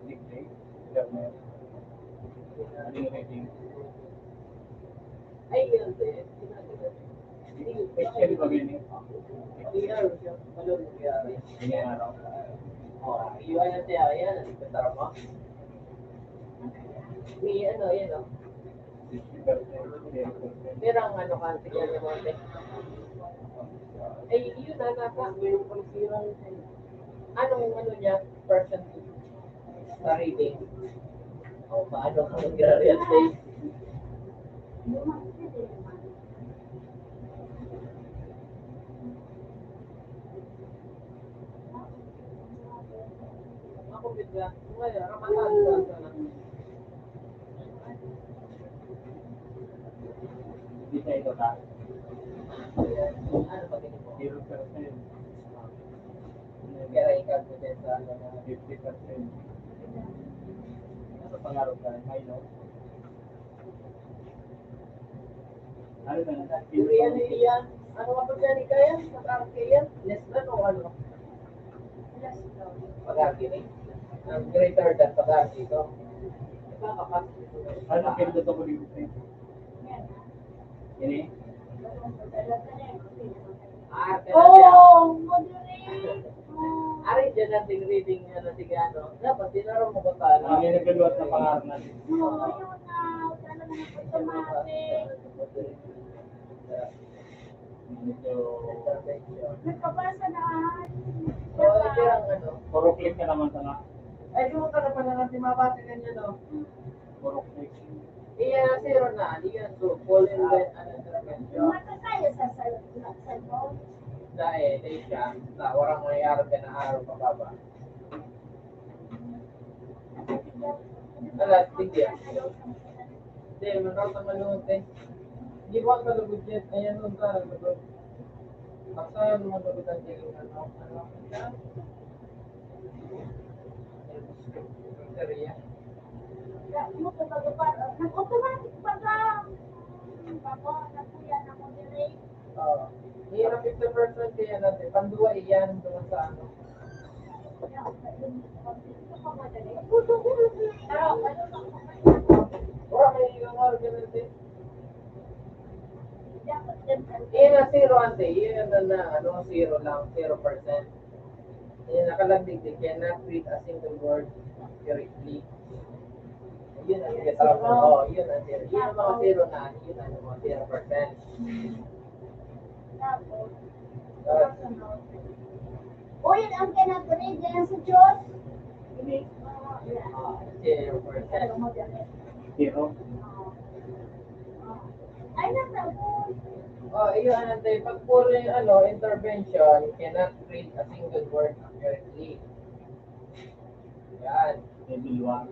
Nickname. Internet. Ano yung rating? ay yun din. Question ba ganyan? Malulog yari. Hindi araw. Oh, iwan na siya. Ayan. Kasara mo. May ano, yan o. 60%, 0%. Pero ang ano ka, tigyan niya mo. Ay, yun na, nasa. Mayroon pang sirang. Anong ano niya, person sa rating? O, paano ka mag-realize? Ako bigla. Ngayon, Ramadan ka na. Hindi sa ito ka. Ano ba ganito? 0%. Kaya ikaw ko din sa ano na. 50%. Ano pangarap ka? May no? Ano na? Korean yan. Ano ka ba dyan kaya? Pag-arke yan? Less than o ano? Pag-arke rin. Ang greater than pag-arke ito. Nakakapas. Ano ang pinito ko dito sa'yo? Ini? Arte na siya. Oh, moderate. Aray dyan nating reading ano tigano. Dapat tinaro mo ba tayo? Ang ginagaluat na pangarap natin. Oo, yun na. Wala na automatic. Medyo... Nagkabasa na. So, ito ang ano. Puro click ka naman sana. Ay, di mo ka na pala natin mabasa ganyan, no? Puro click. Iya, zero na. Iyan, so, fall in line, ano, intervention. Matataya sa cellphone. Dahil, dahil siya, na warang mayroon ka na araw pa baba. Alas, hindi ah. Hindi, meron ka malunod eh. Hindi mo ang kalugod yan. Ayan nun ka, kalugod. Baksayan mo malugod ang tingin. Ano? Korea. Nag-automatic pa ka. Bako, nakuya na moderate. Hirap 50% kaya natin. Panduwa iyan doon sa ano. Wala may yung argument eh. Iyan na zero ante, iyan na zero lang, 0%. Iyan nakalagdig, they cannot read a single word correctly. Yun ang tinatawag mo. Oh, yun ang zero. Yun ang mga zero na, yun ang mga 0%. O yun ang kinatuloy din sa Diyos. 0%. Zero. Ay, nasagot. Oh, yun ante, pag puro yung intervention, you cannot read a single word accurately. Yan. Level 1.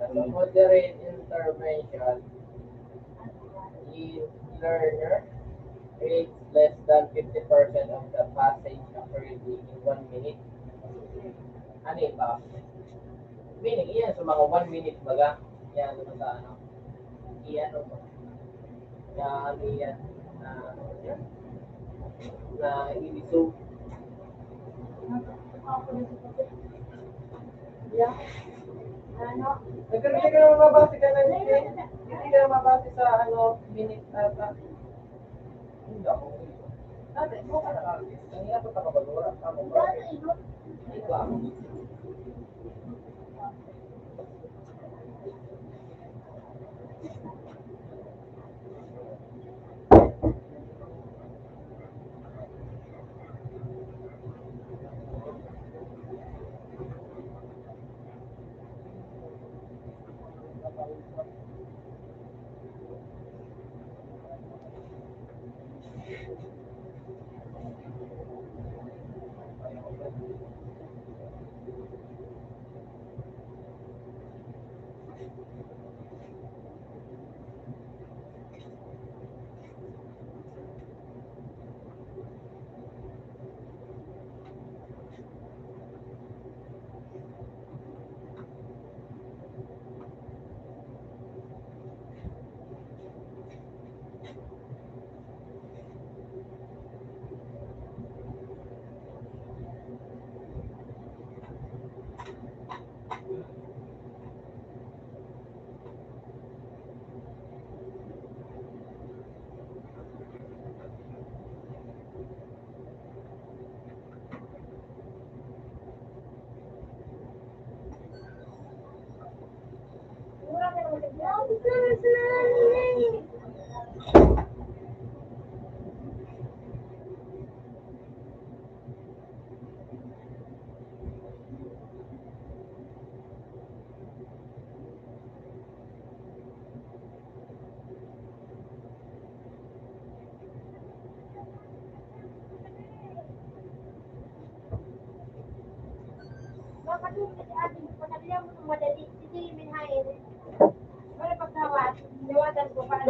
So, moderate intervention is learner reads less than 50% of the passage accurately in 1 minute. Ano yun ba? Meaning, iyan sa mga 1 minute baga. Yan, ano sa ano. Iyan, ano. Yan, iyan. Na iliso. Yeah. Ano? Hindi ka naman mabase ka na hindi ka naman mabase sa minute ata. Hindi ako. Ate, mo ka na kasi. Ang hirap ka kapag-ura. Tama ba? Ikaw.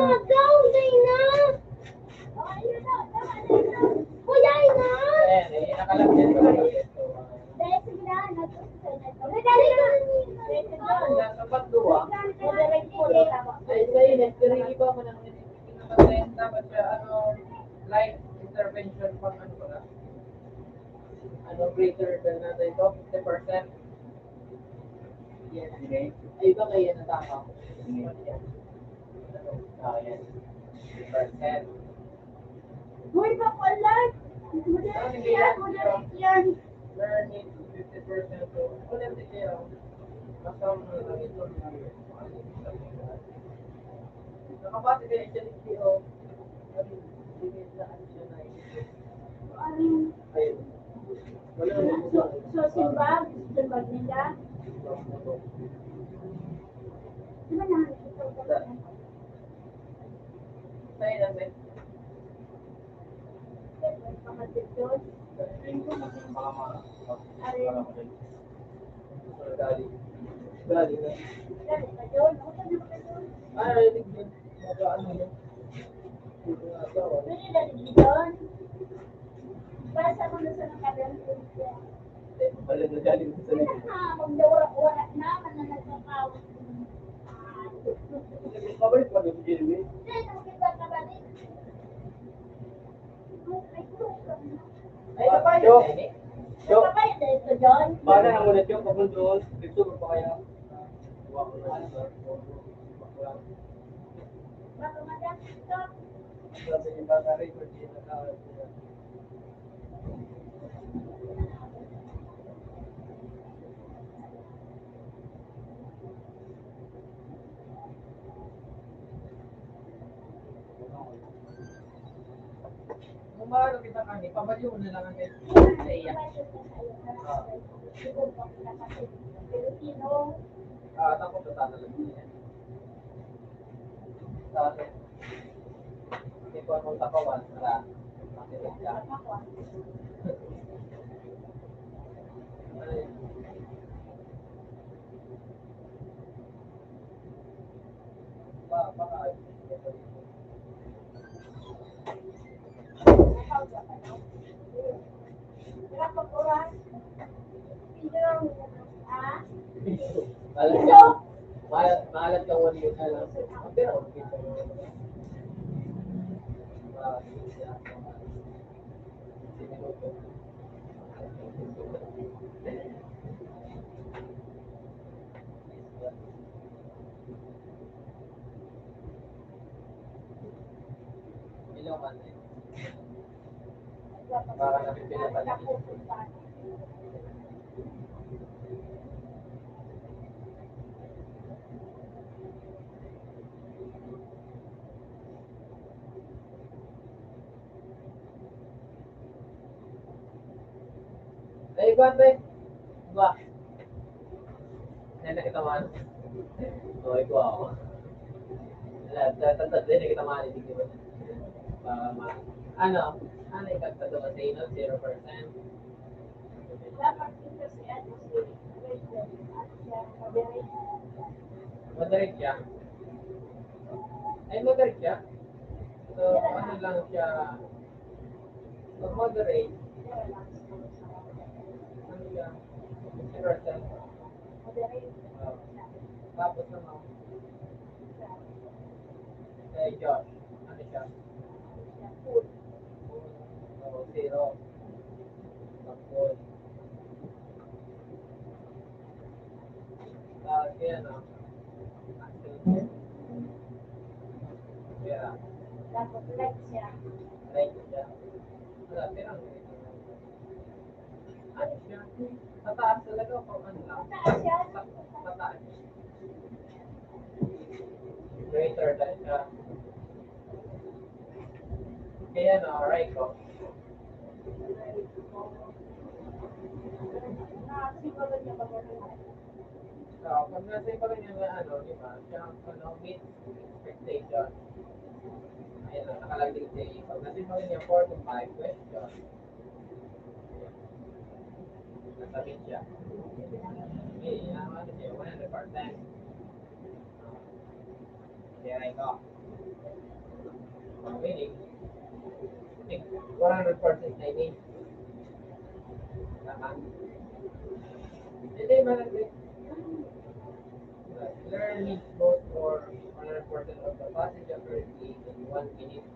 Tagaw, Dayna! Kuya, Ina! Ayan, nakalagyan ko na ulit. Dahil sa ginahan, nagdali ka Nasa patluwa. Ay, na. sa'yo, nagkirigiba mo ng pinapatayin. Dapat siya, light intervention pang pala. Greater than natin ito, 50%. Yes, okay. Ay, iba kayo na tama. Yan. Yan. 50%. Uy, papalag! Moderate yan. Learn it 50%. So, ulit kayo. Kasama mo lang ito. Nakapati kayo siya ni Kio. Ano? Ayun. Wala na So, simbag nila. Di ba nakakita ko ba? Sa'yo namin. Pakatit yun. Gali na. Dali ka yun. Ako pa naman ka yun. Ay, din. Ano yun? Pwede dali doon. Basta mo na sa nakadang siya. Wala na gali mo sa likod. Magdawara naman na nagkakawin. Pabalik pa doon, Jeremy. Hindi, nakikita ka ba din? Ay, Ay, nabayad na eh. Ano ba kayo dito, John? Paano ang ulit yung papuntos? Picture pa kaya? Ano ba? Baka madami ito. Sabi niya ba na record din na tawag niya. Kung mahalo kita kani, pabaliw mo na lang ang guys. Naiyak. Pilipino. Takot na sana lang niya. Sabi, hindi ko anong takawan para makinig ka. Ay, baka Malat ka wali yun alam. Pero okay pa yun. Ilaw man eh. Baka napipila pa lang. Ay, guwante. Ba? Nena kita man. Okay ko ako. Tatad din kita man. Hindi ko. Ano? Ano ikagtado ka sa inyo? 0%? Dapat ito si ano si Rachel at siya moderate. Moderate siya? Ay, moderate siya? So, ano lang siya? So, moderate. Ano siya? 50%? Moderate. Tapos naman, kay Josh, ano siya? Food. So, 0. Tapos, kaya ano? Kaya, Dapat like siya. like siya. Wala, pero ano siya? Tataas talaga o ano lang? Taas siya. Tataas. Greater than siya. Kaya ano, right ko? Siguro niya mag-moderate. Pag nasa iba rin yung ano, di ba? Siya, ano, meet expectation. Ayan na, nakalagay sa pag nasa iba rin yung 4 to 5 question. Nasabi siya. Ano siya, 100%. Kaya right ko. Meaning, 100% na ini. Tama? Hindi, malagay. Learn needs both for 100% of the passage accuracy in 1 minute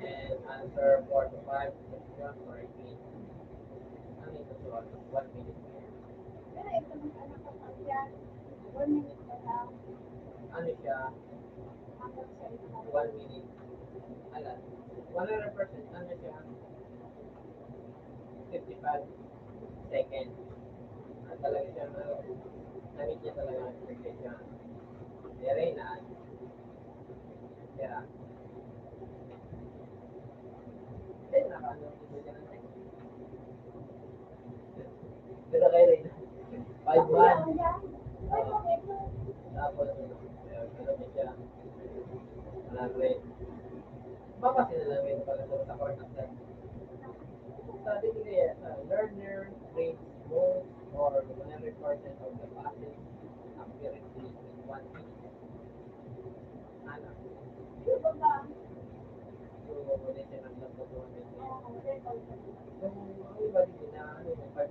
and answer 4 to 5 questions correctly. Ano ito so, 1 minute? Pero ito mag-anak ko pa siya. 1 minute na lang. Ano siya? Hanggang sa ito. 1 minute. Alam, 100% ano siya? 55 seconds. Talaga siya na-meet niya talaga ang expectation. Pero na, kaya, then nakaano dito siya ng second. Pero kayo rin, 5-1. Tapos, ano niya siya, 100. Baka sinalamin pala sa court of that. Sabi ko kaya, learner grades most or 100% of the passage accuracy in 1 minute. Ano? So, wala siya ng last na 200 minutes. So, ang iba din na, ano yung pag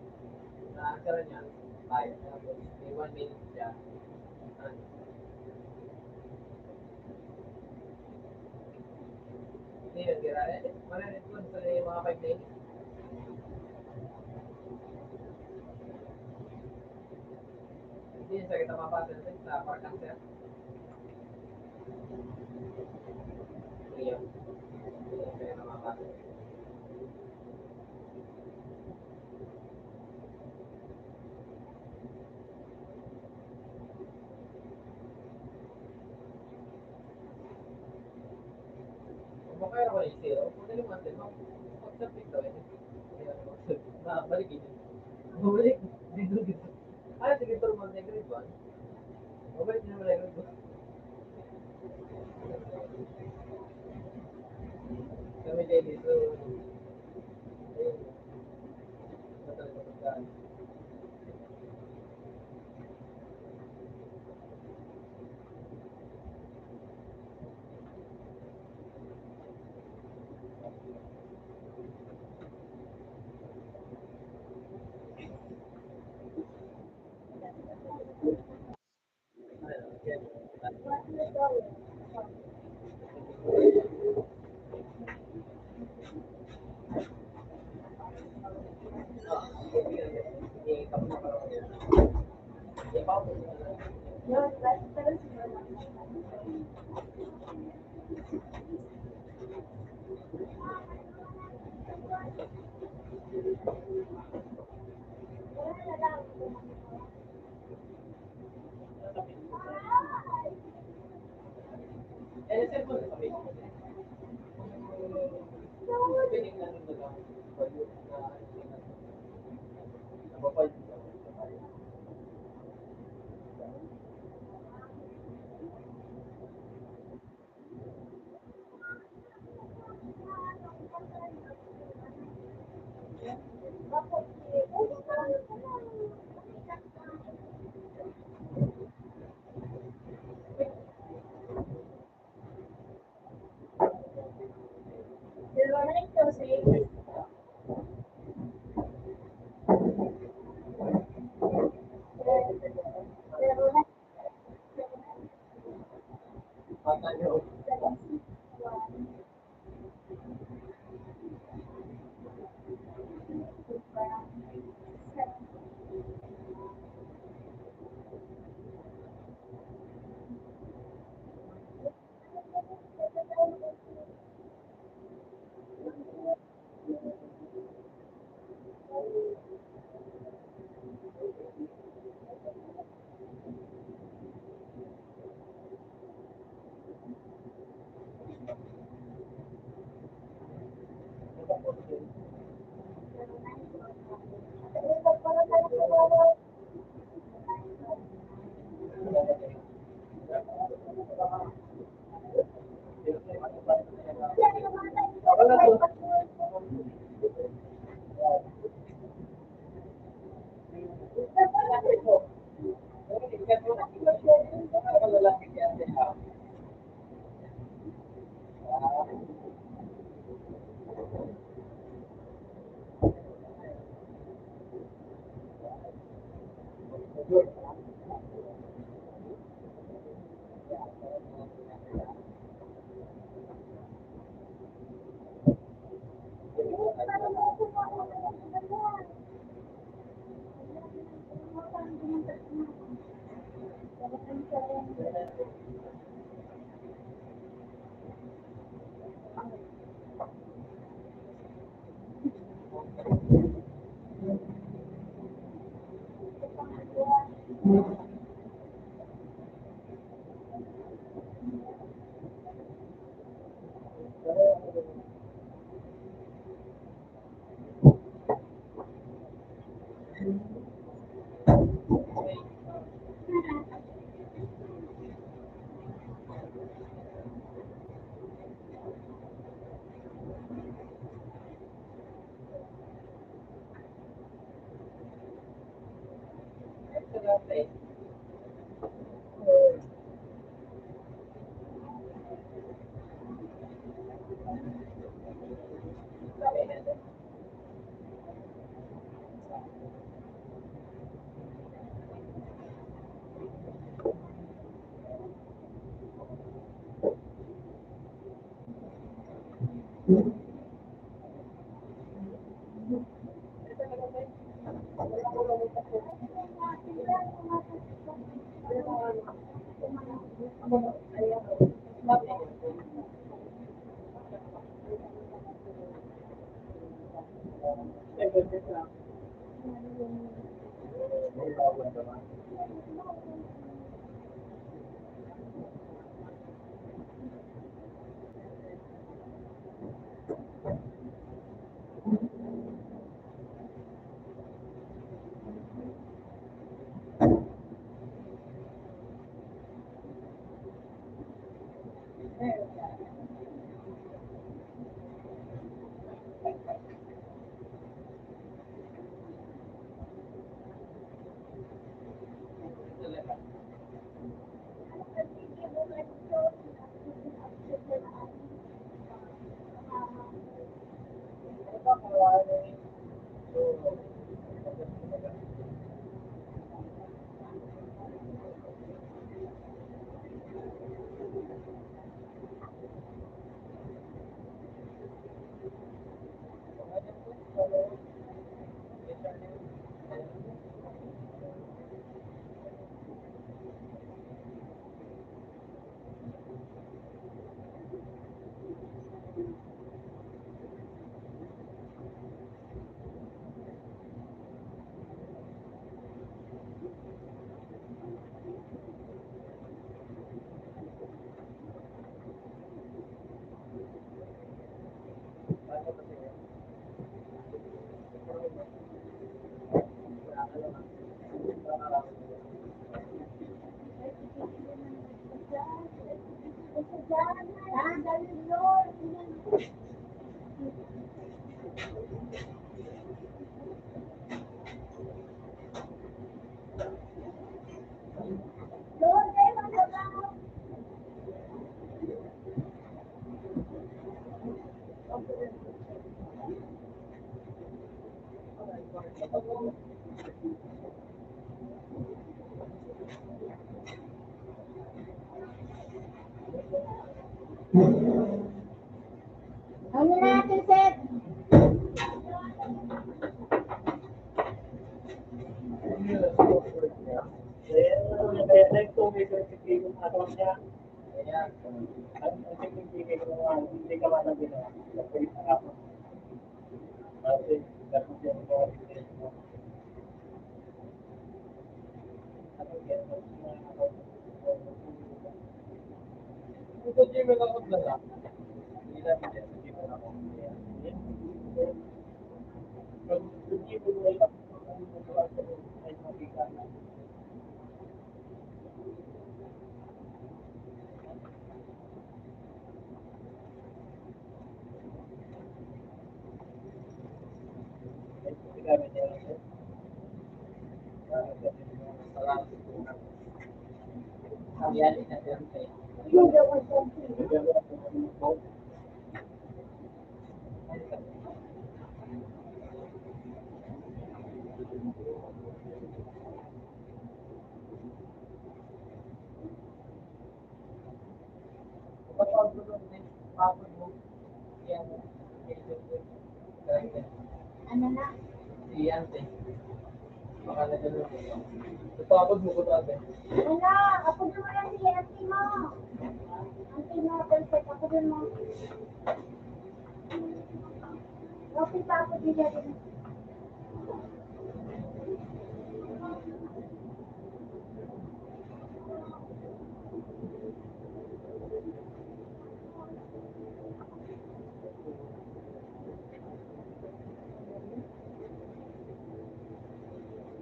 na-answer niya, 5. Tapos, may 1 minute siya. Ano? Hindi yun, gira. 100 sa yung mga 5 minutes. sa kita mapasa natin sa for cancer. Iya. Kaya namapasa. Kung kaya ko yung zero, kung naman din, mag-submit daw eh. Balik dito. Bumalik dito. Ah, sige, pero mag-grade 1. Bumalik din naman grade 1. Kami kayo dito. Ayun. Matagal sa pagkaan. Eh, sa cellphone sa Facebook. Pwede nga nung nag-up. Napapal. Patayo. Wala po. May bawal naman. Ano natin, Seth? Ano na? Napapag mo ko dati. Ano? Ako naman yan si auntie mo. Auntie mo, perfect. Ako din mo. Okay pa ako din yan.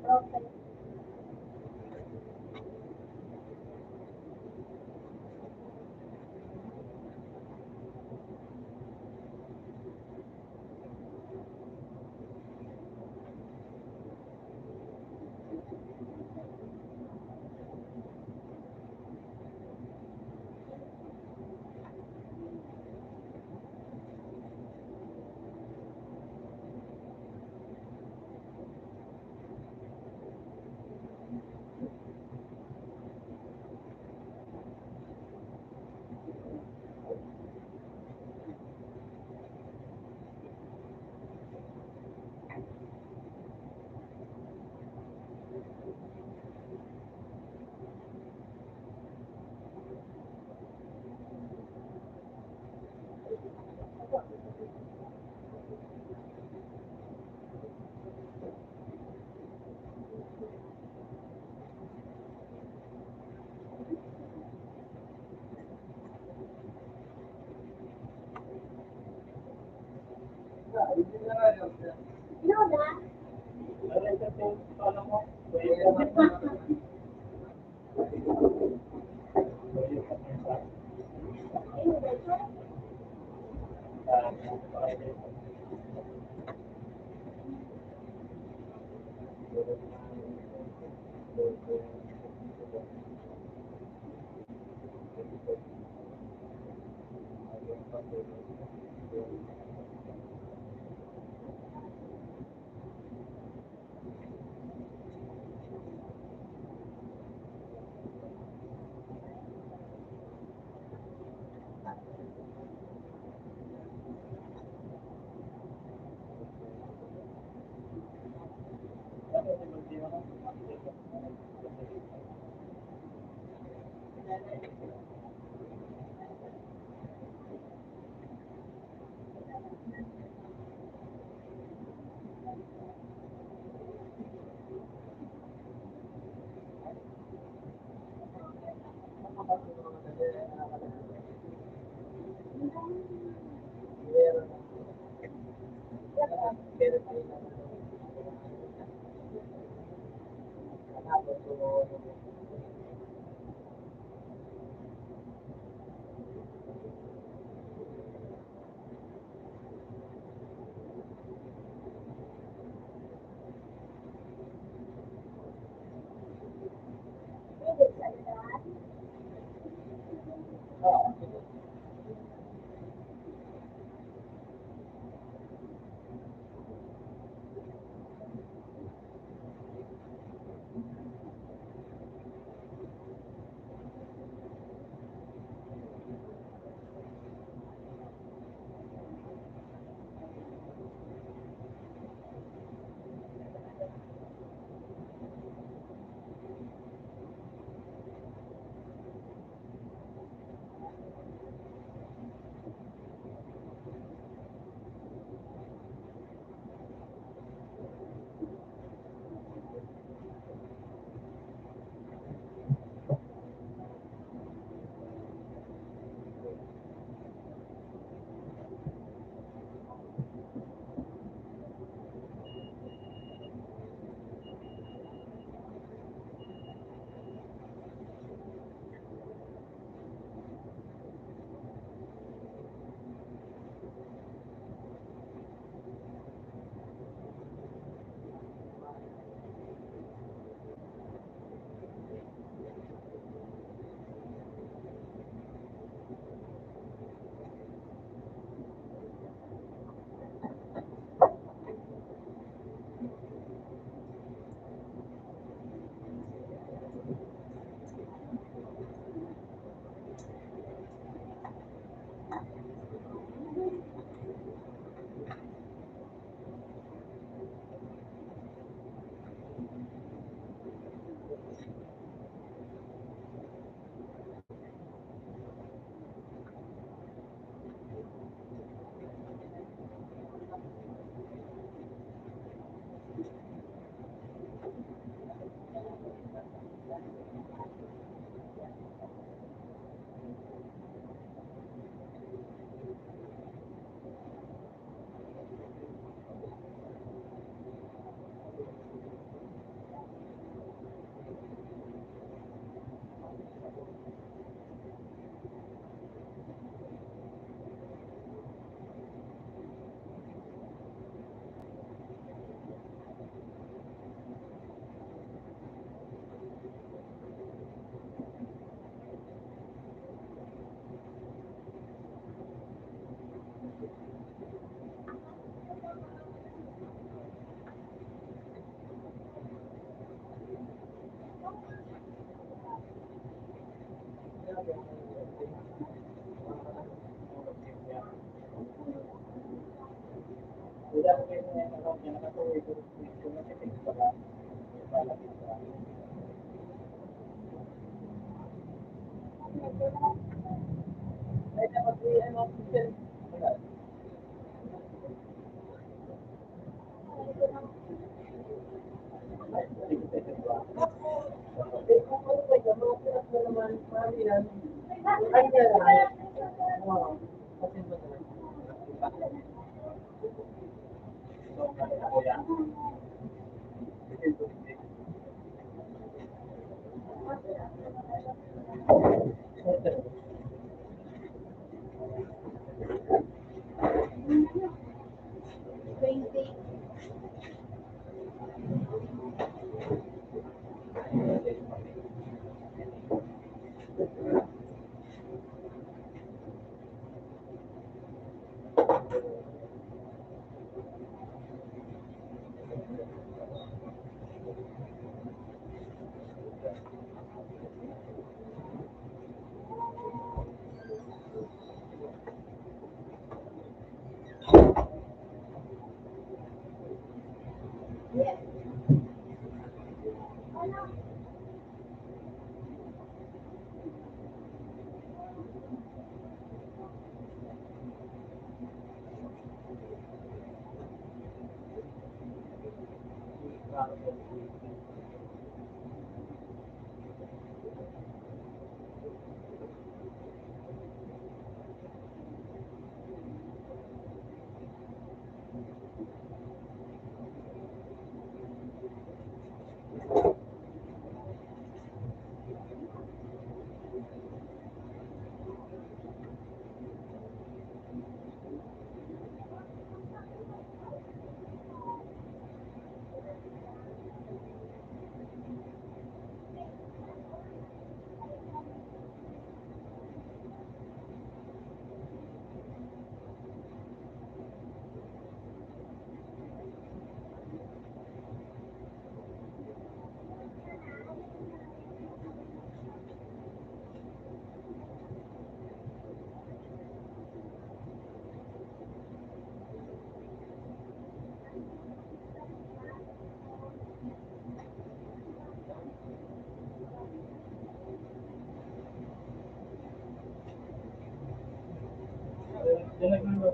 Okay. 20. Yes. Talagang ano,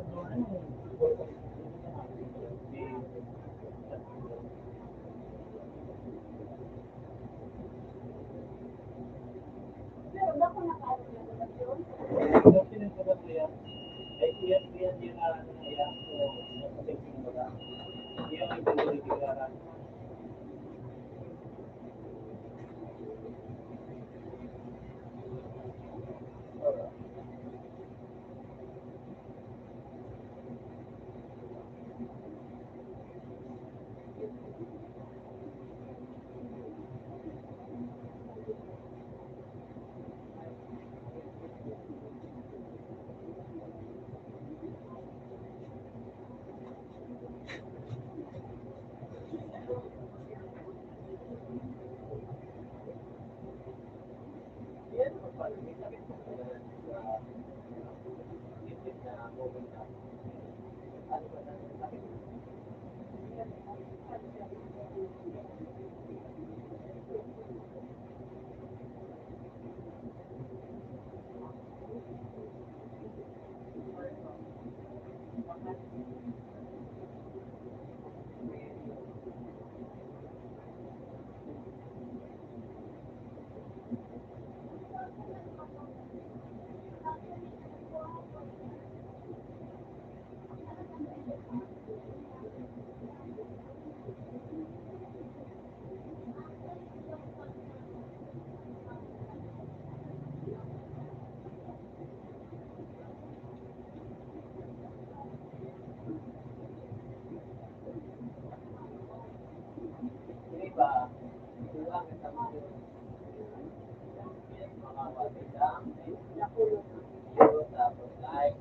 Pero ba kung nakaano na naman yun? yung pinagsagot ko yan, ay yan yung ano na yan, so, napatingin mo ba? Yung integrity ka. Yan, paano may sakit mo sa isip na pupunta. Ano ba na sakit? Yung iba, kulang sa mga makakapit lang, Nakulong. tapos like,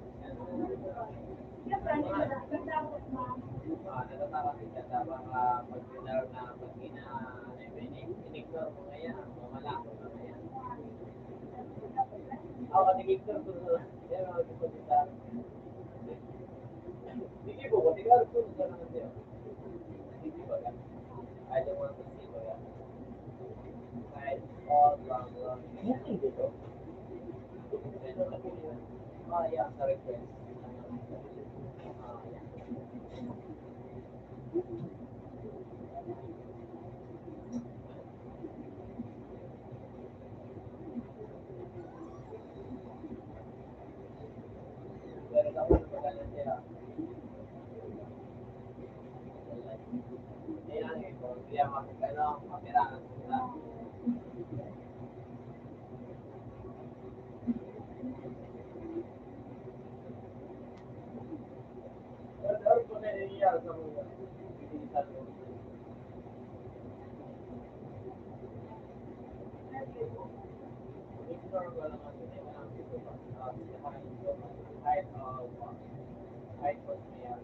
Siyempre, hindi ko na. Tapos ma'am. natatakot ka sa mga pag-dinner na pag in-ignore mo ngayon, mamala ko na ngayon. Ako, nag-ignore ko na. Yan mga gusto ko sa sige po, nag-ignore ko na naman siya. Sige ba yan? I don't want to see ba yan? Kahit all wrong. Hindi dito. Ano na po yun? Yeah, sa request. Yeah. Pero tapos magaling sila. Hindi lang eh, kung hindi ako makapirahan sila. Ignore ko lang kasi dito pa. Height was real.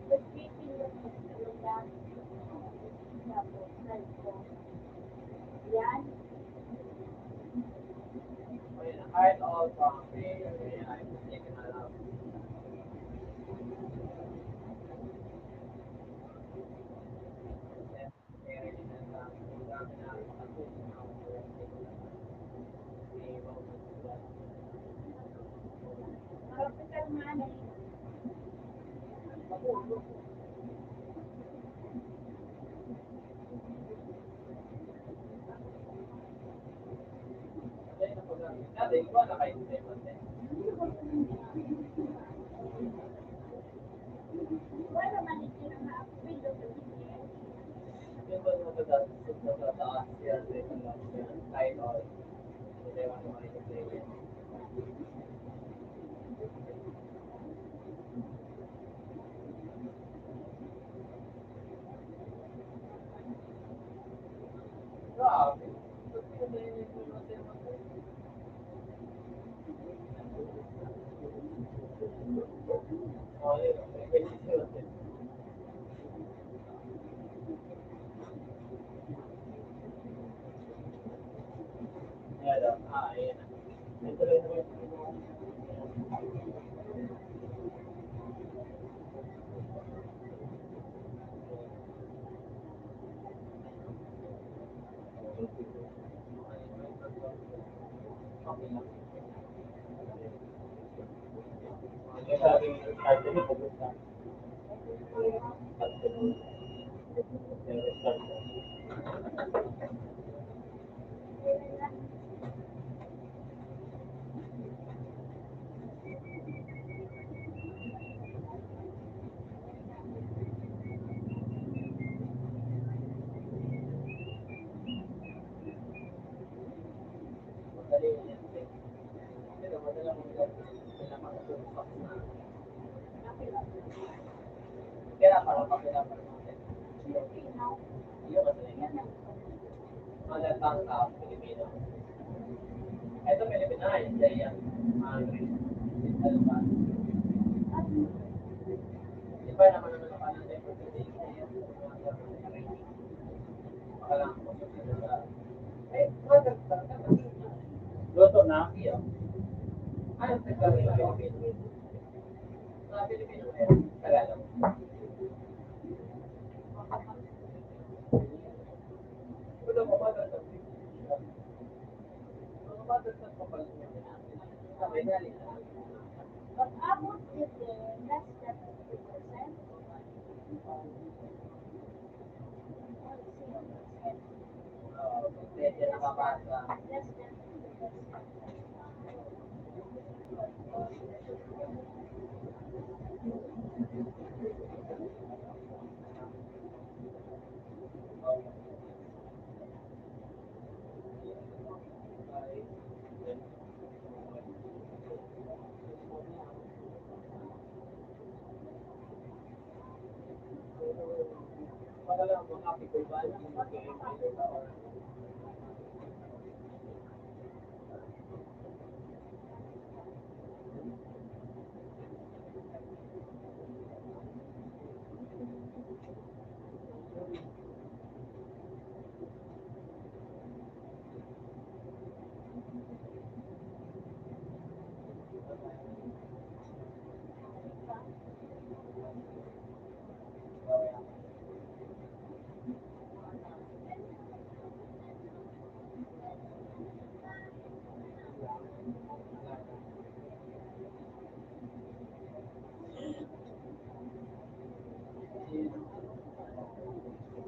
Nag-meeting lang yung dati. Tapos, yan. When height all from real, I was taken out. Marapit ka naman eh. Dati, ikaw na kayo Wala naman ito na ma-upgrade o sa GPS. yung ba na sa taas yan, height all. Hindi mo naman i-play. Grabe. Oh, yun. Ayan. Ayan. Ito rin naman. Okay lang. Yung sabi ng start ko, pupunta. Madali yan. Pero madala mo yan. Pinapakasupak na. Kaya parang pakilapan natin. Iyo kasi mga tangka, Pilipino. Ito Pilipino, hindi yan. Ano ba? Iba naman naman ang kanan din. Pakalang po sa maganda. Luto na. Iyo. Ano sa Pilipino? Sa Pilipino, Tagalog. Wala mo ba sa But abot is less than 50%. Less than 50%.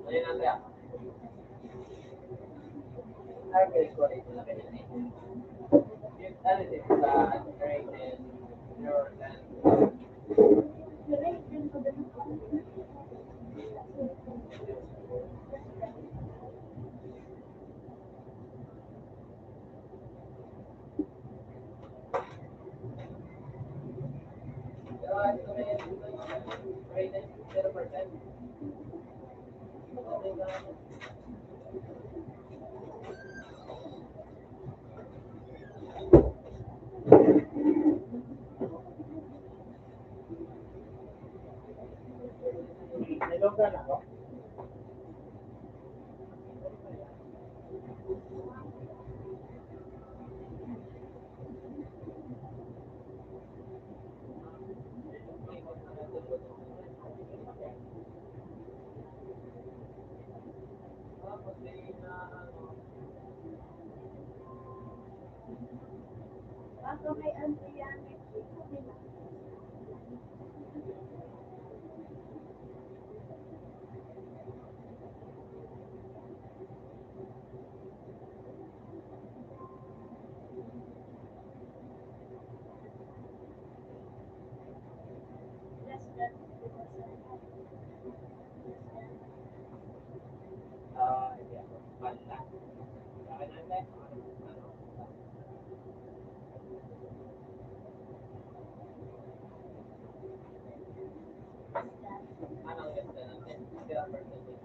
Ayun ang kaya. Ay, guys, ko rin sila ganyan eh. Yung ano din, sa grade and neuroland. Rate din ko din ito. Pero ito may grade and 0%. Nilongga na ako. Baka may auntie yan. Hindi ako. Basta. Kaya nanay, anong ganda natin? Zero percentage.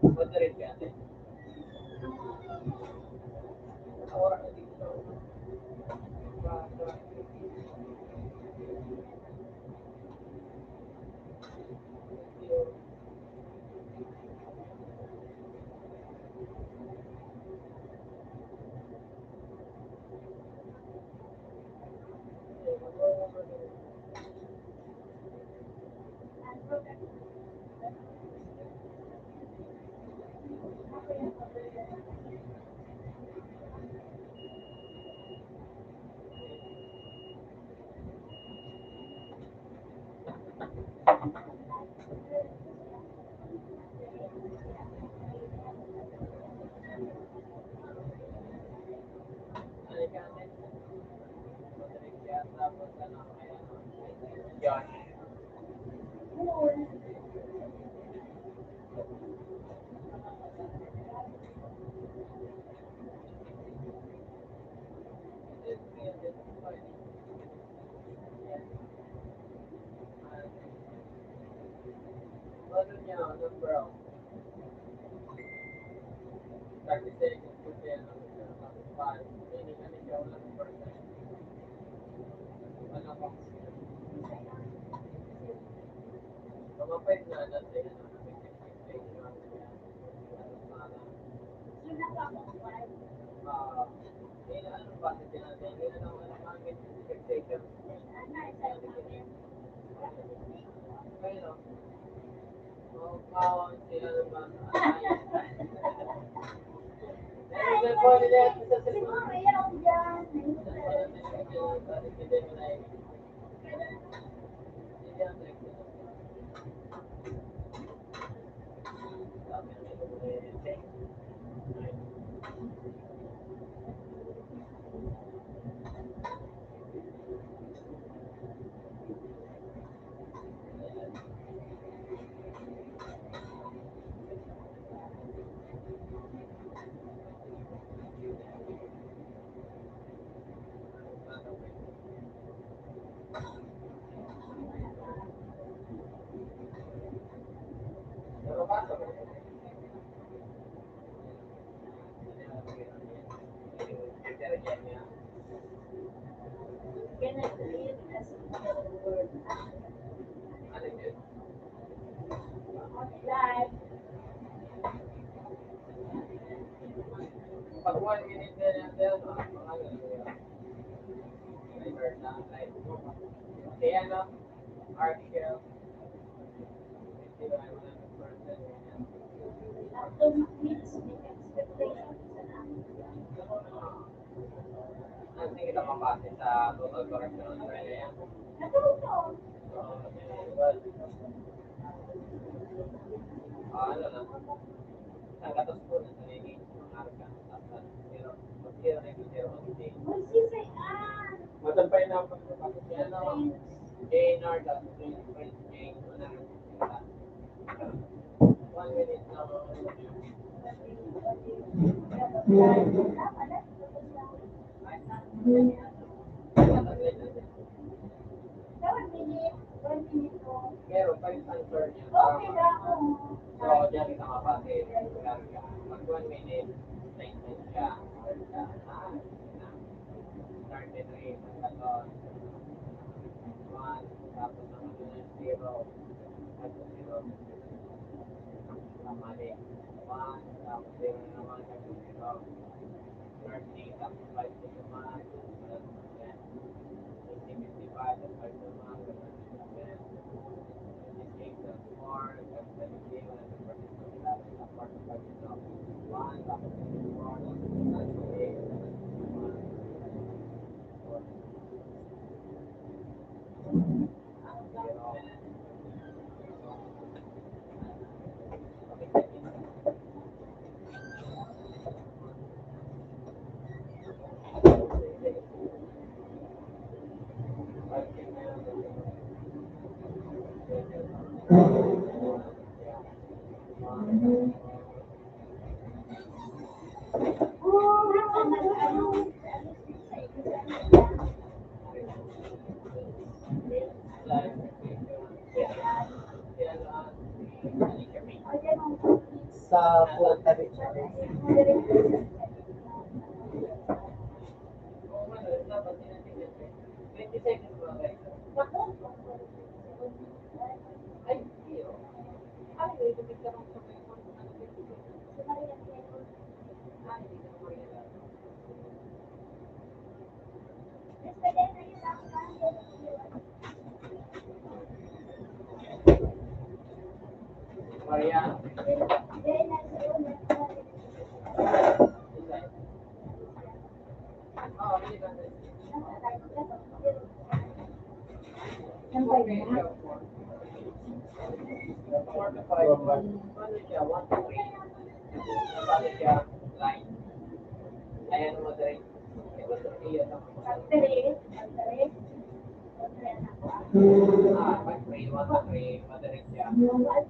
Moderate ka natin. Oras na dito. Yan. Ano niya, ano bro? 30 seconds po siya, hindi ka niya wala ng person. Ano ko? Kumapit na natin, ano ba sa tinatin? Ano ang expectation? Pero, sila naman, ay, po nila sa Siguro mayroon dyan. Can I read as the word life? Pag 1 minute na lang din, timer na, like, kaya no, Archel, 51%, After meets the expectations ang sige na mapase sa total correction ng trend yan. Natuto. Ano na, ang katos po na sa naging mga arkan, tapos zero, zero na yung zero, okay. Magsisay ah. Matampay na ako sa bakit yan. Ano, JNR, tapos yung French Jane, wala na. 1 minute na Dapat Pero kahit answer niya, Okay na ako. so, dyan kita kapatid, pag 1 minute, statement siya, started rate, ang ganon, 1, tapos ang ano na 0, at 0, mali, 1, tapos 0 na naman, at 0, 30, tapos 5 na naman, at 10, 55, at 5 naman, at 10, 8, at 4, at 17, at 1, tapos 4, at 8, Sa Puerto Rico. Maria, Ang pwede na. ayan mo direct. Pag-3, pag-3. Pag-pray, 1 to 3, madirect siya. Yung what?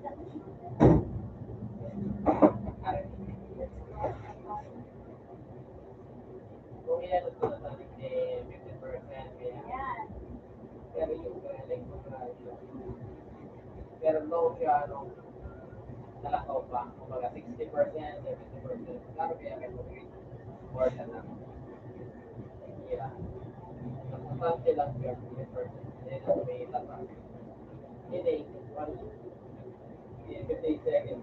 Kung ilan ito na sa 50%, kaya Yan. pero yung galing mo pero low siya, nalakaw pa. Kumbaga 60%, 70%. Klaro kaya kayo more than that. Yeah. Nagpapante lang siya 50%. Then, may tapa. Hindi, 50 seconds.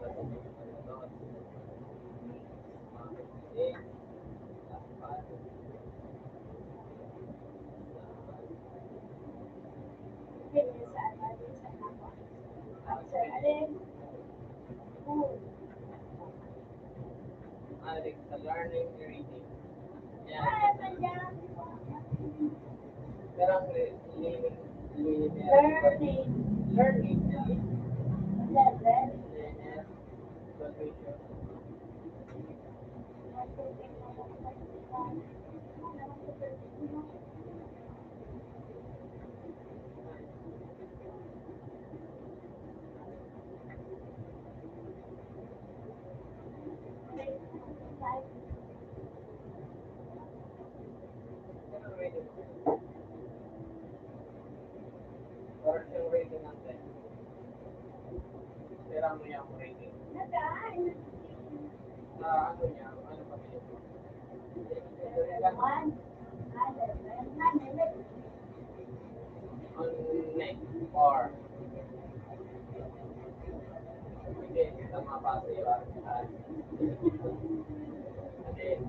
Ganyan sa ano, sa ako. Sir, alin? Sa learning reading. Ah, nandiyan. Pero ang learning. Learning. Learning. Level. Correction rating natin. Pero ano yung rating? Nagaan. Ano niya? Ano pa niya? One. Level. On next or hindi, tama pa siya. Then,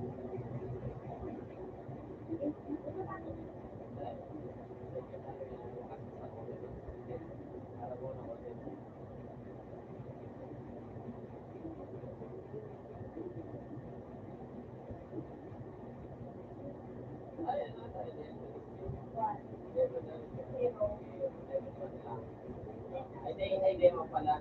hindi mo pala.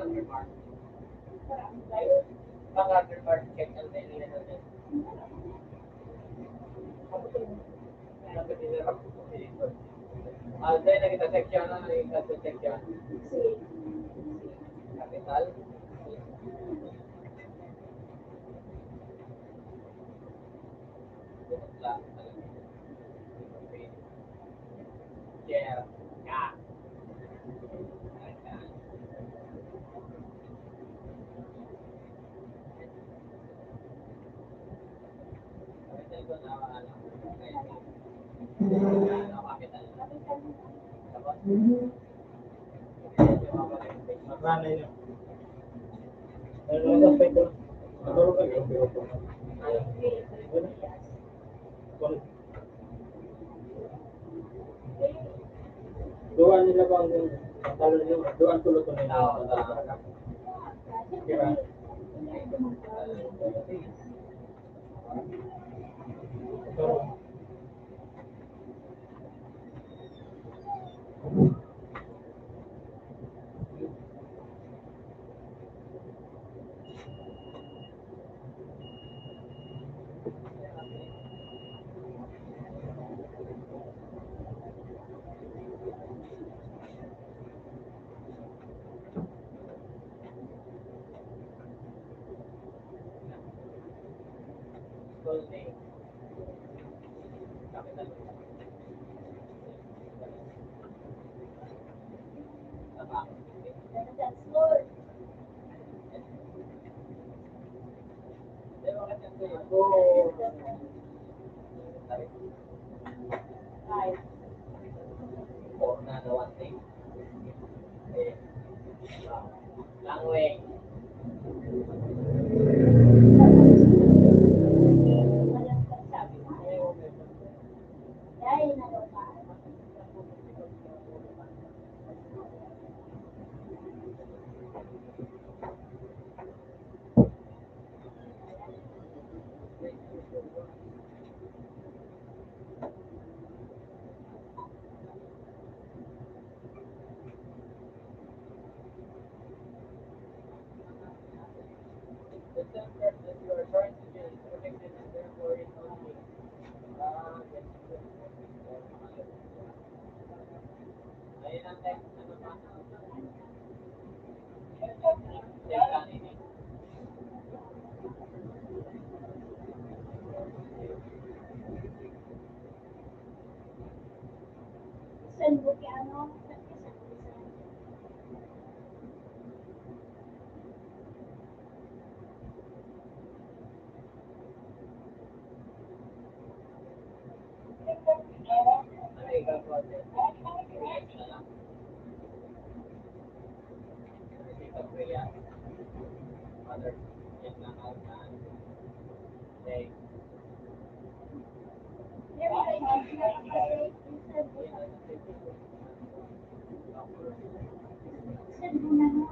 counterpart. Ang counterpart check ang nila natin. Dahil nakita section na, nakita sa section. Capital. Share. Yeah. Makrana yun. Ano sa pwede? Matulog ka yun. Doan nila bang talo nyo? Doan tulog ko nila. Kira. So, Full name. Capital. That's Lord. Language. Dahil na daw pa. The standard that you are trying to get is protected and therefore it only. Ayun ang text na naman. Text ang ini. Saan mo kaya ano? Ano ikaw project? Create na lang. Ikaw create. Other. Yan lang ang okay. Saan mo na nga?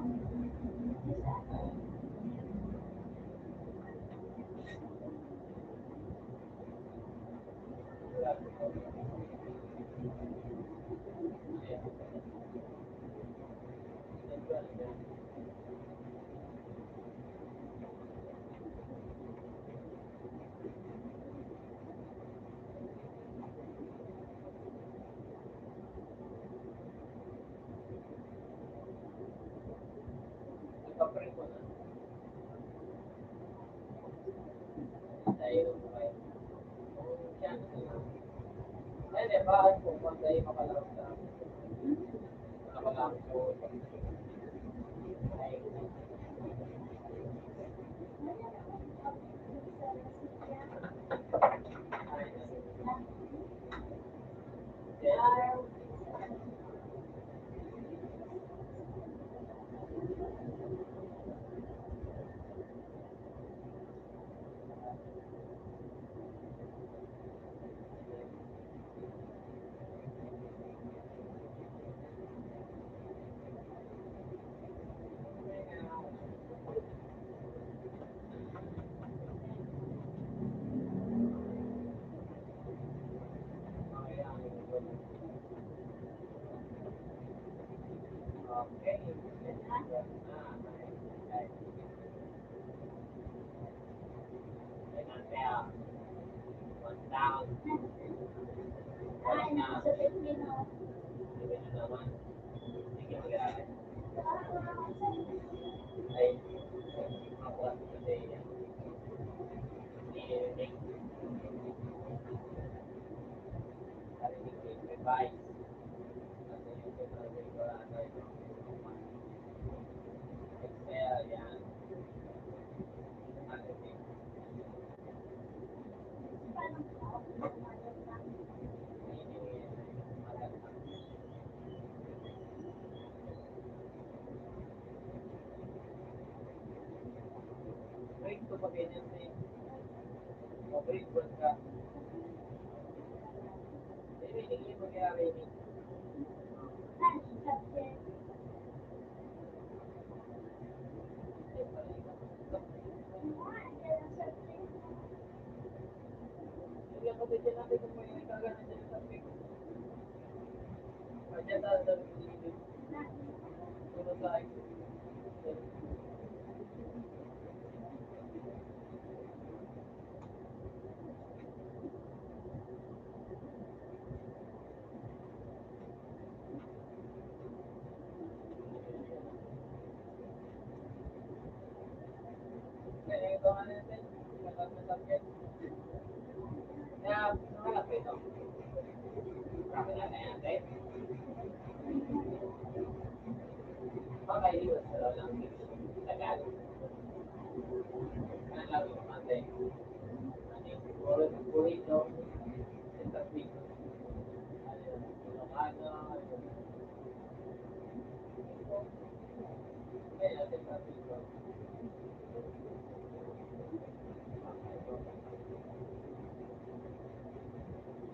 Nagpa-print ko na. Dahil okay. Yan. Hindi, bakit po kung dahil mapalaro sa napalaro ko. Ay, Kaya, one down. Ay, Na, sa Pilipino. sabi na naman, sige mag-aaral. Ay, Ay, mga klase kasi yan. Narinig. Narinig ko yung advice. Kasi yung sinasabi ko lang tayo, Excel, yan. Narinig. Break to pag ganyan din. Break one ka. Narinig yung mag-aaral. subject. Yung kapatid natin kung may kagana dyan sa pick. Kanya tayo sa pick. Puno sa akin. Kaya ito nga natin. Kapag na subject. Kaya, nangalap ito. Sabi natin yan, right? Pagkailiwas sa lang Tagalog. Kaya lagi ko mante. Puro ito. Ito pick. Ilocano. Kaya natin sa pick.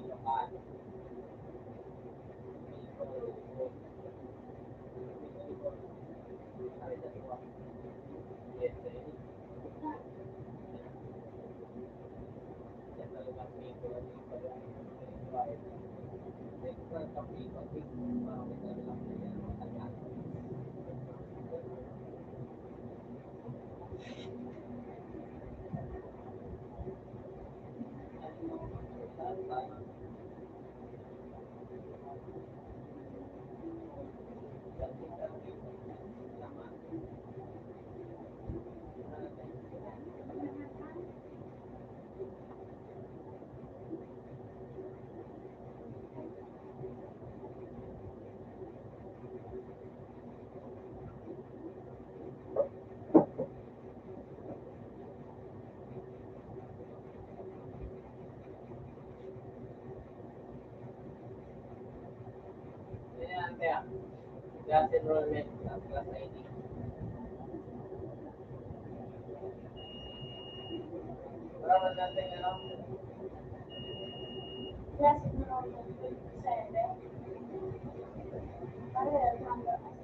Ilocano. Kaya, class enrollment sa class ID. Paraman natin, ano? Class enrollment 27. Parehas number as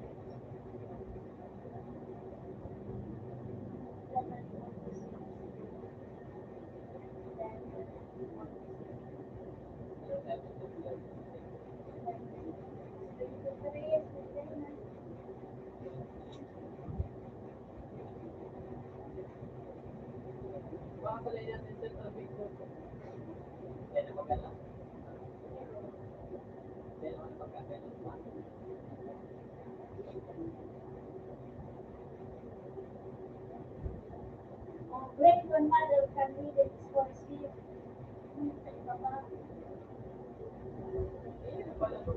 Makakalay natin sa topic ko. Kaya na magala. Kaya naman pagkakailan pa. grade 1 model can read its course here. Sa iba pa. Eh, pala no.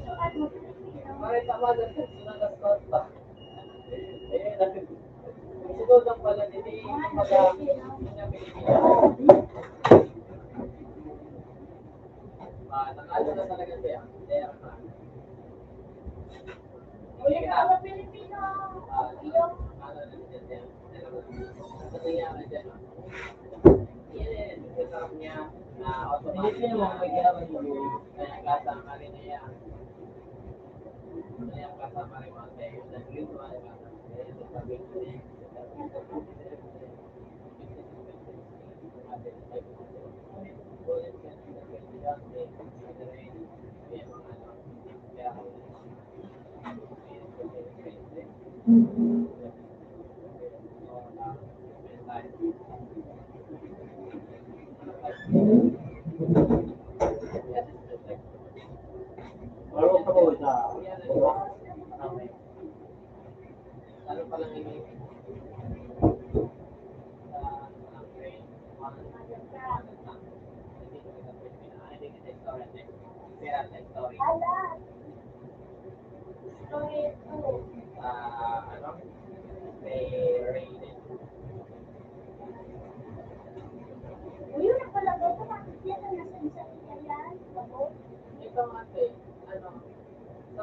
Sukat mo Pilipino. Bakit tama na sa sinagasot pa? Sunod ang pala nila yung mga nakalo na talaga siya. Kaya ka. Uli ka sa Pilipino. Yung Ano na siya. Ano nangyari dyan? Yan, kasama niya na automatic na kaya kasama rin niya. Kaya kasama rin mga tayo. Nag-green to mga kasama. Kaya sasabihin ko niya.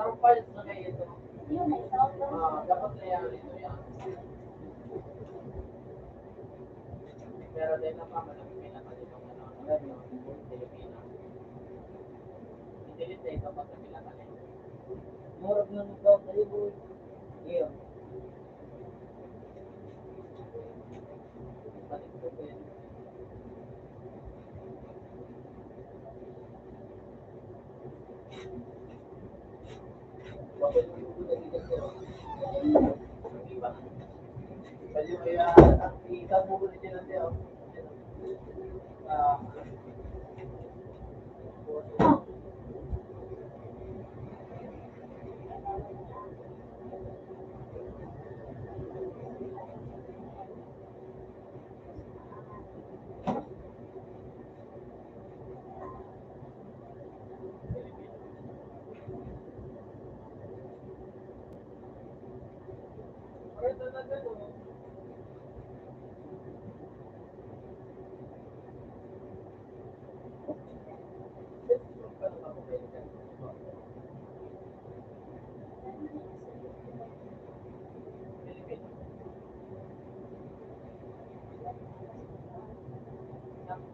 Parang parts na kayo ito. Yun eh, sound Dapat na yan ito yan. Pero din na pa, malaki pinakalit ng Pilipinas. Hindi ito pa sa pinakalit. Murag lang ikaw tayo, boy. Iyo. Balik ko din. Bakit mo yung bulan dito sila? Di ba? Bali kaya, isang mo bulan dito sila. Ah, Pero talaga no.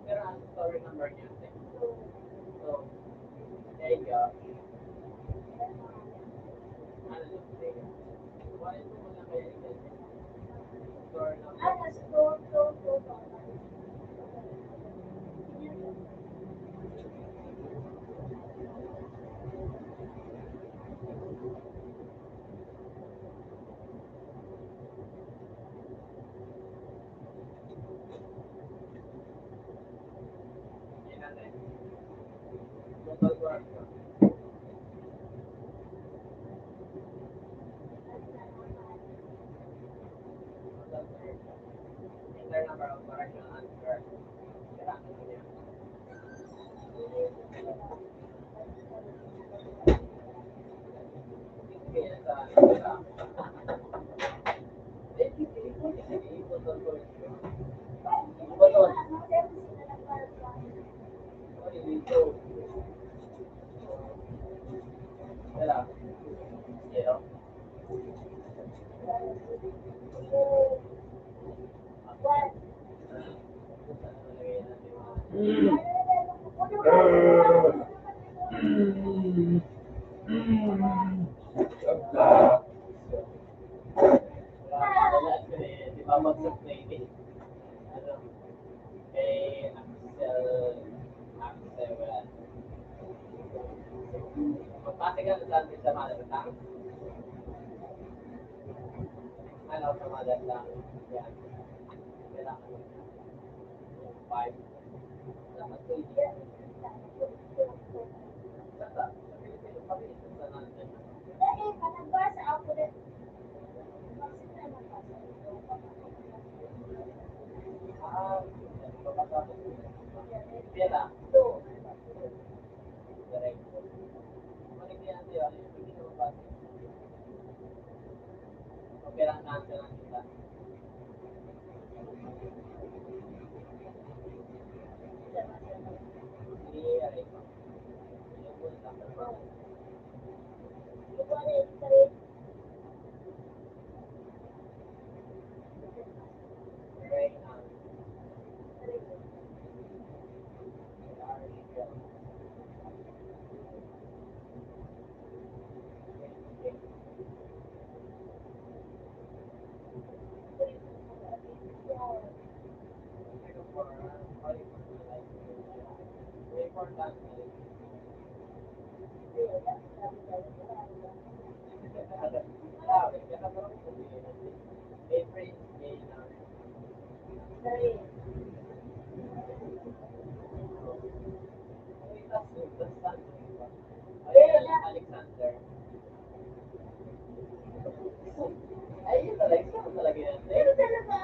Pero ang story number niya. So, there you go. Ano yung player? Why ito mo na American? Story number. Ano, so. Yan natin. Total work. Entire number of correctional answer. Kailangan mo niya. Kaya sa pera. Total work. Total. Sorry, dito. Kaya. Zero. What? Di ba mag-training? Ano? Axel, wala. Magpati ka sa atin sa mother tongue. Ano sa mother tongue? Yan. Kailangan mo. 5. Dapat 2 Basta, sa Pilipino pa rin. Sa natin. Eh, nagbasa ako rin. Pera. Correct. Manigyan niya hindi ko ba? Pera na lang kita. Hindi ay. Yung po sa trabaho. Right now. Alexander. Ayun talaga yan. Pero talaga,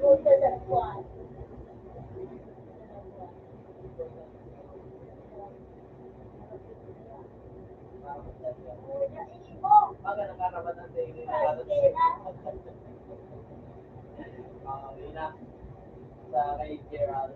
punta sa squad. Baga nakarabatan sa inyo na sa kay Gerald.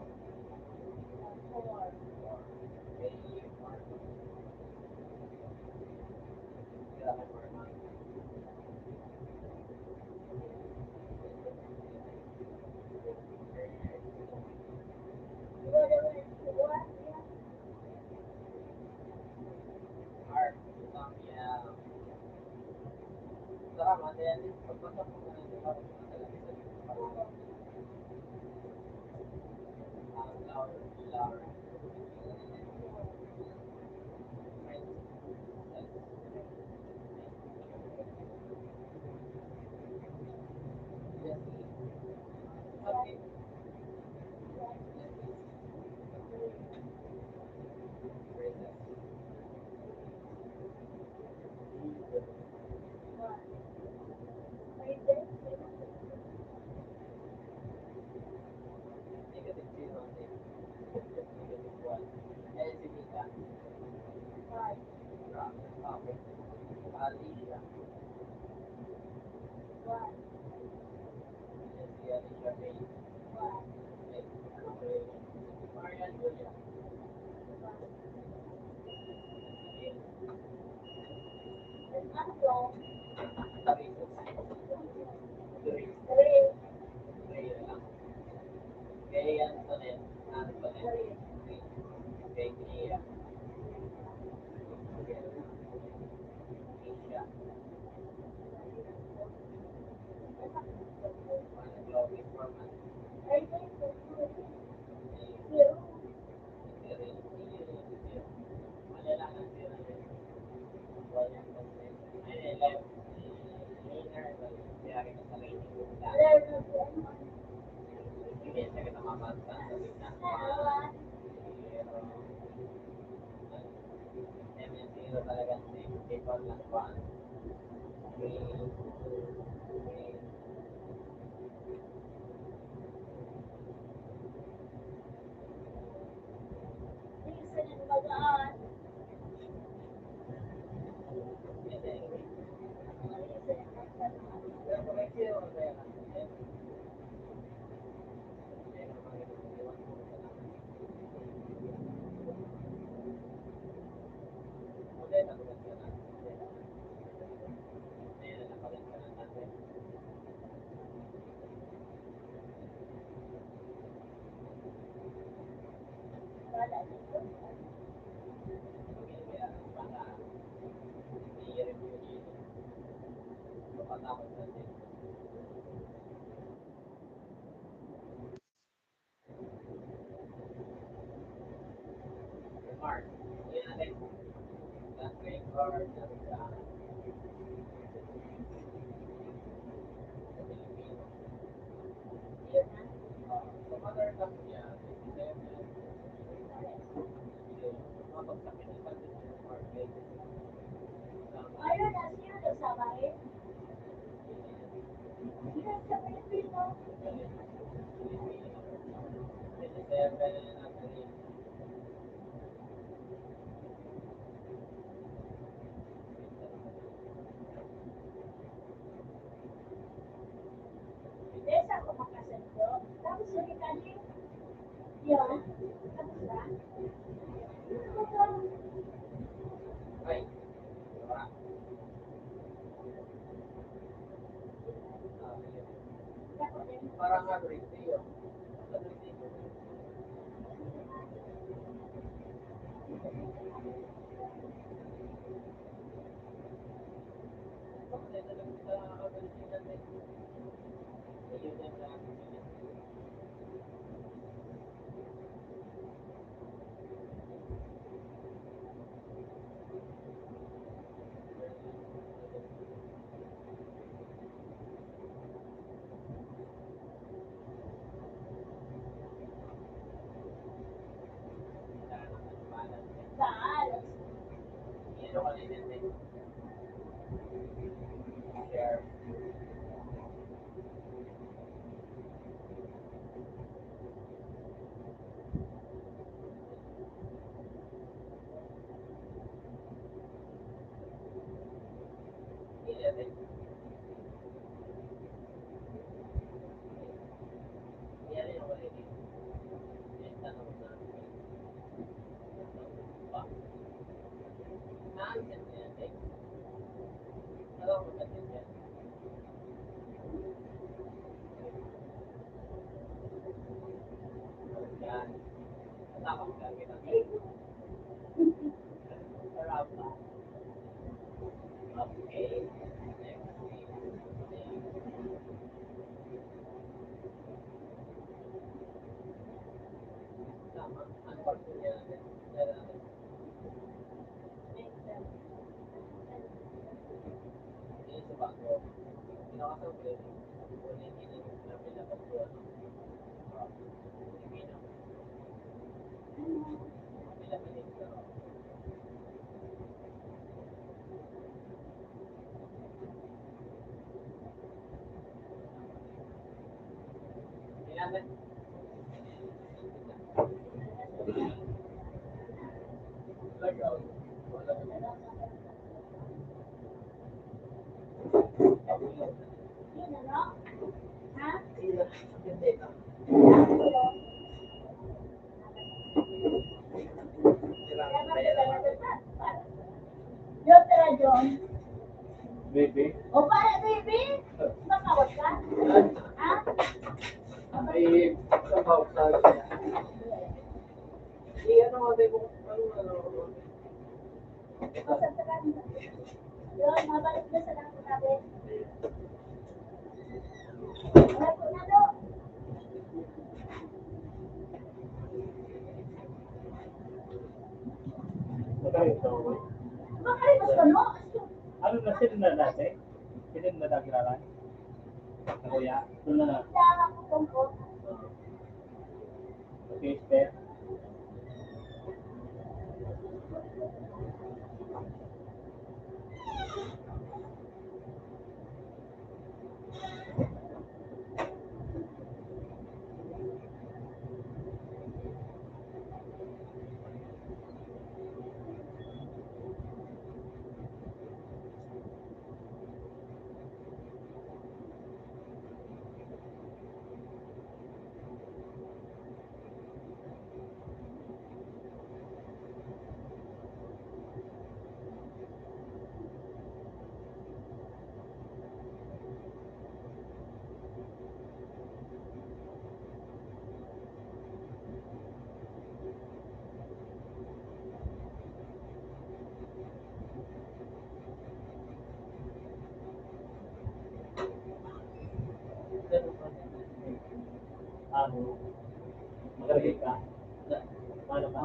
namin. Yun ano? Ha? Hindi. Yung tira John. Baby. O para baby? Makawat ka? Ha? Ay, somehow, sabi niya. Ano nga tayo kung ano. Masasarap. Yun, mabalik na sa lang natin. Wala po na do. Magkakaroon sa ako. Makaripas ka no? Ano na sila na dati? Sila na nagkiralan? Sa kuya? Doon na na. Kaya ako tungkol. Sister? Ano? Magaling ka? Ano ka?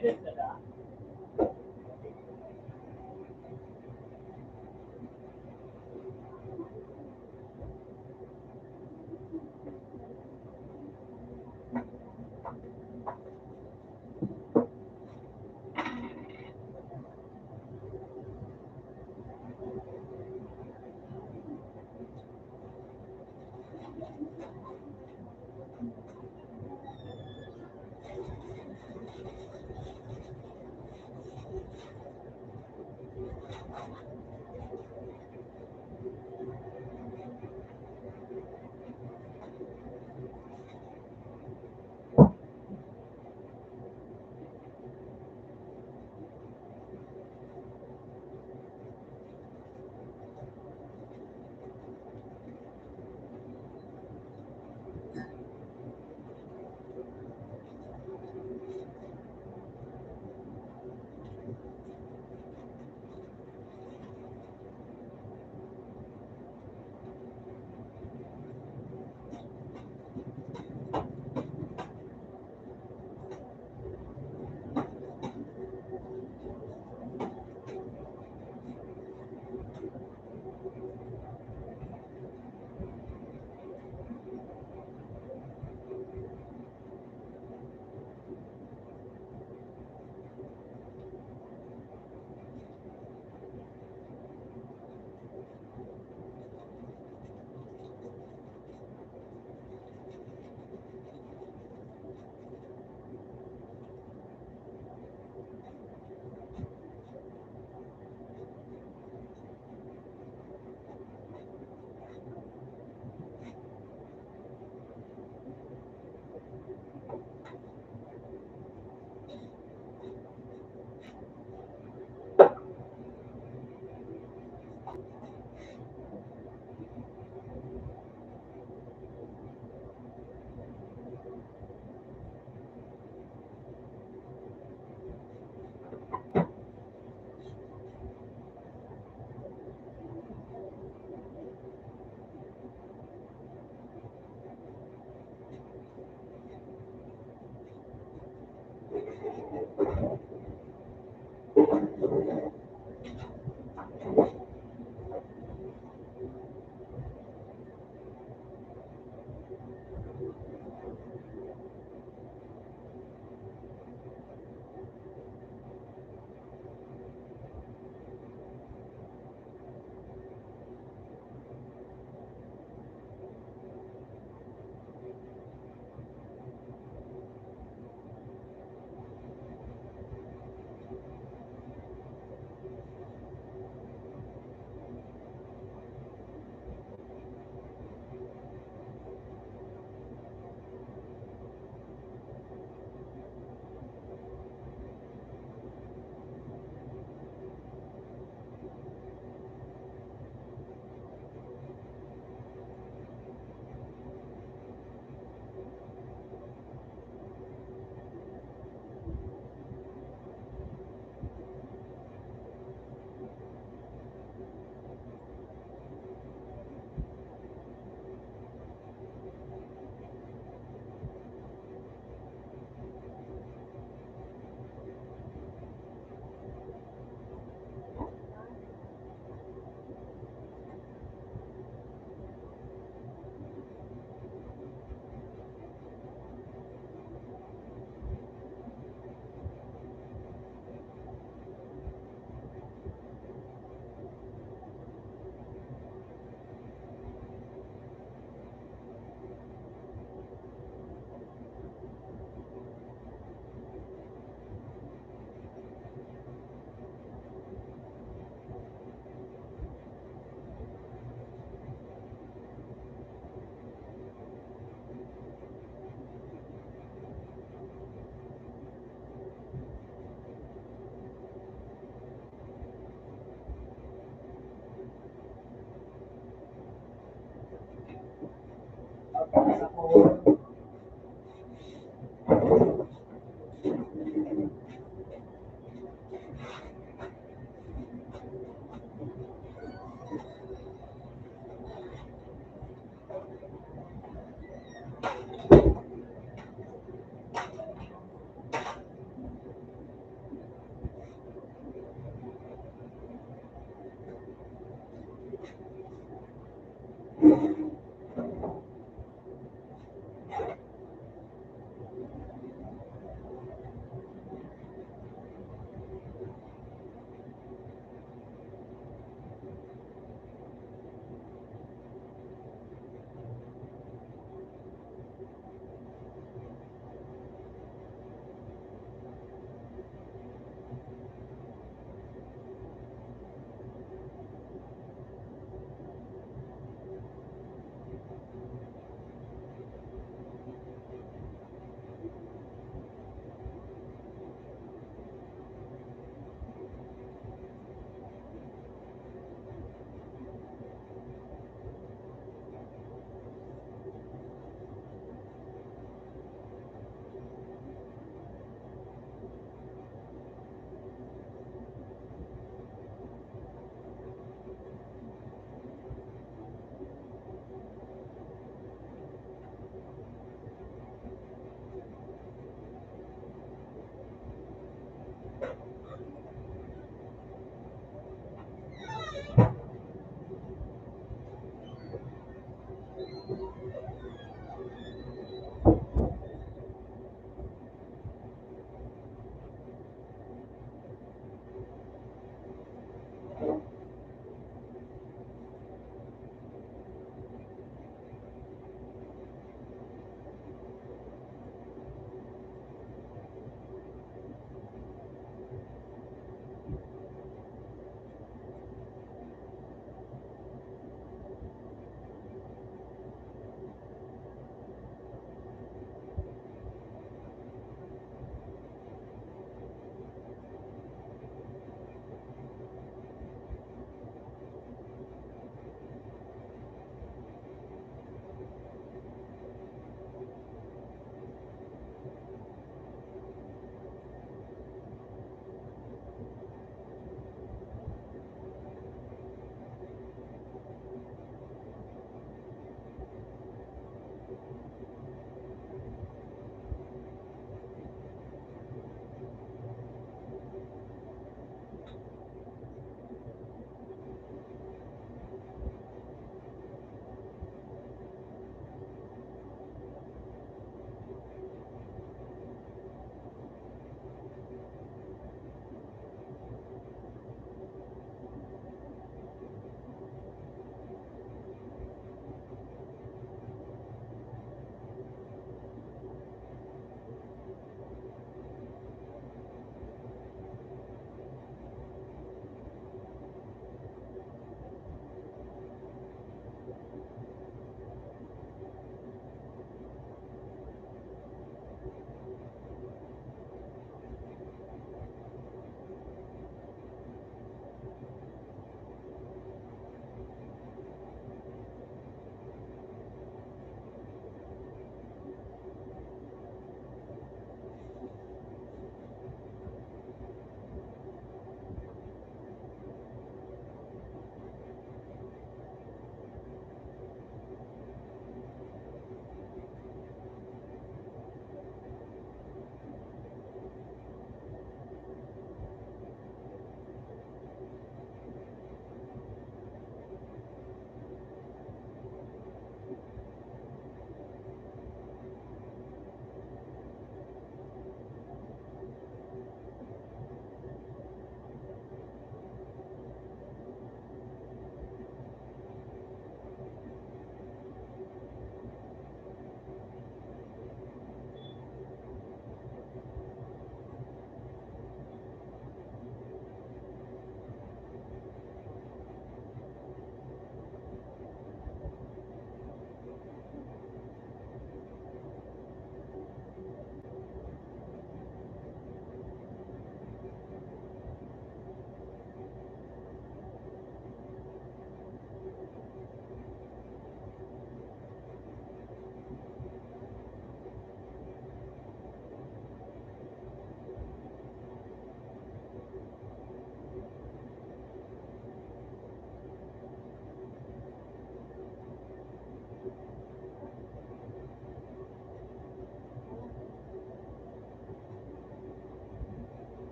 Inis na na.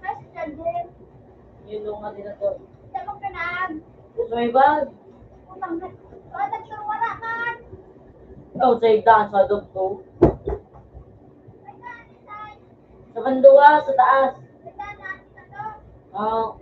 Question din. Yun nung nga din na to. Sa mga kanaan. Gusto may bag? Utang na. Wala wala man. Oh, sa igdaan sa dokto. May kanin tayo. Sa bandua, sa taas. May kanin na to. Oh.